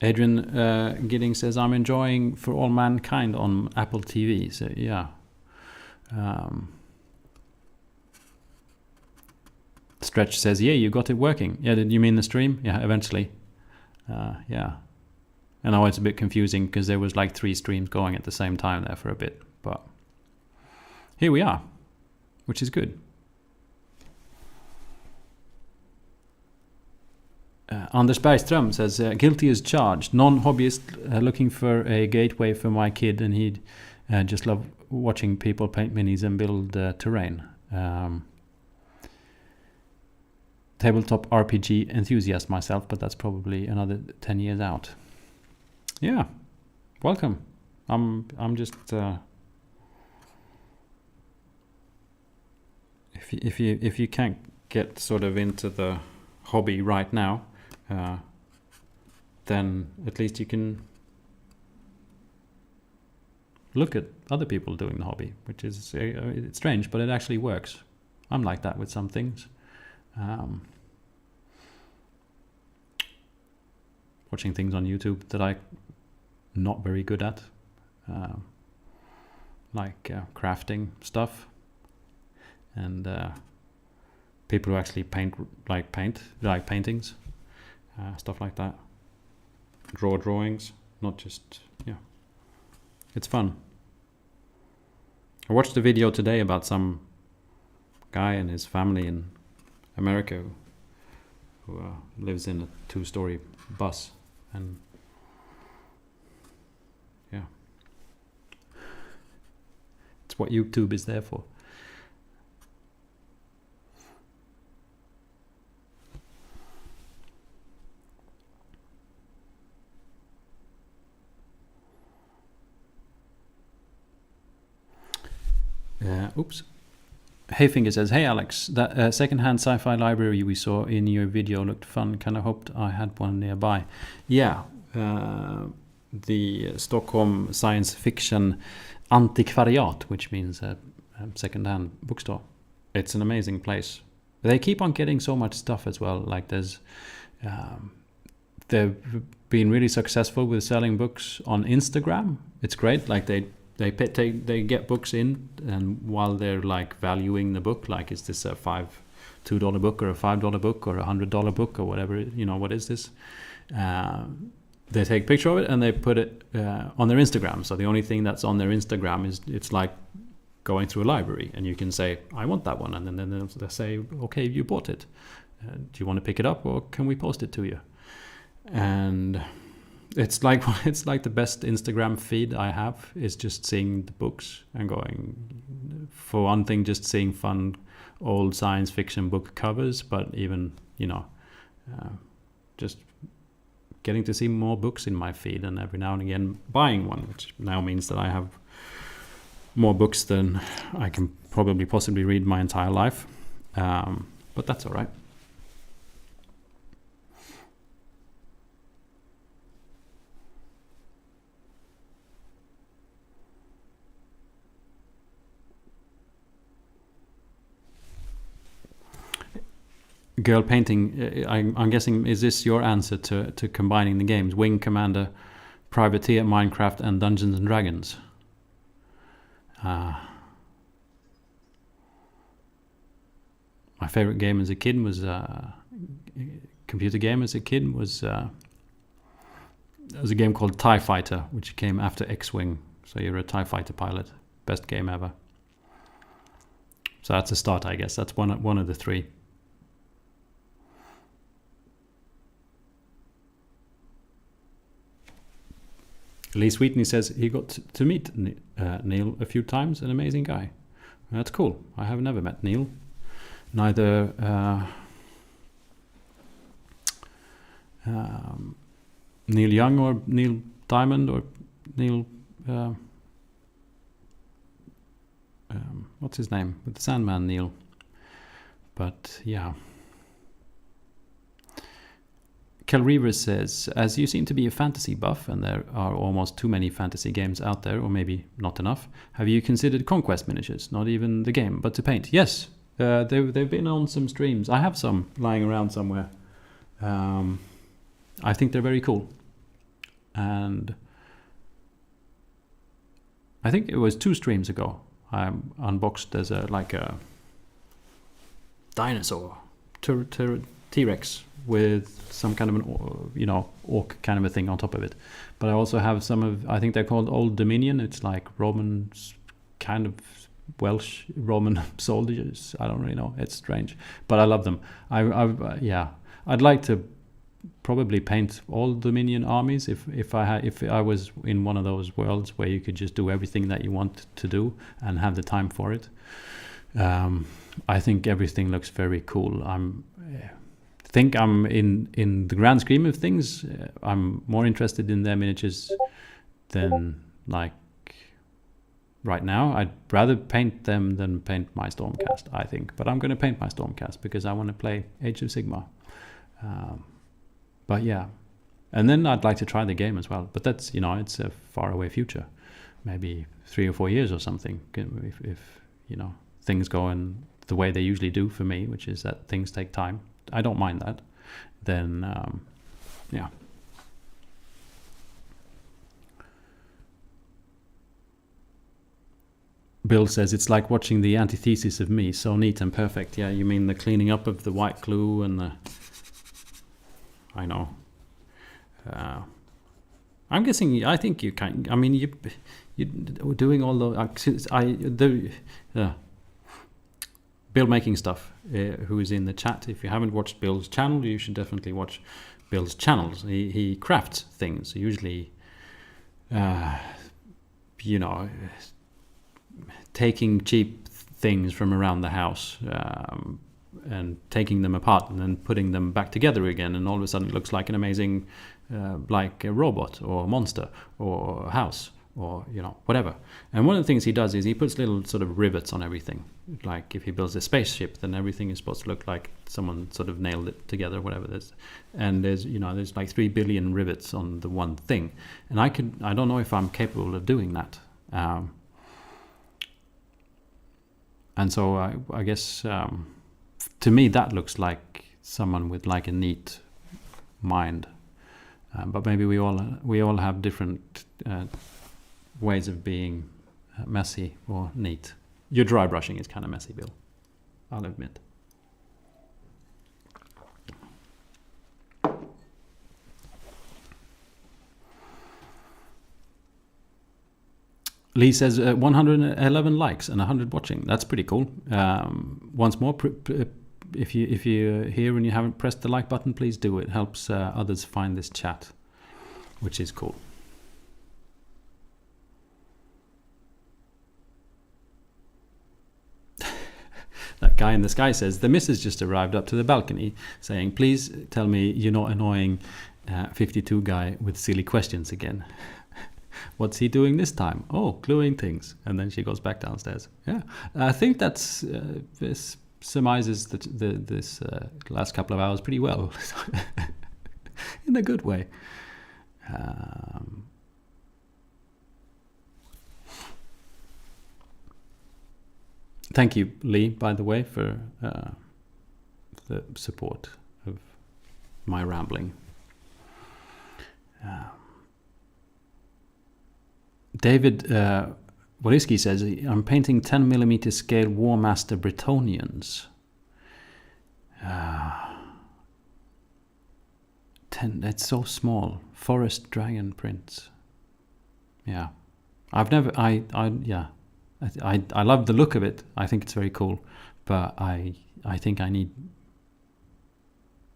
Adrian Gidding says, I'm enjoying For All Mankind on Apple TV. So yeah. Stretch says, yeah, you got it working. Yeah, did you mean the stream? Yeah, eventually. Yeah. And now it's a bit confusing because there was like 3 streams going at the same time there for a bit. But here we are, which is good. Anders Bergström says, guilty as charged. Non-hobbyist looking for a gateway for my kid, and he'd just love watching people paint minis and build terrain. Tabletop RPG enthusiast myself, but that's probably another 10 years out. Yeah, welcome. I'm just if you can't get sort of into the hobby right now, then at least you can look at other people doing the hobby, which is it's strange, but it actually works. I'm like that with some things. Watching things on YouTube that I'm not very good at, like crafting stuff, and people who actually paint paintings, stuff like that. Draw drawings, not just, yeah. It's fun. I watched a video today about some guy and his family in America who lives in a 2-story bus, and yeah, it's what YouTube is there for. Oops. Hayfinger says, hey Alex, that second-hand sci-fi library we saw in your video looked fun. Kind of hoped I had one nearby. Yeah, the Stockholm science fiction antikvariat, which means a second-hand bookstore. It's an amazing place. They keep on getting so much stuff as well. Like there's, they've been really successful with selling books on Instagram. It's great. Like they get books in, and while they're like valuing the book, like is this a $2 book or a $5 book or a $100 book or whatever, you know, what is this? They take a picture of it and they put it on their Instagram. So the only thing that's on their Instagram is, it's like going through a library, and you can say, I want that one, and then they'll say, okay, you bought it. Do you want to pick it up, or can we post it to you? And it's like the best Instagram feed I have is just seeing the books and going, for one thing, just seeing fun old science fiction book covers, but even, you know, just getting to see more books in my feed, and every now and again buying one, which now means that I have more books than I can probably possibly read my entire life. But that's all right. Girl painting, I'm guessing, is this your answer to combining the games? Wing Commander, Privateer, Minecraft, and Dungeons and Dragons? My favorite game as a kid was computer game as a kid was a game called TIE Fighter, which came after X-Wing. So you're a TIE Fighter pilot. Best game ever. So that's a start, I guess. That's one of the three. Lee Sweetney says he got to meet Neil a few times. An amazing guy. That's cool. I have never met Neil. Neither Neil Young or Neil Diamond or Neil... what's his name? With the Sandman Neil. But yeah. Kel Reavers says, as you seem to be a fantasy buff and there are almost too many fantasy games out there, or maybe not enough, have you considered Conquest miniatures? Not even the game, but to paint. Yes, they've been on some streams. I have some lying around somewhere. I think they're very cool. And I think it was 2 streams ago I unboxed as a dinosaur, T-Rex, with some kind of an orc kind of a thing on top of it. But I also have some of, I think they're called Old Dominion. It's like Roman, kind of Welsh Roman soldiers. I don't really know. It's strange, but I love them. I'd like to probably paint all Dominion armies if I was in one of those worlds where you could just do everything that you want to do and have the time for it. I think everything looks very cool. I think I'm in the grand scheme of things, I'm more interested in their miniatures than right now. I'd rather paint them than paint my Stormcast, I think. But I'm going to paint my Stormcast because I want to play Age of Sigmar. But yeah, and then I'd like to try the game as well. But that's it's a far away future, maybe 3 or 4 years or something. If things go in the way they usually do for me, which is that things take time. I don't mind that. Then, yeah. Bill says it's like watching the antithesis of me, so neat and perfect. Yeah, you mean the cleaning up of the white glue and the... I know. I'm guessing. I think you can. I mean, you doing all the Bill making stuff. Who is in the chat? If you haven't watched Bill's channel, you should definitely watch Bill's channels. He crafts things. Usually, taking cheap things from around the house. And taking them apart and then putting them back together again, and all of a sudden it looks like an amazing, like a robot or a monster or a house or whatever. And one of the things he does is he puts little sort of rivets on everything. Like if he builds a spaceship, then everything is supposed to look like someone sort of nailed it together, whatever it is. And there's like 3 billion rivets on the one thing, and I don't know if I'm capable of doing that. And so I guess. To me, that looks like someone with like a neat mind, but maybe we all have different ways of being messy or neat. Your dry brushing is kind of messy, Bill. I'll admit. Lee says 111 likes and 100 watching. That's pretty cool. Once more, if you're here and you haven't pressed the like button, please do. It helps others find this chat, which is cool. That guy in the sky says, the missus just arrived up to the balcony saying, please tell me you're not annoying 52 guy with silly questions again. What's he doing this time? Oh, gluing things. And then she goes back downstairs. Yeah, I think that's this surmises this last couple of hours pretty well. In a good way. Thank you, Lee, by the way, for the support of my rambling. David Woliski says, I'm painting 10mm scale War Master Bretonians. 10, that's so small. Forest dragon prints. Yeah. I've never, I love the look of it. I think it's very cool. But I think I need,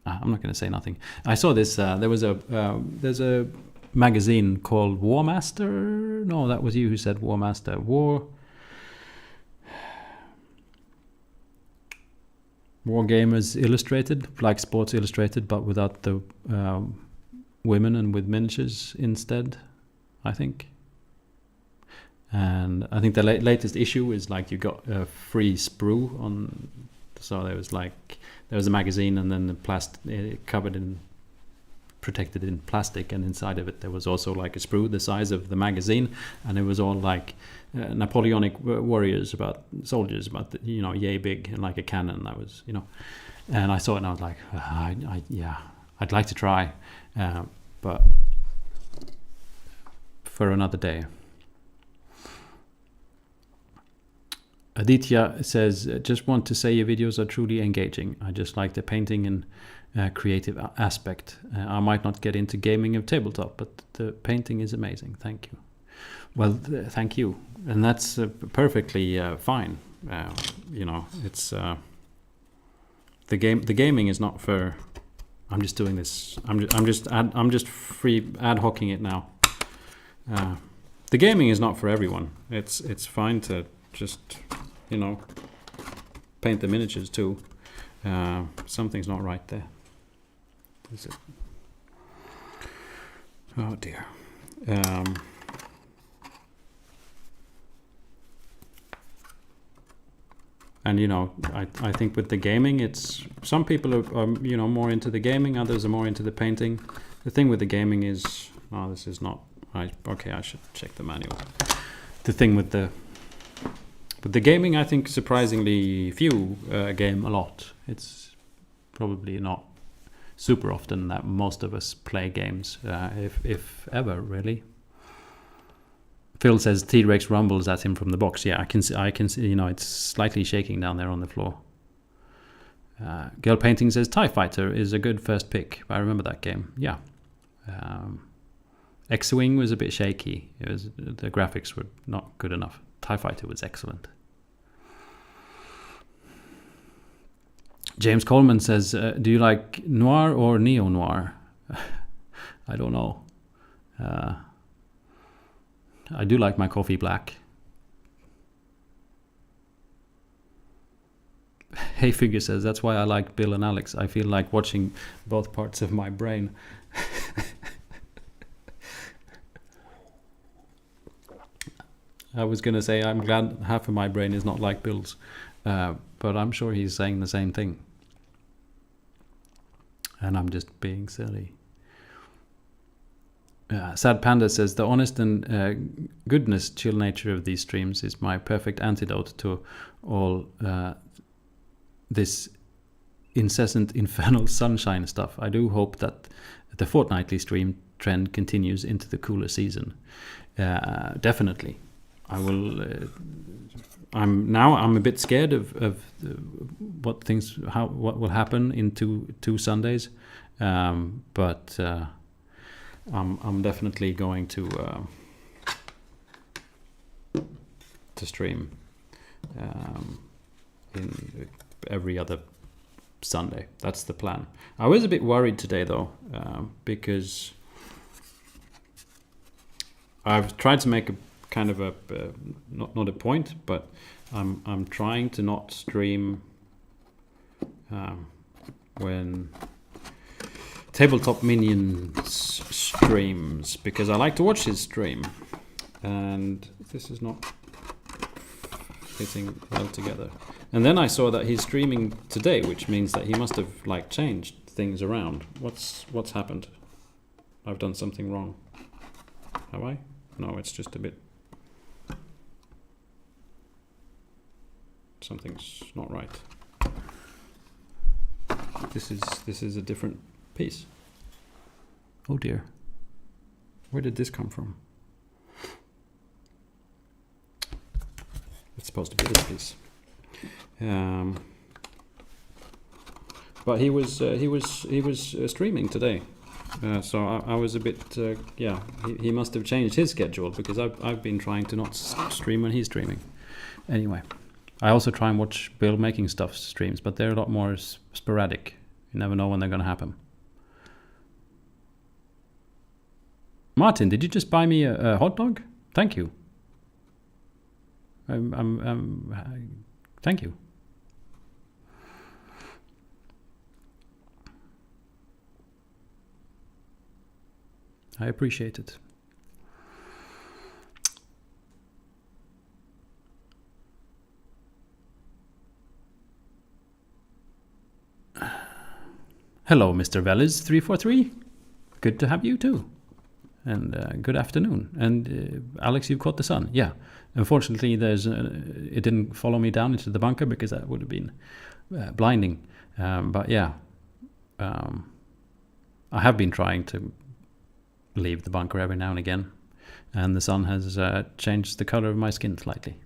I'm not going to say nothing. I saw this, there's a magazine called War Master. No, that was you who said War Master. War Gamers Illustrated, like Sports Illustrated, but without the women and with miniatures instead, I think. And I think the latest issue is like you got a free sprue on. So there was a magazine, and then the protected in plastic, and inside of it there was also like a sprue the size of the magazine, and it was all like Napoleonic warriors, about soldiers, about yay big, and like a cannon. That was and I saw it and I was like, I'd like to try, but for another day. Aditya says, just want to say your videos are truly engaging. I just like the painting and creative aspect. I might not get into gaming of tabletop, but the painting is amazing. Thank you. Well, thank you. And that's perfectly fine. It's the gaming is not for. I'm just doing this. I'm just free ad hocing it now. The gaming is not for everyone. It's fine to just paint the miniatures too. Something's not right there. Is it? Oh dear. And I think with the gaming, it's some people are more into the gaming, others are more into the painting. The thing with the gaming is, this is not right. Okay, I should check the manual. The thing with the gaming, I think surprisingly few game a lot. It's probably not super often that most of us play games, if ever, really. Phil says T-Rex rumbles at him from the box. Yeah, I can see. It's slightly shaking down there on the floor. Girl Painting says TIE Fighter is a good first pick. I remember that game. Yeah. X-Wing was a bit shaky. The graphics were not good enough. TIE Fighter was excellent. James Coleman says, do you like noir or neo-noir? I don't know. I do like my coffee black. Hey Figure says, that's why I like Bill and Alex. I feel like watching both parts of my brain. I was going to say I'm glad half of my brain is not like Bill's, but I'm sure he's saying the same thing. And I'm just being silly. Sad Panda says, the honest and goodness, chill nature of these streams is my perfect antidote to all this incessant infernal sunshine stuff. I do hope that the fortnightly stream trend continues into the cooler season. Definitely. I will. I'm a bit scared of what will happen in two Sundays, but I'm definitely going to stream in every other Sunday. That's the plan. I was a bit worried today though, because I've tried to make a kind of a not a point, but I'm trying to not stream when Tabletop Minions streams, because I like to watch his stream, and this is not fitting well together. And then I saw that he's streaming today, which means that he must have like changed things around. What's happened? I've done something wrong. Have I? No, it's just a bit. Something's not right. This is a different piece. Oh dear. Where did this come from? It's supposed to be this piece. But he was streaming today, so I was a bit yeah. He must have changed his schedule, because I've been trying to not stream when he's streaming. Anyway, I also try and watch Bill Making Stuff streams, but they're a lot more sporadic. You never know when they're going to happen. Martin, did you just buy me a hot dog? Thank you. Thank you. I appreciate it. Hello, Mr. Velis343. Good to have you too. And good afternoon. And Alex, you've caught the sun. Yeah. Unfortunately, it didn't follow me down into the bunker, because that would have been blinding. But yeah, I have been trying to leave the bunker every now and again, and the sun has changed the color of my skin slightly.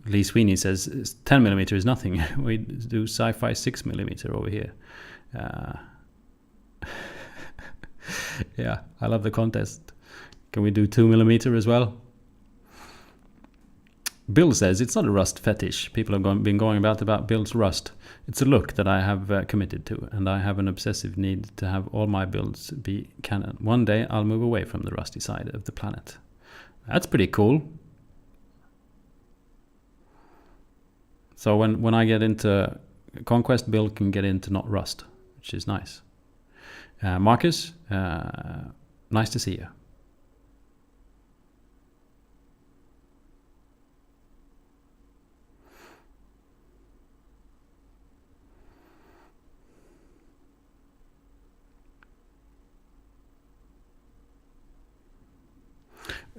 Lee Sweeney says 10mm is nothing. We do sci-fi 6mm over here. Yeah, I love the contest. Can we do 2mm as well? Bill says it's not a rust fetish. People have been going about Bill's rust. It's a look that I have committed to, and I have an obsessive need to have all my builds be canon. One day I'll move away from the rusty side of the planet. That's pretty cool. So when I get into Conquest, Bill can get into not rust, which is nice. Marcus, nice to see you.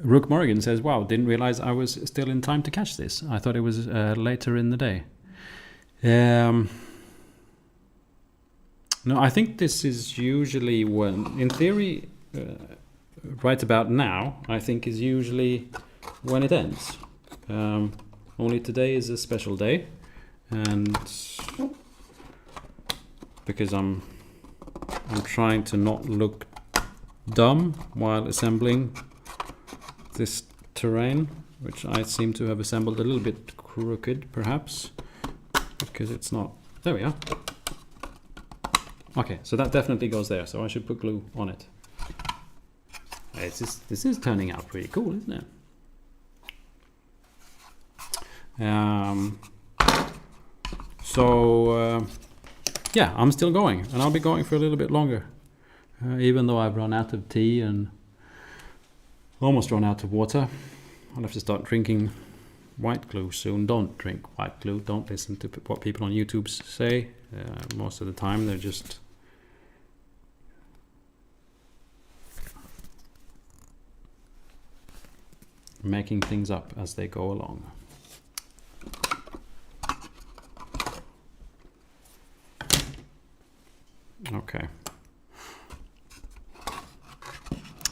Rook Morrigan says, wow, didn't realize I was still in time to catch this. I thought it was later in the day. No, I think this is usually when, in theory, right about now, I think is usually when it ends. Only today is a special day, and because I'm trying to not look dumb while assembling this terrain, which I seem to have assembled a little bit crooked, perhaps, because it's not. There we are. Okay, so that definitely goes there, so I should put glue on it. This is turning out pretty cool, isn't it? Yeah, I'm still going, and I'll be going for a little bit longer, even though I've run out of tea and almost run out of water. I'll have to start drinking white glue soon. Don't drink white glue. Don't listen to what people on YouTube say. Most of the time they're just making things up as they go along. Okay.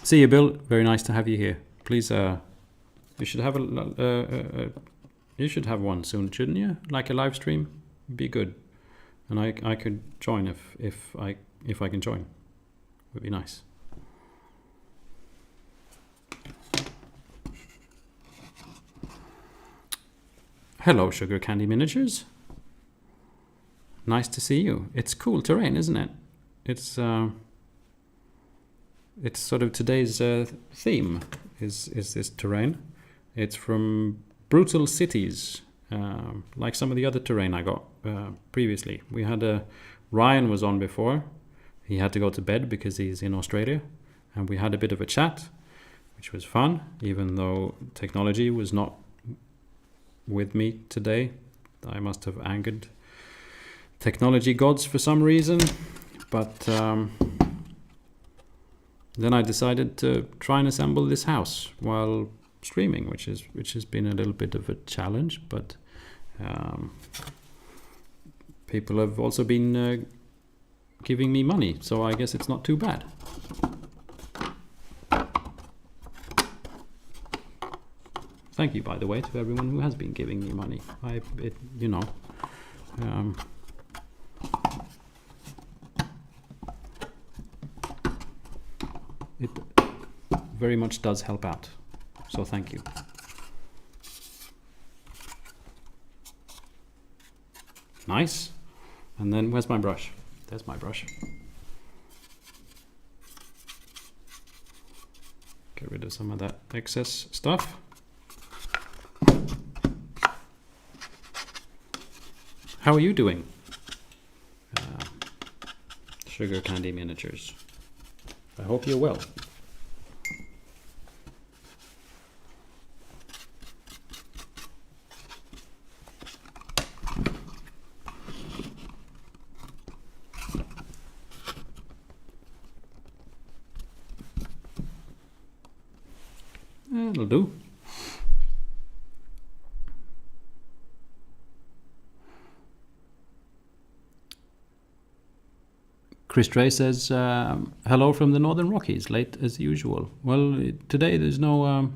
See you, Bill. Very nice to have you here. Please, you should have you should have one soon, shouldn't you? Like a live stream, be good. And I could join if I can join. Would be nice. Hello, Sugar Candy Miniatures. Nice to see you. It's cool terrain, isn't it? It's sort of today's theme is this terrain. It's from brutal cities, like some of the other terrain I got previously. We had Ryan was on before. He had to go to bed because he's in Australia, and we had a bit of a chat, which was fun, even though technology was not with me today. I must have angered technology gods for some reason, but then I decided to try and assemble this house while streaming, which has been a little bit of a challenge, but people have also been giving me money, so I guess it's not too bad. Thank you, by the way, to everyone who has been giving me money. It very much does help out. So thank you. Nice. And then where's my brush? There's my brush. Get rid of some of that excess stuff. How are you doing? Sugar candy miniatures. I hope you're well. That'll do. Chris Trey says, hello from the Northern Rockies, late as usual. Well, today there's no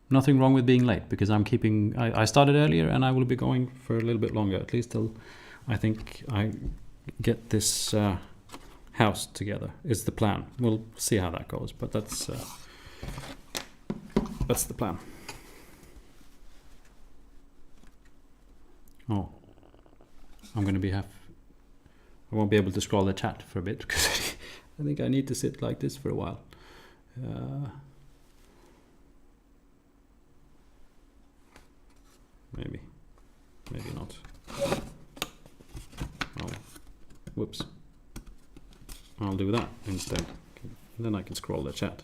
nothing wrong with being late, because I started earlier and I will be going for a little bit longer, at least till I think I get this house together, is the plan. We'll see how that goes, but that's the plan. Oh, I won't be able to scroll the chat for a bit because I think I need to sit like this for a while. Maybe not. Oh, whoops. I'll do that instead. Then I can scroll the chat.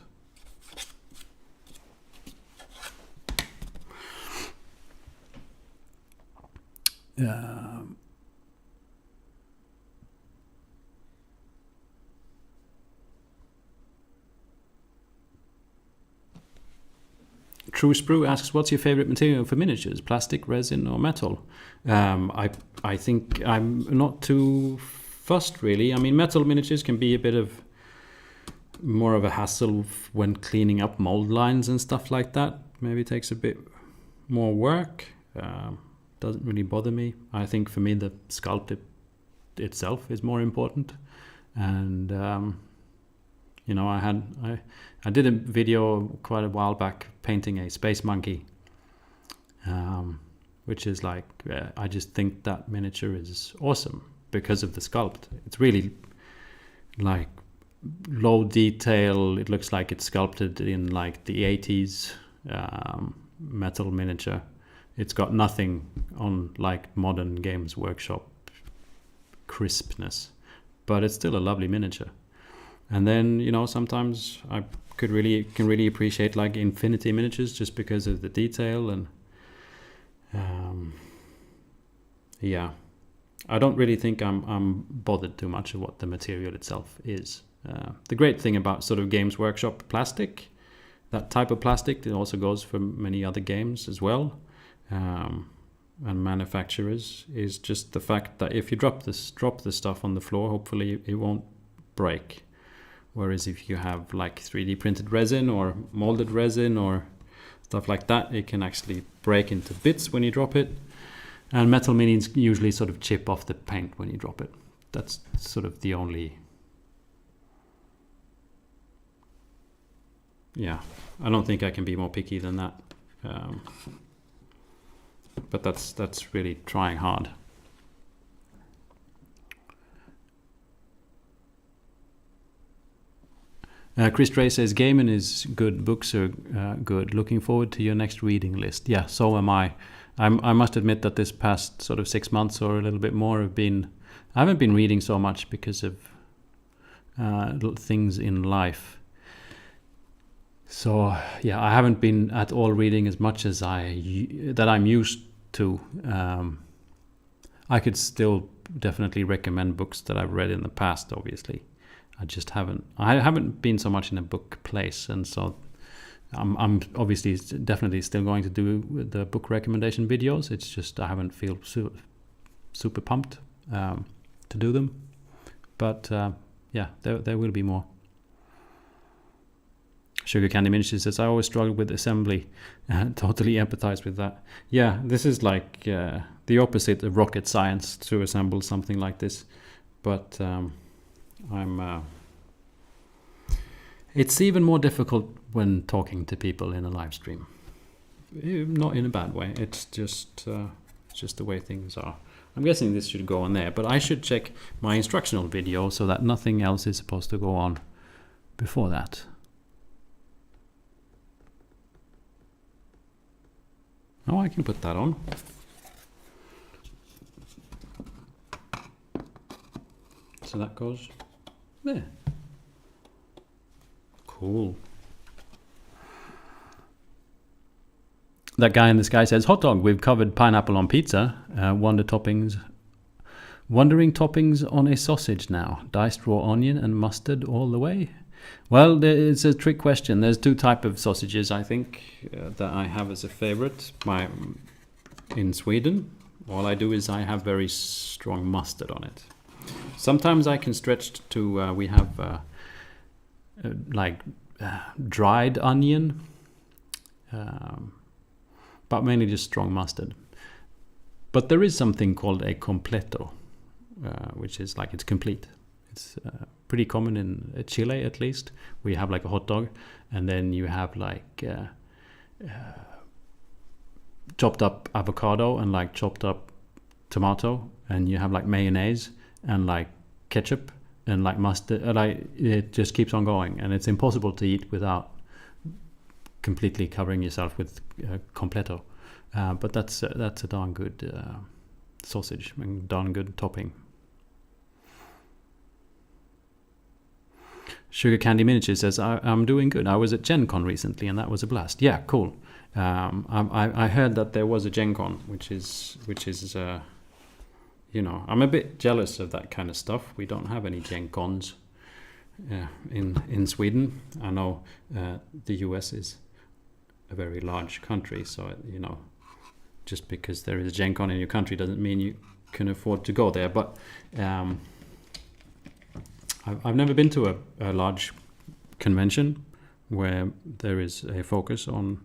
True Sprue asks, what's your favorite material for miniatures? Plastic, resin, or metal? I think I'm not too fussed, really. I mean, metal miniatures can be a bit of more of a hassle when cleaning up mold lines and stuff like that. Maybe it takes a bit more work. Doesn't really bother me. I think for me the sculpt itself is more important. And I did a video quite a while back painting a space monkey, which is like, I just think that miniature is awesome because of the sculpt. It's really like low detail. It looks like it's sculpted in like the 80s metal miniature. It's got nothing on like modern Games Workshop crispness, but it's still a lovely miniature. And then, sometimes I can really appreciate like Infinity miniatures just because of the detail. And I don't really think I'm bothered too much of what the material itself is. The great thing about sort of Games Workshop plastic, that type of plastic, it also goes for many other games as well, and manufacturers, is just the fact that if you drop the stuff on the floor, hopefully it won't break. Whereas if you have like 3D printed resin or molded resin or stuff like that, it can actually break into bits when you drop it. And metal minis usually sort of chip off the paint when you drop it. That's sort of the only... Yeah, I don't think I can be more picky than that. But that's really trying hard. Chris Dre says gaming is good, books are good. Looking forward to your next reading list. Yeah, so am I. I must admit that this past sort of 6 months or a little bit more I haven't been reading so much because of things in life. So yeah, I haven't been at all reading as much as I'm used to. I could still definitely recommend books that I've read in the past, obviously. I haven't been so much in a book place, and so I'm obviously definitely still going to do the book recommendation videos. It's just I haven't feel super pumped to do them, but yeah, there will be more. Sugar Candy Miniature says, I always struggle with assembly. Totally empathize with that. Yeah, this is like the opposite of rocket science to assemble something like this. But it's even more difficult when talking to people in a live stream. Not in a bad way. It's just the way things are. I'm guessing this should go on there, but I should check my instructional video so that nothing else is supposed to go on before that. Oh, I can put that on. So that goes there. Cool. That guy in the sky says, hot dog, we've covered pineapple on pizza. Wondering toppings on a sausage now. Diced raw onion and mustard all the way. Well, it's a trick question. There's two types of sausages, I think, that I have as a favorite. In Sweden, all I do is I have very strong mustard on it. Sometimes I can stretch to, we have dried onion, but mainly just strong mustard. But there is something called a completo, which is like it's complete. It's pretty common in Chile, at least. We have like a hot dog, and then you have like chopped up avocado and like chopped up tomato, and you have like mayonnaise and like ketchup and like mustard. Like it just keeps on going, and it's impossible to eat without completely covering yourself with completo. But that's a darn good sausage and darn good topping. Sugar Candy Miniature says, I'm doing good. I was at Gen Con recently, and that was a blast. Yeah, cool. I heard that there was a Gen Con, which is I'm a bit jealous of that kind of stuff. We don't have any Gen Cons in Sweden. I know the US is a very large country, so just because there is a Gen Con in your country doesn't mean you can afford to go there. But I've never been to a large convention where there is a focus on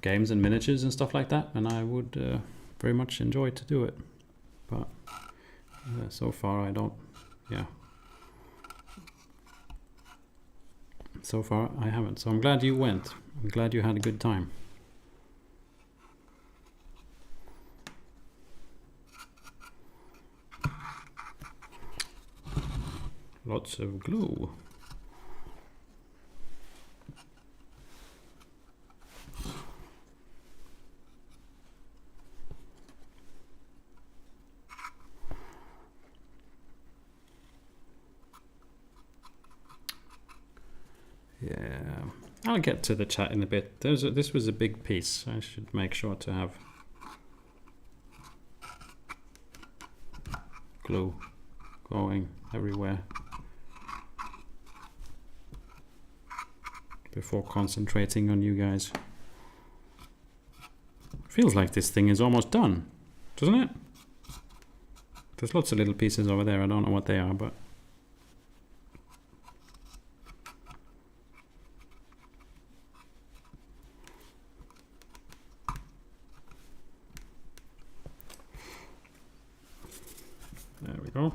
games and miniatures and stuff like that, and I would very much enjoy to do it. But so far I don't. Yeah. So far I haven't. So I'm glad you went. I'm glad you had a good time. Lots of glue. Yeah, I'll get to the chat in a bit. This was a big piece. I should make sure to have glue going everywhere before concentrating on you guys. Feels like this thing is almost done, doesn't it? There's lots of little pieces over there. I don't know what they are, but there we go.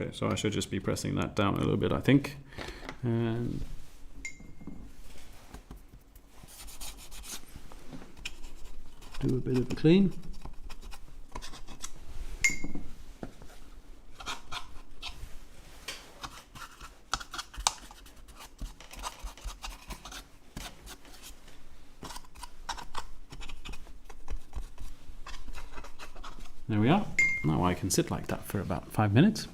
Okay, so I should just be pressing that down a little bit, I think. And do a bit of a clean. There we are. Now I can sit like that for about 5 minutes.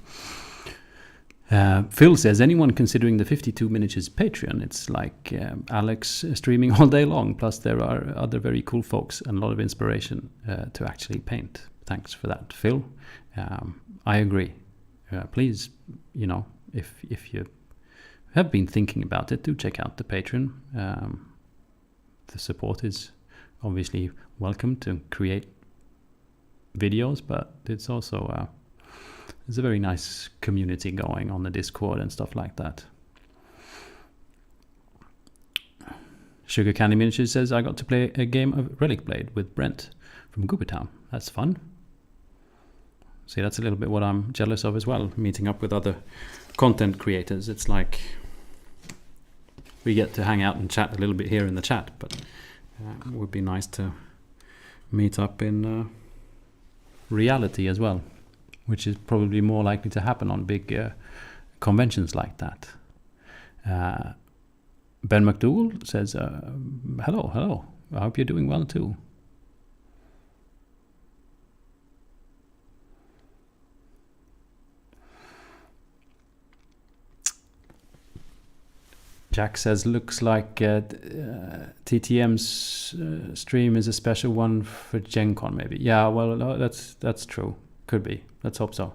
Phil says, anyone considering the 52 miniatures Patreon, it's like Alex streaming all day long, plus there are other very cool folks and a lot of inspiration to actually paint. Thanks for that, Phil. I agree. Please, you know, if you have been thinking about it, do check out the Patreon. The support is obviously welcome to create videos, but it's also there's a very nice community going on the Discord and stuff like that. Sugar Candy Miniatures says, I got to play a game of Relic Blade with Brent from Goobertown. That's fun. See, that's a little bit what I'm jealous of as well, meeting up with other content creators. It's like we get to hang out and chat a little bit here in the chat, but it would be nice to meet up in reality as well, which is probably more likely to happen on big conventions like that. Ben McDougall says, hello, I hope you're doing well too. Jack says, looks like TTM's stream is a special one for Gen Con, maybe. Yeah, well, that's true. Could be. Let's hope so.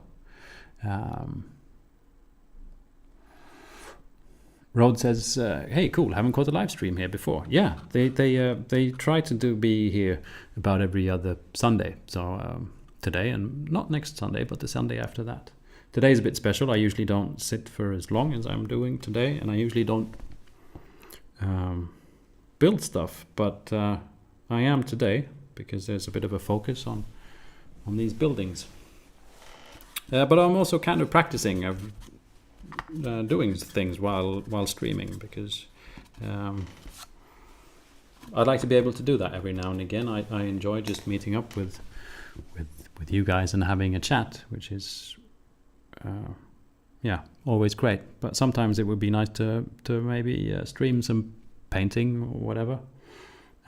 Rod says, hey, cool, haven't caught a live stream here before. Yeah, they try to be here about every other Sunday. So today, and not next Sunday, but the Sunday after that. Today's a bit special. I usually don't sit for as long as I'm doing today, and I usually don't build stuff, but I am today because there's a bit of a focus on these buildings. But I'm also kind of practicing of doing things while streaming, because I'd like to be able to do that every now and again. I enjoy just meeting up with you guys and having a chat, which is always great. But sometimes it would be nice to maybe stream some painting or whatever.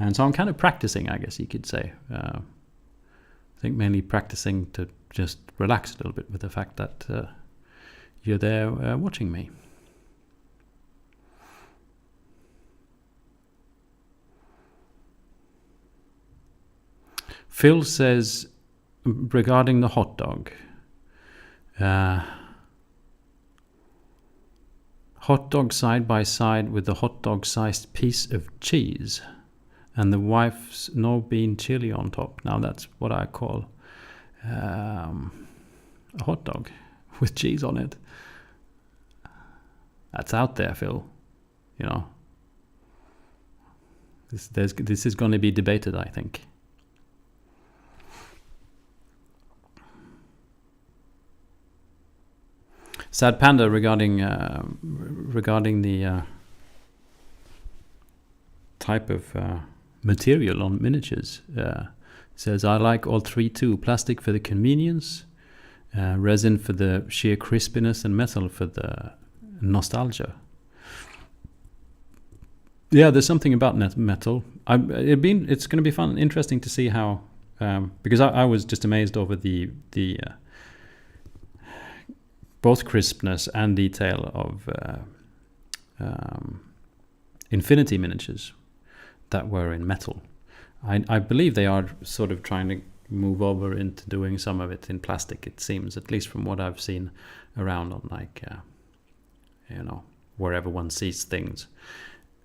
And so I'm kind of practicing, I guess you could say. I think mainly practicing to just relax a little bit with the fact that you're there watching me. Phil says, regarding the hot dog, hot dog side by side with the hot dog sized piece of cheese and the wife's no bean chili on top. Now that's what I call a hot dog with cheese on it. That's out there, Phil. You know, this is going to be debated, I think. Sad Panda regarding the type of material on miniatures says, I like all three too. Plastic for the convenience, resin for the sheer crispiness, and metal for the nostalgia. Yeah, there's something about metal. It's going to be fun, interesting to see how, because I was just amazed over the both crispness and detail of Infinity miniatures that were in metal. I believe they are sort of trying to move over into doing some of it in plastic, it seems, at least from what I've seen around on, like, wherever one sees things.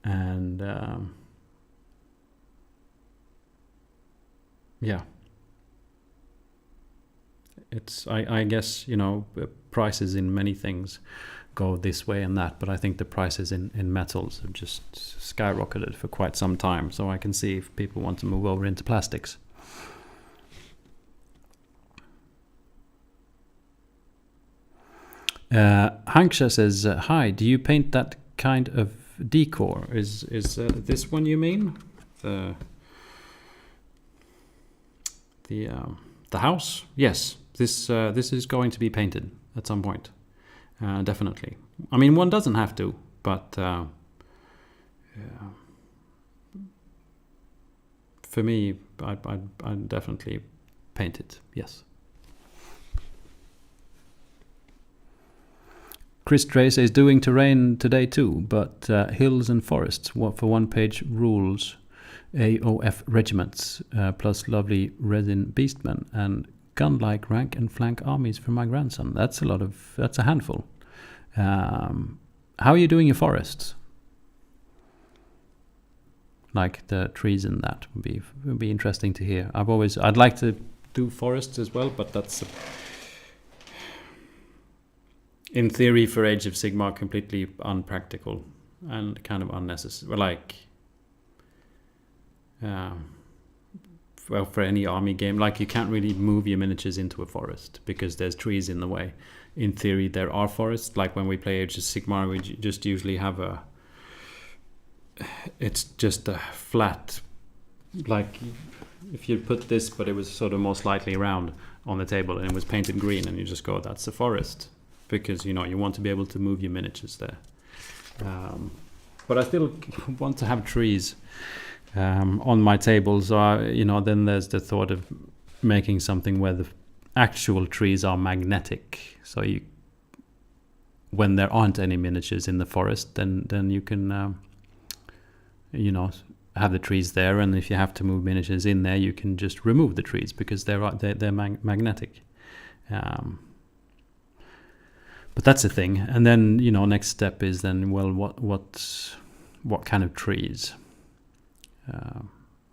And it's I guess prices in many things go this way and that, but I think the prices in metals have just skyrocketed for quite some time, so I can see if people want to move over into plastics. Hanksha says, hi, do you paint that kind of decor? Is this one you mean? The house? Yes, this is going to be painted at some point, definitely. I mean, one doesn't have to, but for me, I'd definitely paint it. Yes. Chris Trey says doing terrain today too, but hills and forests for 1-page rules. AOF regiments, plus lovely resin beastmen and gun-like rank and flank armies for my grandson. That's a handful. How are you doing your forests? Like the trees in that would be interesting to hear. I'd like to do forests as well, but that's in theory for Age of Sigmar completely unpractical and kind of unnecessary. Like well, for any army game, like you can't really move your miniatures into a forest because there's trees in the way. In theory, there are forests. Like when we play Age of Sigmar, we just usually have it's just a flat, like if you put this, but it was sort of more slightly round on the table and it was painted green, and you just go, that's a forest, because you want to be able to move your miniatures there. But I still want to have trees on my tables. Then there's the thought of making something where the actual trees are magnetic, so when there aren't any miniatures in the forest, then you can have the trees there, and if you have to move miniatures in there, you can just remove the trees because they're magnetic. But that's the thing. And then next step is then, well, what kind of trees?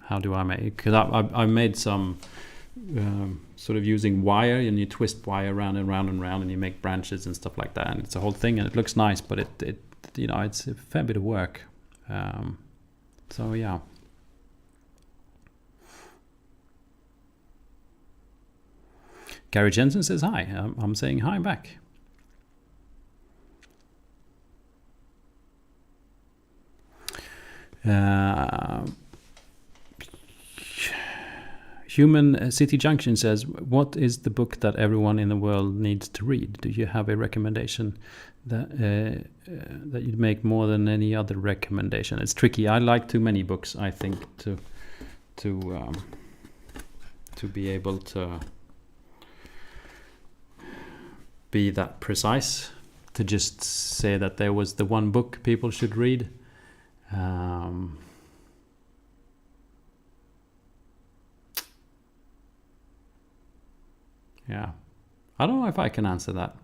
How do I make? Because I made some sort of using wire, and you twist wire round and round and round, and you make branches and stuff like that, and it's a whole thing, and it looks nice, but it's a fair bit of work. So yeah. Gary Jensen says hi. I'm saying hi back. Human City Junction says, what is the book that everyone in the world needs to read? Do you have a recommendation that you'd make more than any other recommendation? It's tricky. I like too many books, I think, to be able to be that precise, to just say that there was the one book people should read. Yeah, I don't know if I can answer that.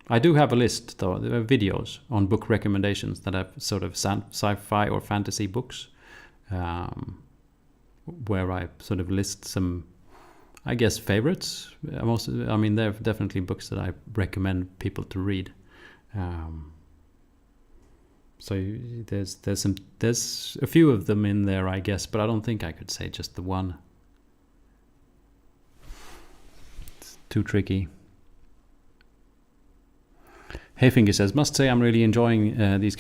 I do have a list, though. There are videos on book recommendations that have sort of sci-fi or fantasy books, where I sort of list some, I guess, favorites. There are definitely books that I recommend people to read. So there's a few of them in there, I guess, but I don't think I could say just the one. It's too tricky. Hayfinger says, must say I'm really enjoying these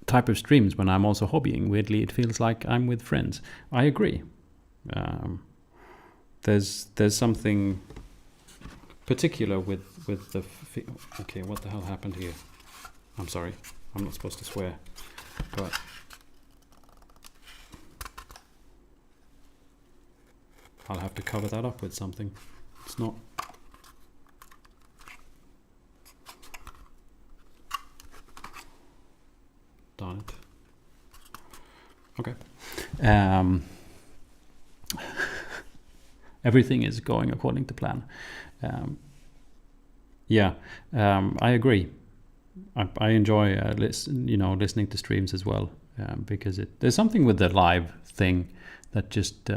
type of streams when I'm also hobbying. Weirdly, it feels like I'm with friends. I agree. There's something particular with the... Okay, what the hell happened here? I'm sorry. I'm not supposed to swear. But... I'll have to cover that up with something. It's not... Darn it. Okay. Everything is going according to plan. I agree. I enjoy listening to streams as well, because there's something with the live thing that just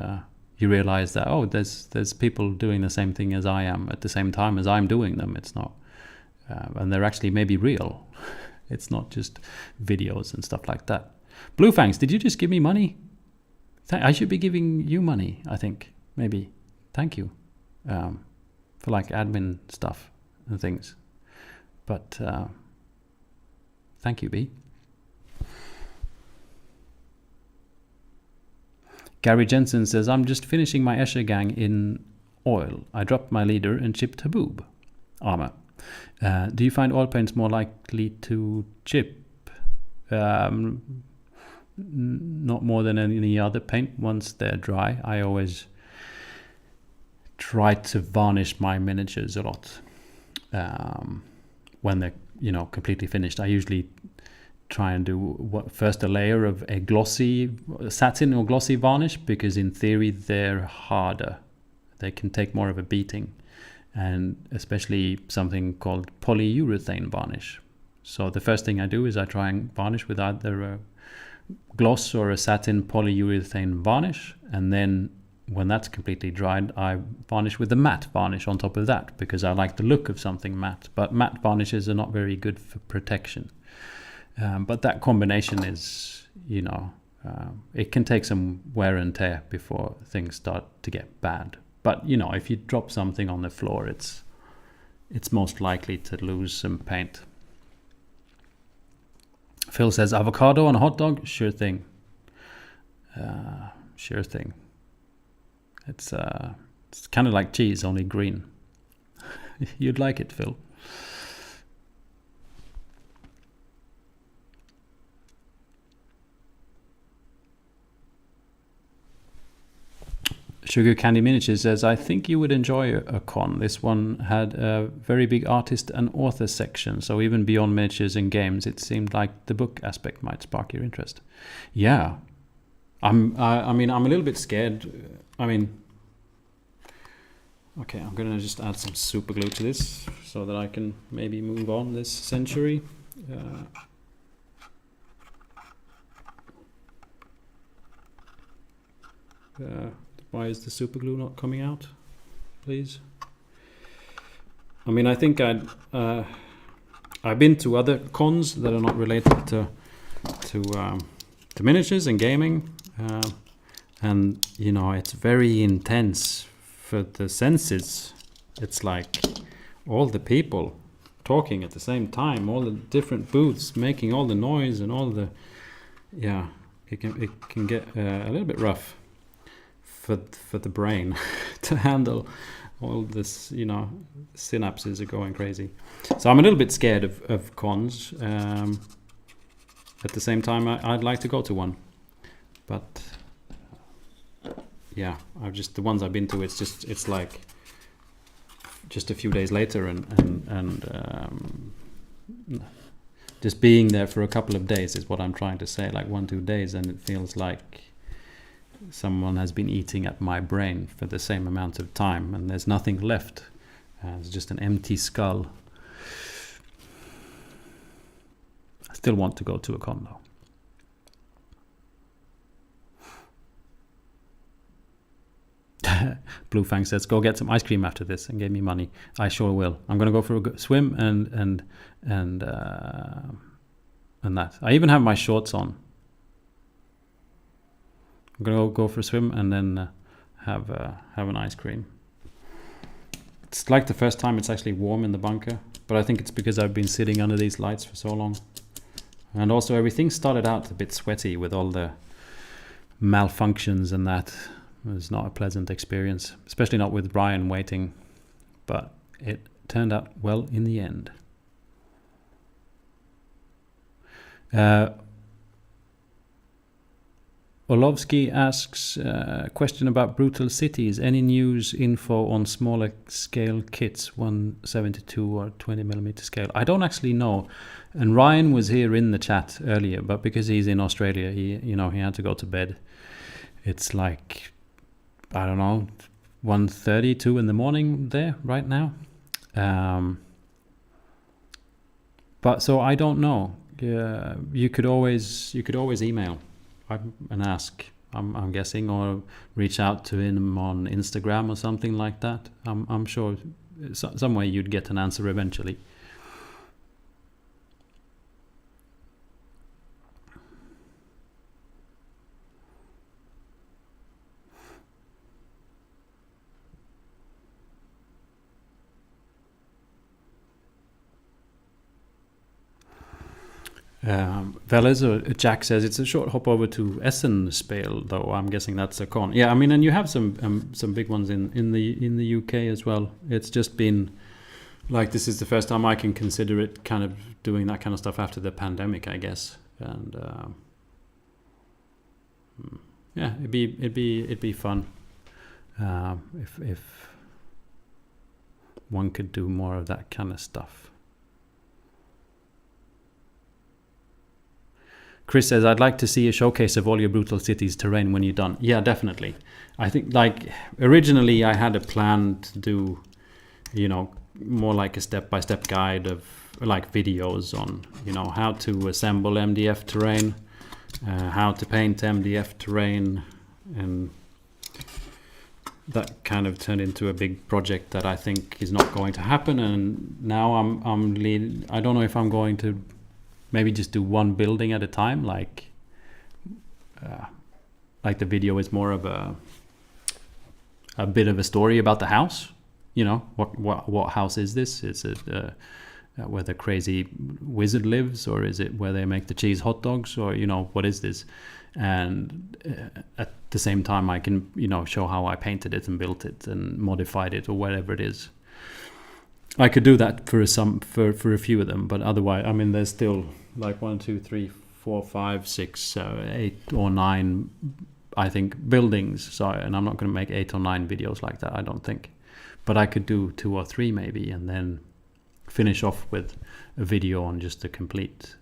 you realize that there's people doing the same thing as I am at the same time as I'm doing them. It's not, and they're actually maybe real. It's not just videos and stuff like that. Blue Fangs, did you just give me money? I should be giving you money, I think. Maybe. Thank you. for like admin stuff and things. But thank you, B. Gary Jensen says, I'm just finishing my Escher gang in oil. I dropped my leader and chipped Haboob armor. Do you find oil paints more likely to chip? Not more than any other paint once they're dry. I always try to varnish my miniatures a lot when they're completely finished. I usually try and do first a layer of a glossy satin or glossy varnish, because in theory they're harder. They can take more of a beating, and especially something called polyurethane varnish. So the first thing I do is I try and varnish with either a gloss or a satin polyurethane varnish, and then when that's completely dried, I varnish with the matte varnish on top of that, because I like the look of something matte. But matte varnishes are not very good for protection. But that combination is, it can take some wear and tear before things start to get bad. But, if you drop something on the floor, it's most likely to lose some paint. Phil says, avocado on a hot dog? Sure thing. Sure thing. It's kind of like cheese, only green. You'd like it, Phil. Sugar Candy Miniatures says, I think you would enjoy a con. This one had a very big artist and author section, so even beyond miniatures and games, it seemed like the book aspect might spark your interest. Yeah. I'm a little bit scared. Okay, I'm going to just add some super glue to this so that I can maybe move on this century. Why is the super glue not coming out, please? I think I've been to other cons that are not related to miniatures and gaming, and it's very intense for the senses. It's like all the people talking at the same time, all the different booths making all the noise and all the it can get a little bit rough for the brain to handle all this. Synapses are going crazy, so I'm a little bit scared of cons. At the same time, I'd like to go to one, but I've just, the ones I've been to, it's like just a few days later, and just being there for a couple of days is what I'm trying to say, like 1-2 days, and it feels like someone has been eating at my brain for the same amount of time, and there's nothing left. It's just an empty skull. I still want to go to a con though. Blue Fang says, go get some ice cream after this, and gave me money. I sure will. I'm gonna go for a swim and that. I even have my shorts on. I'm gonna go for a swim and then have an ice cream. It's like the first time it's actually warm in the bunker, but I think it's because I've been sitting under these lights for so long. And also everything started out a bit sweaty with all the malfunctions, and that was not a pleasant experience, especially not with Brian waiting, but it turned out well in the end. Olovsky asks a question about Brutal Cities. Any news info on smaller scale kits, 172 or 20mm scale? I don't actually know. And Ryan was here in the chat earlier, but because he's in Australia, he had to go to bed. It's like, I don't know, 1:30, 2 in the morning there right now. But so I don't know. You could always email and ask, I'm guessing, or reach out to him on Instagram or something like that. I'm sure some way you'd get an answer eventually. Veles or Jack says it's a short hop over to Essenspel, though I'm guessing that's a con. Yeah, I mean, and you have some big ones in the UK as well. It's just been like this is the first time I can consider it kind of doing that kind of stuff after the pandemic, I guess. And yeah, it'd be fun if one could do more of that kind of stuff. Chris says, I'd like to see a showcase of all your Brutal Cities terrain when you're done. Yeah, definitely. I think, like, originally I had a plan to do, you know, more like a step-by-step guide of, like, videos on, you know, how to assemble MDF terrain, how to paint MDF terrain, and that kind of turned into a big project that I think is not going to happen. And now I don't know if I'm going to maybe just do one building at a time, like the video is more of a bit of a story about the house. You know, what house is this? Is it where the crazy wizard lives, or is it where they make the cheese hot dogs, or, you know, what is this? And at the same time, I can, you know, show how I painted it and built it and modified it or whatever it is. I could do that for a few of them, but otherwise, I mean, there's still like 1, 2, 3, 4, 5, 6, 8 or 9, I think, buildings. So, and I'm not going to make 8 or 9 videos like that, I don't think. But I could do 2 or 3 maybe, and then finish off with a video on just a complete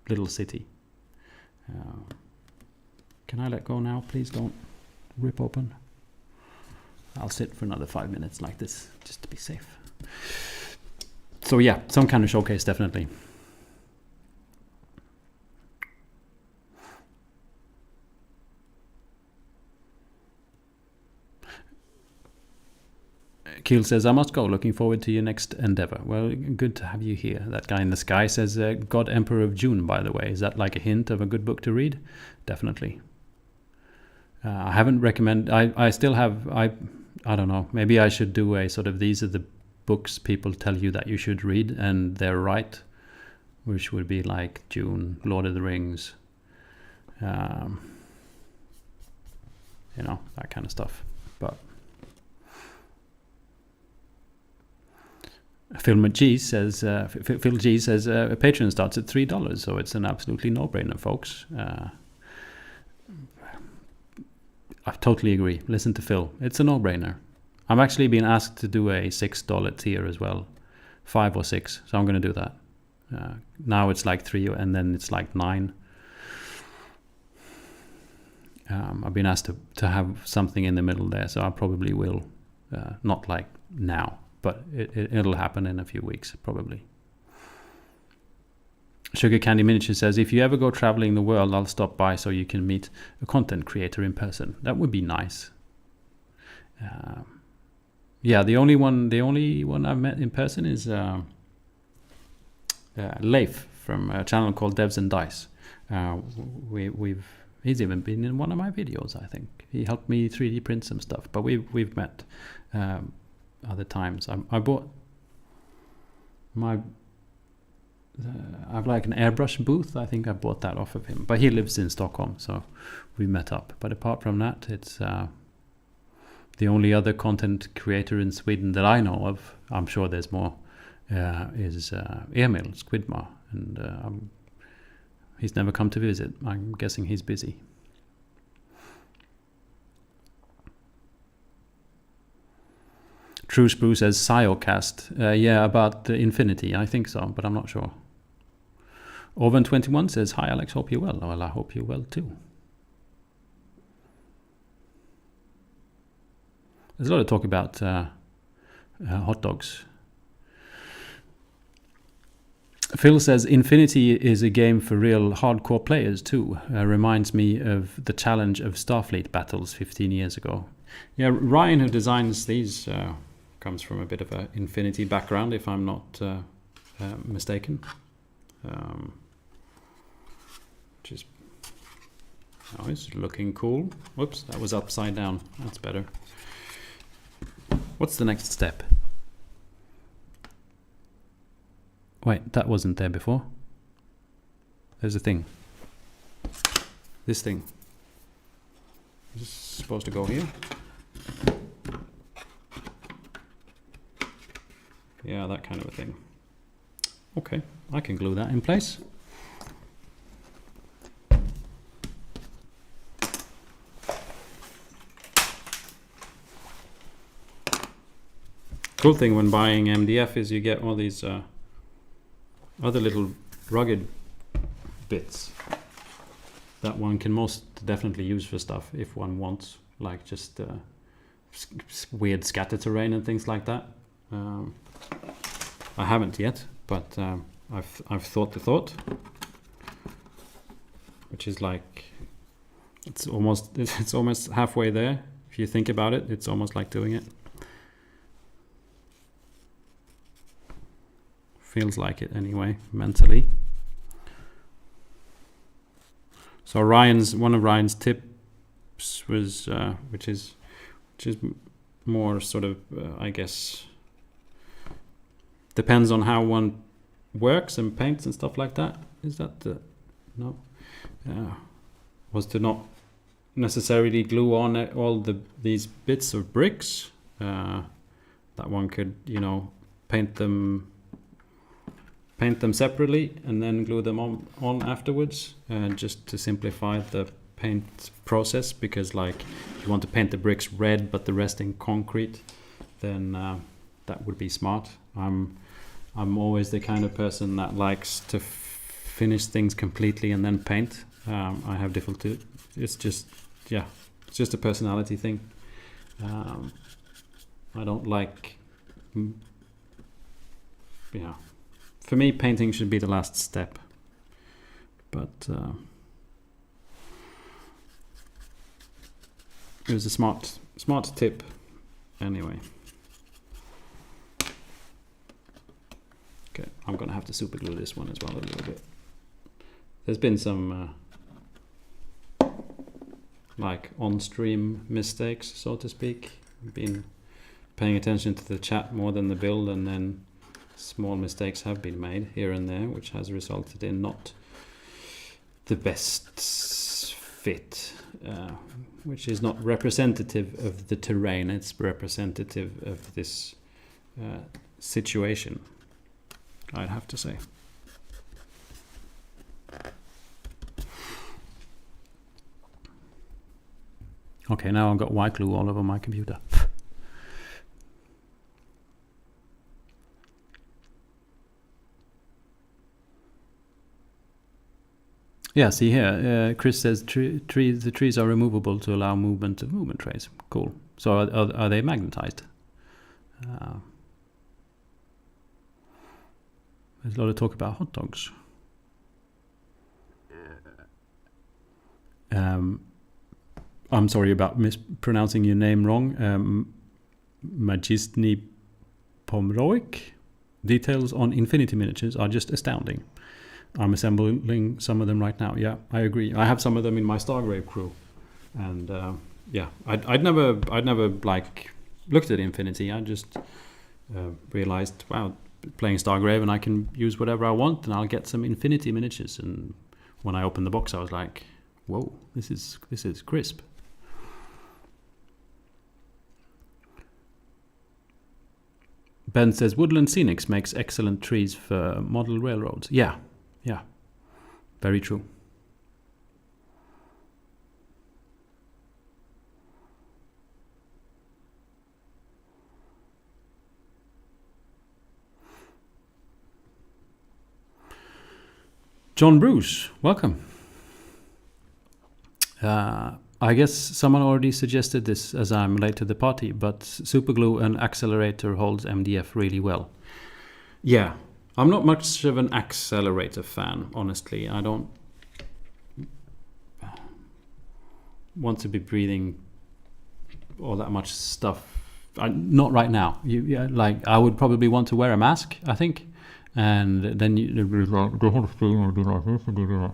little city. Can I let go now? Please don't rip open. I'll sit for another 5 minutes like this, just to be safe. So yeah, some kind of showcase, definitely. Keel says, I must go. Looking forward to your next endeavor. Well, good to have you here. That guy in the sky says, God Emperor of June, by the way. Is that like a hint of a good book to read? Definitely. I haven't recommended... I still have... I don't know. Maybe I should do a sort of, these are the books people tell you that you should read, and they're right, which would be like Dune, Lord of the Rings, you know, that kind of stuff. But Phil G says, a Patreon starts at $3, so it's an absolutely no-brainer, folks. I totally agree. Listen to Phil. It's a no-brainer. I'm actually being asked to do a $6 tier as well. 5 or 6. So I'm going to do that. Now it's like 3 and then it's like 9. I've been asked to have something in the middle there, so I probably will. Not like now, but it'll happen in a few weeks, probably. Sugar Candy Miniature says, if you ever go traveling the world, I'll stop by so you can meet a content creator in person. That would be nice. Yeah, the only one I've met in person is Leif from a channel called Devs and Dice. He's even been in one of my videos, I think. He helped me 3D print some stuff, but we've met other times. I bought I've like an airbrush booth. I think I bought that off of him, but he lives in Stockholm, so we met up. But apart from that, it's the only other content creator in Sweden that I know of. I'm sure there's more. Is Emil Squidmar, and he's never come to visit. I'm guessing he's busy. True Sprue says Siocast. Yeah, about Infinity. I think so, but I'm not sure. Orvan21 says, hi Alex, hope you're well. Well, I hope you're well too. There's a lot of talk about hot dogs. Phil says, Infinity is a game for real hardcore players too. Reminds me of the challenge of Starfleet battles 15 years ago. Yeah, Ryan, who designs these, comes from a bit of an Infinity background, if I'm not mistaken. Just now it's looking cool. Whoops, that was upside down. That's better. What's the next step? Wait, that wasn't there before. There's a thing. This thing. Is this supposed to go here? Yeah, that kind of a thing. Okay, I can glue that in place. Cool thing when buying MDF is you get all these other little rugged bits that one can most definitely use for stuff if one wants, like just weird scatter terrain and things like that. I haven't yet, but I've thought the thought, which is like it's almost halfway there. If you think about it, it's almost like doing it. Feels like it anyway, mentally. So one of Ryan's tips was, which is more sort of, I guess, depends on how one works and paints and stuff like that. Is that the no? Was to not necessarily glue on all these bits of bricks. That one could, paint them separately and then glue them on afterwards, just to simplify the paint process, because like if you want to paint the bricks red but the rest in concrete, then that would be smart. I'm always the kind of person that likes to finish things completely and then paint. I have difficulty. It's just a personality thing. I don't like for me, painting should be the last step. But it was a smart tip anyway. Okay, I'm gonna have to super glue this one as well a little bit. There's been some like on-stream mistakes, so to speak. I've been paying attention to the chat more than the build, and then small mistakes have been made here and there, which has resulted in not the best fit, which is not representative of the terrain. It's representative of this situation, I'd have to say. Okay, now I've got white glue all over my computer. Yeah, see here, Chris says the trees are removable to allow movement of movement trays. Cool. So are they magnetized? There's a lot of talk about hot dogs. I'm sorry about mispronouncing your name wrong. Magistny Pomroik. Details on Infinity miniatures are just astounding. I'm assembling some of them right now. Yeah, I agree. I have some of them in my Stargrave crew, and I'd never like looked at Infinity. I just realized, wow, playing Stargrave, and I can use whatever I want, and I'll get some Infinity miniatures. And when I opened the box, I was like, whoa, this is crisp. Ben says Woodland Scenics makes excellent trees for model railroads. Yeah, very true. John Bruce, welcome. I guess someone already suggested this as I'm late to the party, but superglue and accelerator holds MDF really well. Yeah, I'm not much of an accelerator fan, honestly. I don't want to be breathing all that much stuff. Not right now. Like I would probably want to wear a mask, I think, and then you be like the whole thing would be like this, and do that.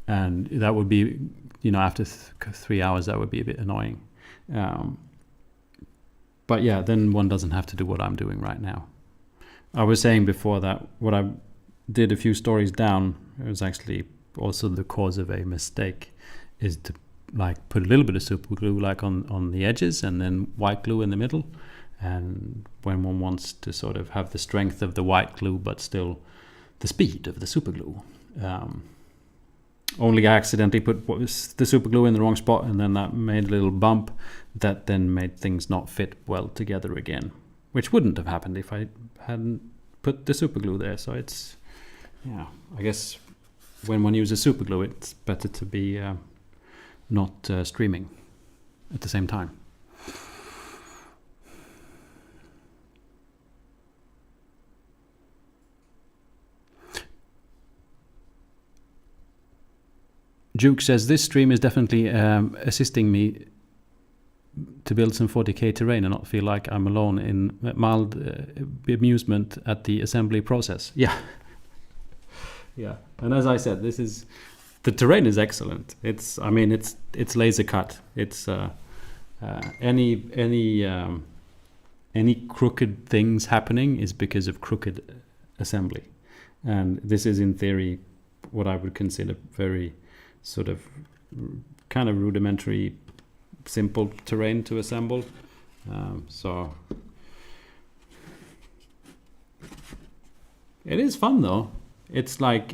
And that would be, after 3 hours, that would be a bit annoying. But yeah, then one doesn't have to do what I'm doing right now. I was saying before that what I did a few stories down, it was actually also the cause of a mistake, is to like put a little bit of super glue like on the edges and then white glue in the middle. And when one wants to sort of have the strength of the white glue but still the speed of the super glue, only I accidentally put the super glue in the wrong spot, and then that made a little bump that then made things not fit well together again, which wouldn't have happened if I hadn't put the super glue there. So it's, yeah, I guess when one uses super glue, it's better to be not streaming at the same time. Juke says, this stream is definitely assisting me to build some 40k terrain and not feel like I'm alone in mild amusement at the assembly process. Yeah. Yeah. And as I said, the terrain is excellent. It's laser cut. It's any crooked things happening is because of crooked assembly. And this is in theory what I would consider very sort of kind of rudimentary, simple terrain to assemble. So it is fun though. It's like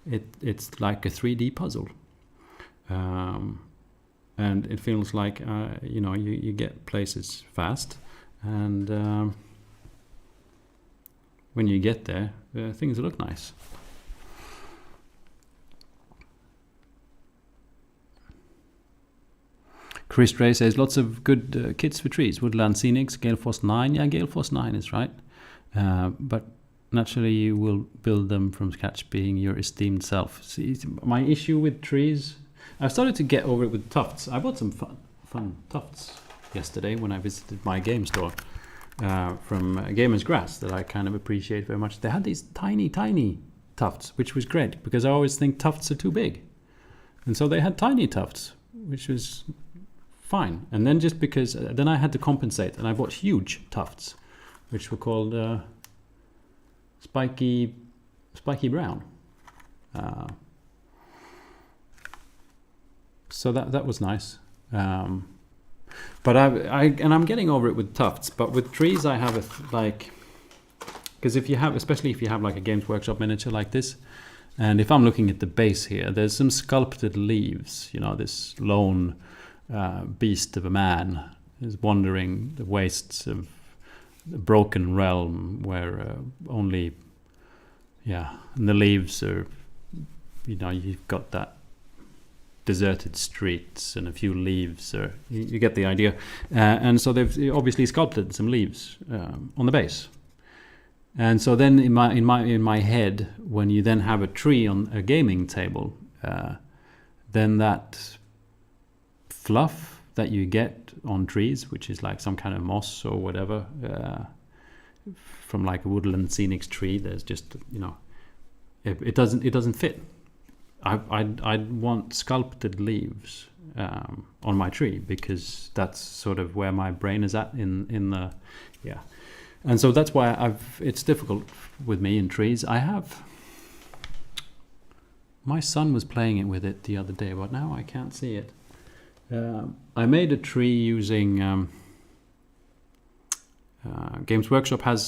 it's like a 3D puzzle, and it feels like you get places fast, and when you get there, things look nice. Chris Ray says, lots of good kits for trees. Woodland Scenics, Gale Force 9. Yeah, Gale Force 9 is right. But naturally you will build them from scratch, being your esteemed self. See, my issue with trees, I've started to get over it with tufts. I bought some fun tufts yesterday when I visited my game store from Gamer's Grass that I kind of appreciate very much. They had these tiny tufts, which was great because I always think tufts are too big. And so they had tiny tufts, which was fine. And then just because then I had to compensate, and I bought huge tufts, which were called spiky brown. So that was nice. But I'm getting over it with tufts. But with trees, I have because especially if you have like a Games Workshop miniature like this, and if I'm looking at the base here, there's some sculpted leaves. This lone beast of a man is wandering the wastes of the broken realm where only, and the leaves are, you've got that deserted streets and a few leaves, or you get the idea. And so they've obviously sculpted some leaves on the base. And so then in my head, when you then have a tree on a gaming table, then that fluff that you get on trees, which is like some kind of moss or whatever, from like a Woodland Scenics tree, there's just it doesn't fit. I'd want sculpted leaves on my tree, because that's sort of where my brain is at in the and so that's why it's difficult with me in trees. My son was playing it with it the other day, but now I can't see it. I made a tree using Games Workshop has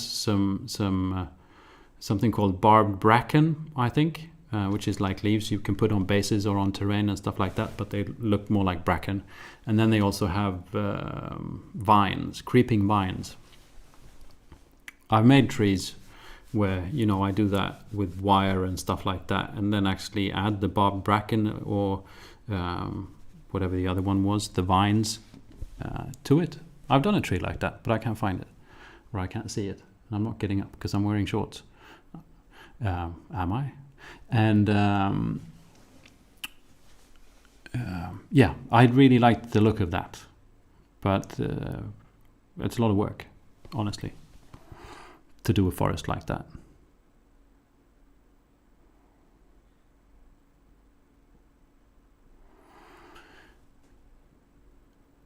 something called barbed bracken, I think, which is like leaves you can put on bases or on terrain and stuff like that, but they look more like bracken. And then they also have vines, creeping vines. I've made trees where I do that with wire and stuff like that, and then actually add the barbed bracken or whatever the other one was, the vines, to it. I've done a tree like that, but I can't find it, or I can't see it, and I'm not getting up because I'm wearing shorts. Am I? And I really liked the look of that, but it's a lot of work, honestly, to do a forest like that.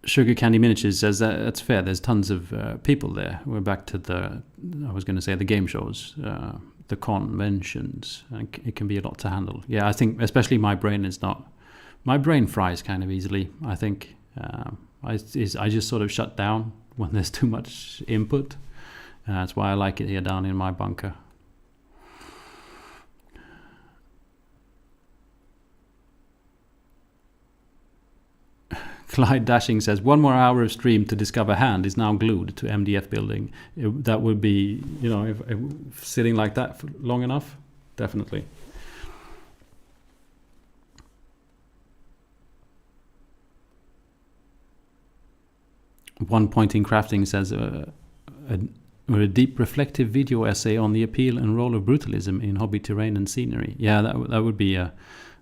Sugar Candy Miniatures says that's fair. There's tons of people there. We're back to I was going to say the game shows, the conventions. It can be a lot to handle. Yeah, I think especially my brain fries kind of easily. I think I just sort of shut down when there's too much input. That's why I like it here down in my bunker. Clyde Dashing says, 1 more hour of stream to discover hand is now glued to MDF building. That would be, if sitting like that for long enough, definitely. One Point in Crafting says, a deep reflective video essay on the appeal and role of brutalism in hobby terrain and scenery. Yeah, that would be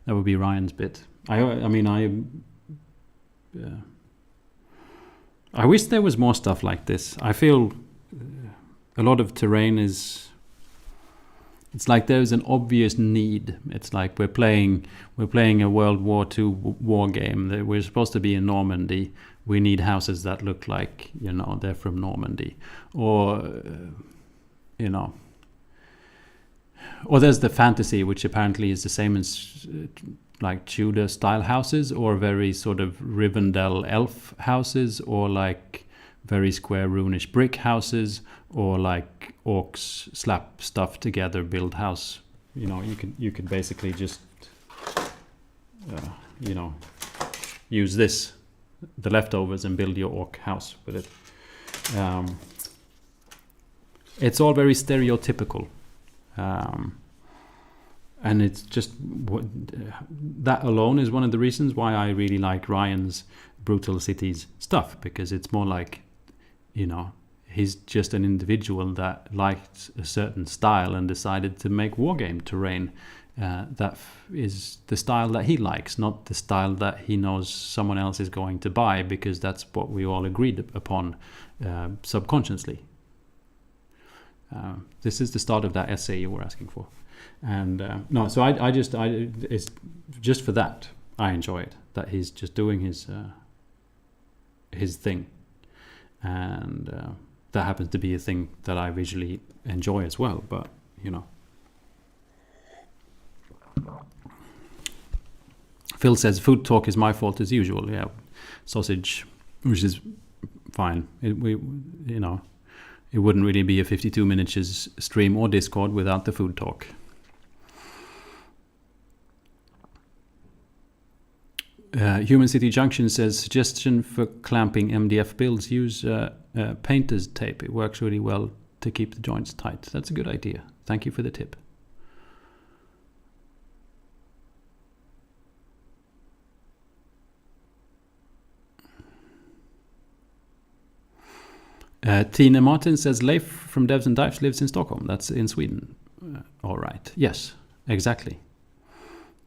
Ryan's bit. I wish there was more stuff like this. I feel a lot of terrain it's like there's an obvious need. It's like we're playing a World War II war game. We're supposed to be in Normandy. We need houses that look like, they're from Normandy. Or there's the fantasy, which apparently is the same as like Tudor style houses, or very sort of Rivendell elf houses, or like very square runish brick houses, or like orcs slap stuff together, build house. You can basically just use the leftovers and build your orc house with it. It's all very stereotypical. And it's just that alone is one of the reasons why I really like Ryan's Brutal Cities stuff, because it's more like, he's just an individual that liked a certain style and decided to make wargame terrain. That is the style that he likes, not the style that he knows someone else is going to buy, because that's what we all agreed upon subconsciously. This is the start of that essay you were asking for. And so I it's just for that I enjoy it, that he's just doing his thing, and that happens to be a thing that I visually enjoy as well. But Phil says, food talk is my fault as usual. Yeah, sausage, which is fine. It wouldn't really be a 52 minutes stream or Discord without the food talk. Human City Junction says, suggestion for clamping MDF builds, use painter's tape. It works really well to keep the joints tight. That's a good idea. Thank you for the tip. Tina Martin says, Leif from Devs and Dives lives in Stockholm. That's in Sweden. All right. Yes, exactly.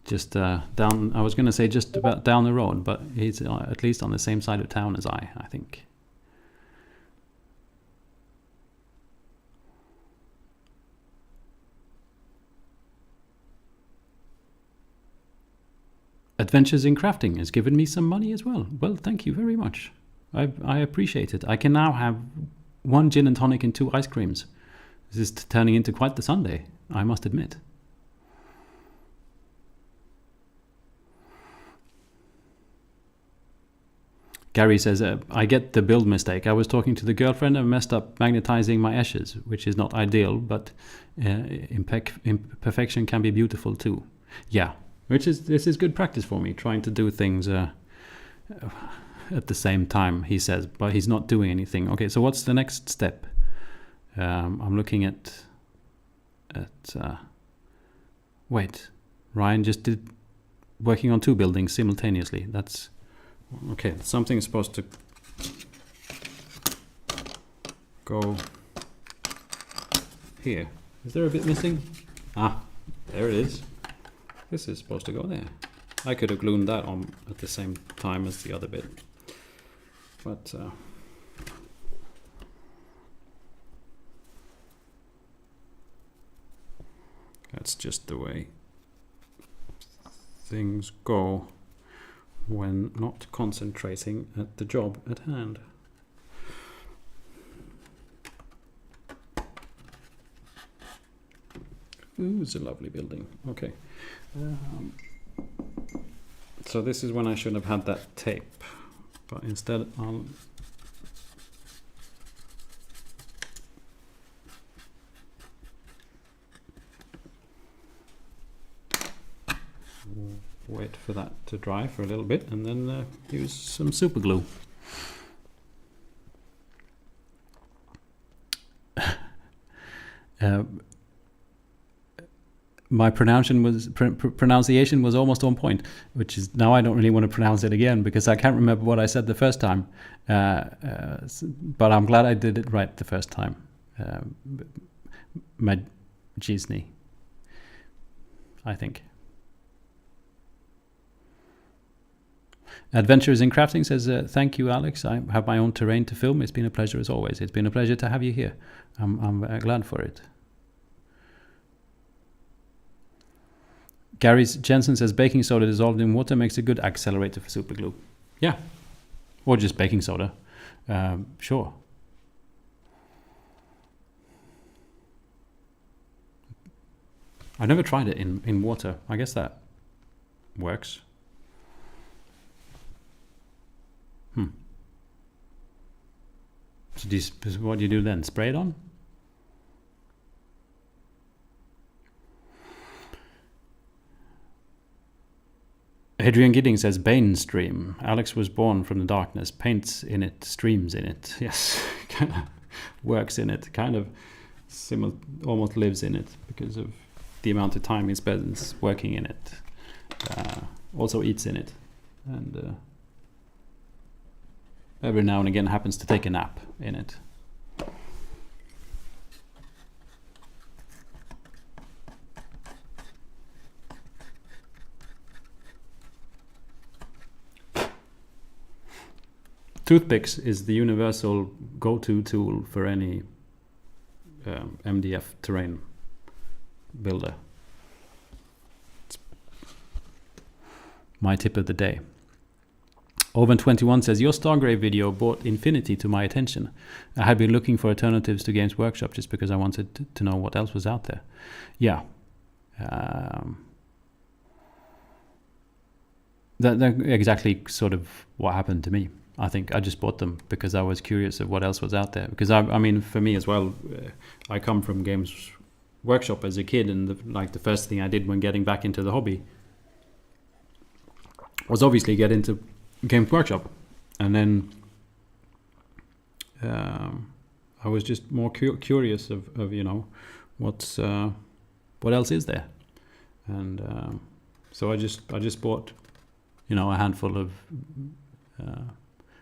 Just down, I was going to say just about down the road, but he's at least on the same side of town as I think. Adventures in Crafting has given me some money as well. Well, thank you very much. I appreciate it. I can now have 1 gin and tonic and 2 ice creams. This is turning into quite the Sunday, I must admit. Gary says, I get the build mistake. I was talking to the girlfriend and messed up magnetizing my ashes, which is not ideal, but imperfection can be beautiful too. Yeah, this is good practice for me, trying to do things at the same time, he says, but he's not doing anything. Okay, so what's the next step? I'm looking at wait, Ryan just did working on 2 buildings simultaneously. That's okay. Something's supposed to go here. Is there a bit missing? Ah, there it is. This is supposed to go there. I could have glued that on at the same time as the other bit, but that's just the way things go when not concentrating at the job at hand. Ooh, it's a lovely building. Okay. So this is when I should have had that tape, but instead I'll wait for that to dry for a little bit and then use some super glue. My pronunciation was almost on point, which is now I don't really want to pronounce it again because I can't remember what I said the first time. But I'm glad I did it right the first time. Majizny, I think. Adventures in Crafting says, thank you, Alex. I have my own terrain to film. It's been a pleasure as always. It's been a pleasure to have you here. I'm glad for it. Gary Jensen says, baking soda dissolved in water makes a good accelerator for super glue. Yeah. Or just baking soda. Sure. I've never tried it in water. I guess that works. So what do you do then? Spray it on? Adrian Gidding says, Bane stream. Alex was born from the darkness, paints in it, streams in it. Yes, kind of works in it, kind of almost lives in it because of the amount of time he spends working in it. Also eats in it. And every now and again happens to take a nap in it. Toothpicks is the universal go-to tool for any MDF terrain builder. It's my tip of the day. Oven21 says, your Stargrave video brought infinity to my attention. I had been looking for alternatives to Games Workshop just because I wanted to know what else was out there. Yeah. That exactly sort of what happened to me. I think I just bought them because I was curious of what else was out there. Because I mean, for me as well, I come from Games Workshop as a kid, and the first thing I did when getting back into the hobby was obviously get into Games Workshop, and then I was just more curious of what else is there, and so I just bought a handful of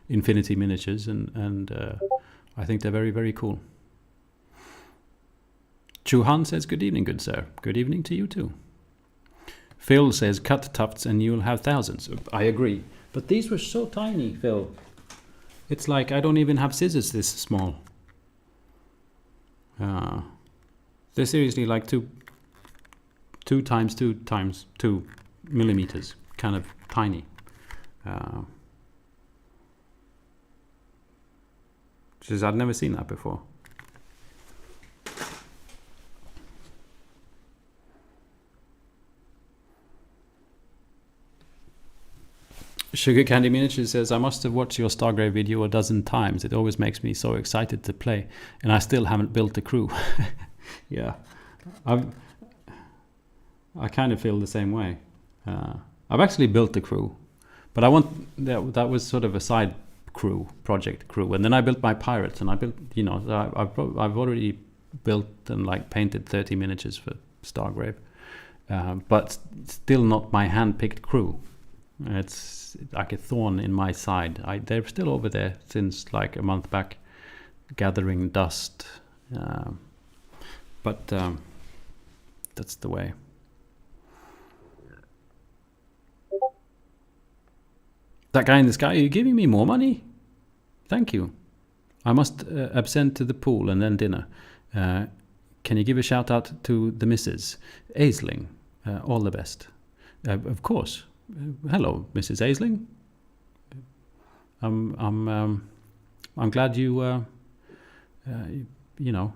Infinity miniatures, and I think they're very, very cool. Chuhan says, good evening, good sir. Good evening to you too. Phil says, cut tufts and you'll have thousands. I agree. But these were so tiny, Phil. It's like I don't even have scissors this small. They're seriously like 2 times 2 times 2 millimeters. Kind of tiny. Just I'd never seen that before. Sugar Candy Miniature says, I must have watched your Stargrave video a dozen times. It always makes me so excited to play, and I still haven't built a crew. Yeah, I kind of feel the same way. I've actually built a crew, but that was sort of a side project crew, and then I built my pirates, and I built I've already built and painted 30 miniatures for Stargrave, but still not my hand-picked crew. It's like a thorn in my side. They're still over there since like a month back, gathering dust, but that's the way. That guy in the sky, are you giving me more money? Thank you. I must absent to the pool and then dinner. Can you give a shout out to the Mrs. Aisling? All the best. Of course. Hello, Mrs. Aisling. I'm glad you you know,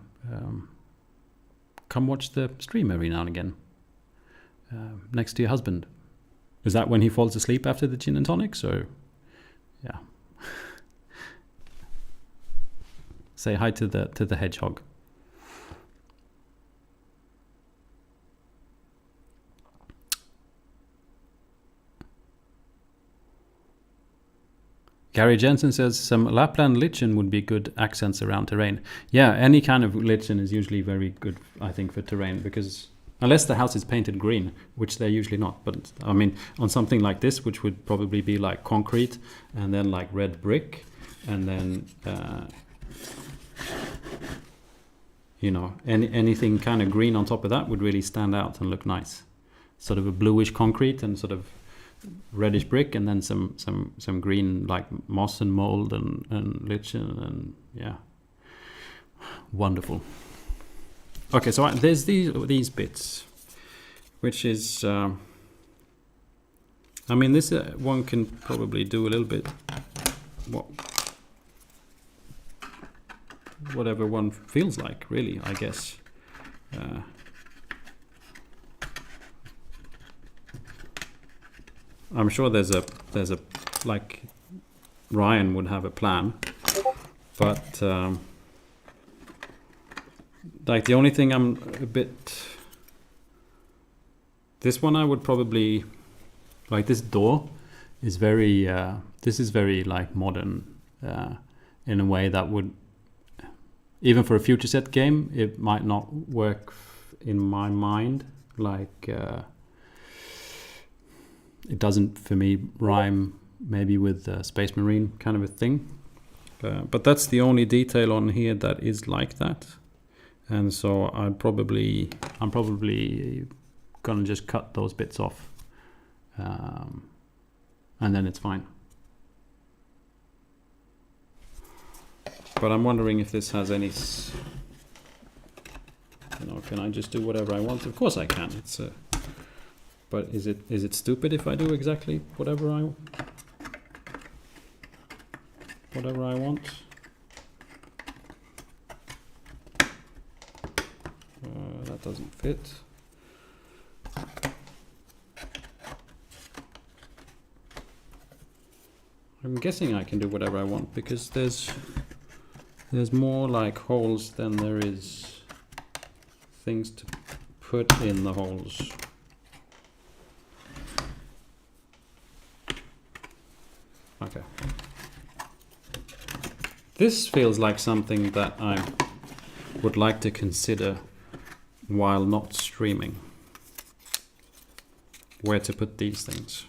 come watch the stream every now and again next to your husband. Is that when he falls asleep after the gin and tonics, or yeah? Say hi to the hedgehog. Gary Jensen says some Lapland lichen would be good accents around terrain. Yeah, any kind of lichen is usually very good, I think, for terrain, because unless the house is painted green, which they're usually not. But I mean, on something like this, which would probably be like concrete and then like red brick, and then you know, anything kind of green on top of that would really stand out and look nice. Sort of a bluish concrete and sort of reddish brick, and then some green like moss and mold and lichen, and yeah, wonderful. Okay, so there's these bits, which is I mean, this one can probably do a little bit whatever one feels like, really, I guess. I'm sure there's a like Ryan would have a plan, but like the only thing I'm a bit, this one I would probably like, this door is very this is very like modern in a way that would, even for a future set game, it might not work in my mind, like it doesn't for me rhyme maybe with Space Marine kind of a thing, but that's the only detail on here that is like that, and so I'm probably gonna just cut those bits off, and then it's fine. But I'm wondering if this has any, you know, can I just do whatever I want? Of course I can. It's but is it stupid if I do exactly whatever I want? That doesn't fit. I'm guessing I can do whatever I want, because there's more like holes than there is things to put in the holes. Okay. This feels like something that I would like to consider while not streaming. Where to put these things.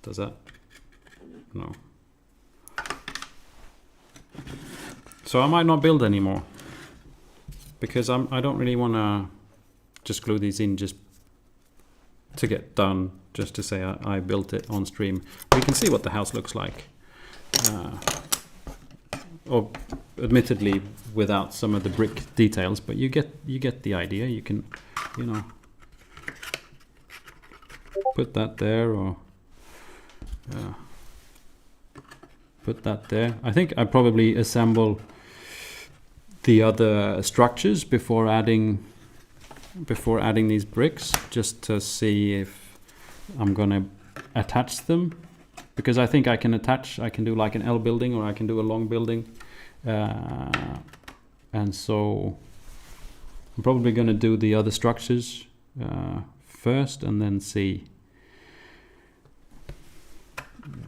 Does that? No. So I might not build anymore, because I don't really want to just glue these in just to get done, just to say I built it on stream. We can see what the house looks like, or admittedly without some of the brick details, but you get the idea. You can, you know, put that there, or put that there. I think I probably assemble the other structures before adding these bricks, just to see if I'm gonna attach them, because I think I can do like an L building, or I can do a long building, and so I'm probably gonna do the other structures first, and then see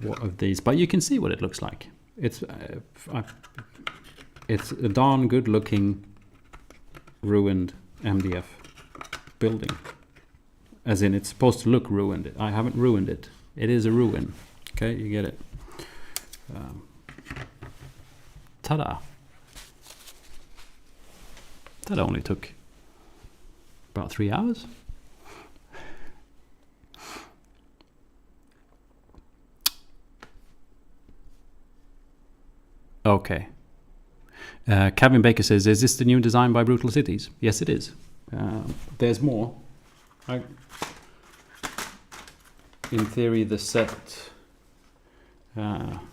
what of these. But you can see what it looks like. It's a darn good looking ruined MDF building, as in it's supposed to look ruined. I haven't ruined it. It is a ruin. Okay, you get it. Ta-da. That only took about 3 hours. Okay. Kevin Baker says, is this the new design by Brutal Cities? Yes, it is. There's more. In theory, the set...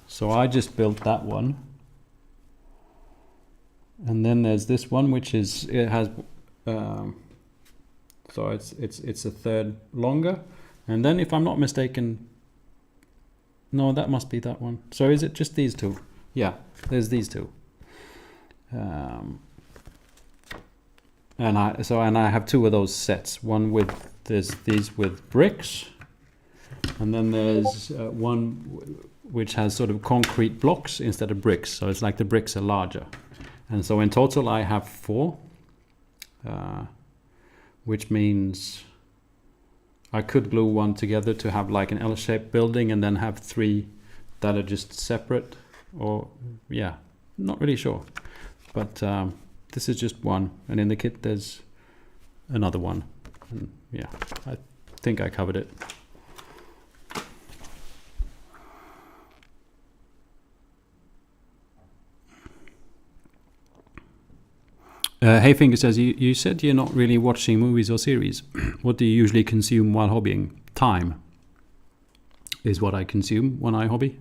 so I just built that one. And then there's this one, which is... It has... so it's a third longer. And then, if I'm not mistaken... No, that must be that one. So is it just these two? Yeah, there's these two. And I have two of those sets. One with these with bricks, and then there's one which has sort of concrete blocks instead of bricks. So it's like the bricks are larger. And so in total I have 4, which means I could glue one together to have like an L-shaped building, and then have 3 that are just separate. Or yeah, not really sure. But this is just one, and in the kit there's another one. And yeah, I think I covered it. Hayfinger says, you said you're not really watching movies or series. What do you usually consume while hobbying? Time is what I consume when I hobby.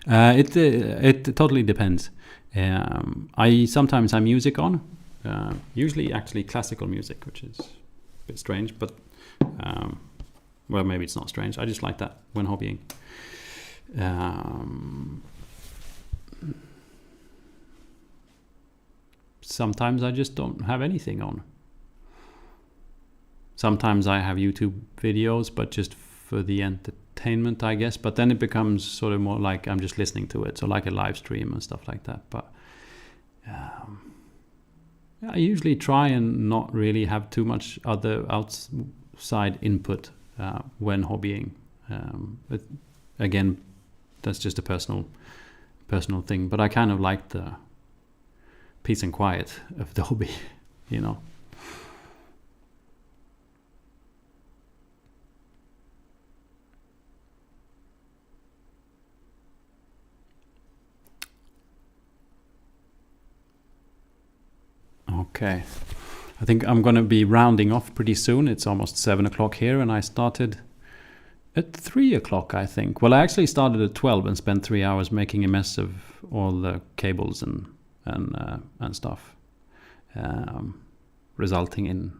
It totally depends. I sometimes have music on, usually actually classical music, which is a bit strange, but well, maybe it's not strange. I just like that when hobbying. Sometimes I just don't have anything on. Sometimes I have YouTube videos, but just for the entertainment, I guess. But then it becomes sort of more like I'm just listening to it, so like a live stream and stuff like that. But I usually try and not really have too much other outside input when hobbying. But again, that's just a personal thing. But I kind of like the peace and quiet of the hobby, you know. Okay, I think I'm going to be rounding off pretty soon. It's almost 7 o'clock here, and I started at 3 o'clock, I think. Well, I actually started at 12 and spent 3 hours making a mess of all the cables and stuff, resulting in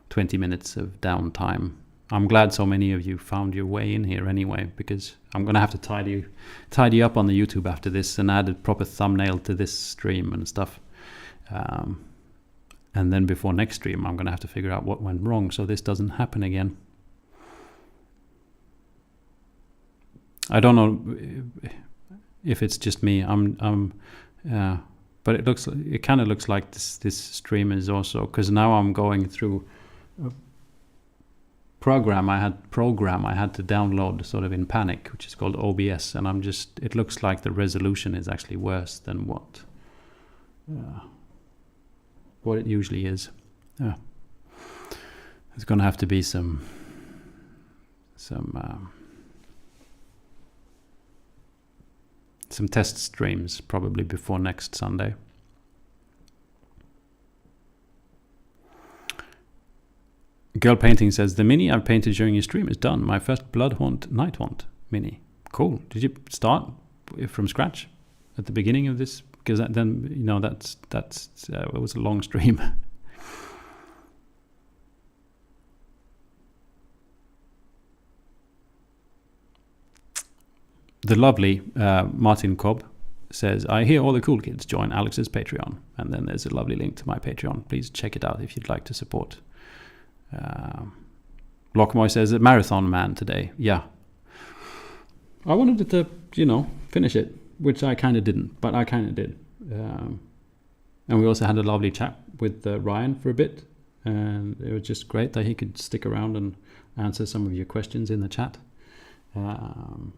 20 minutes of downtime. I'm glad so many of you found your way in here anyway, because I'm going to have to tidy up on the YouTube after this and add a proper thumbnail to this stream and stuff. And then before next stream, I'm going to have to figure out what went wrong so this doesn't happen again. I don't know if it's just me. But it kind of looks like this stream is also, because now I'm going through a program I had to download sort of in panic, which is called OBS, and it looks like the resolution is actually worse than what it usually is. There's going to have to be some test streams probably before next Sunday. Girl Painting says, the mini I've painted during your stream is done. My first Blood Haunt Night Haunt mini. Cool. Did you start from scratch at the beginning of this? Because then, you know, that's it was a long stream. The lovely Martin Cobb says, I hear all the cool kids join Alex's Patreon. And then there's a lovely link to my Patreon. Please check it out if you'd like to support. Lockmoy says, a marathon man today. Yeah. I wanted to, finish it, which I kind of didn't, but I kind of did. And we also had a lovely chat with Ryan for a bit. And it was just great that he could stick around and answer some of your questions in the chat. So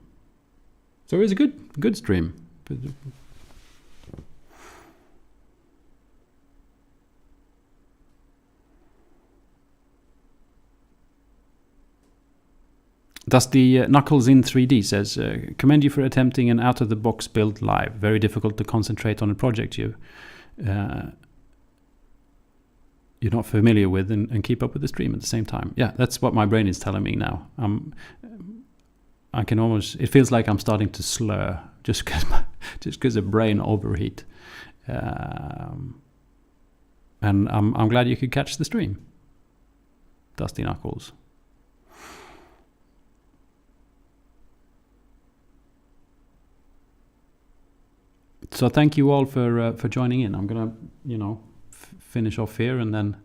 it was a good stream. Dusty Knuckles in 3D says, commend you for attempting an out-of-the-box build live. Very difficult to concentrate on a project you're not familiar with and keep up with the stream at the same time. Yeah, that's what my brain is telling me now. I can almost, it feels like I'm starting to slur just because of brain overheat. And I'm glad you could catch the stream, Dusty Knuckles. So thank you all for joining in. I'm gonna, finish off here, and then,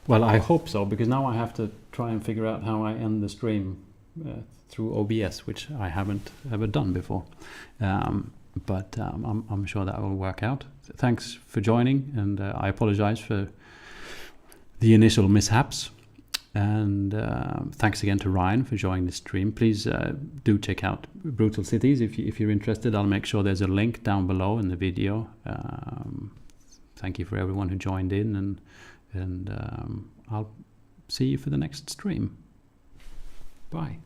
well, I hope so, because now I have to try and figure out how I end the stream through OBS, which I haven't ever done before. But I'm sure that will work out. Thanks for joining, and I apologize for the initial mishaps. And thanks again to Ryan for joining the stream. Please do check out Brutal Cities if you're interested. I'll make sure there's a link down below in the video. Thank you for everyone who joined in, and I'll see you for the next stream. Bye.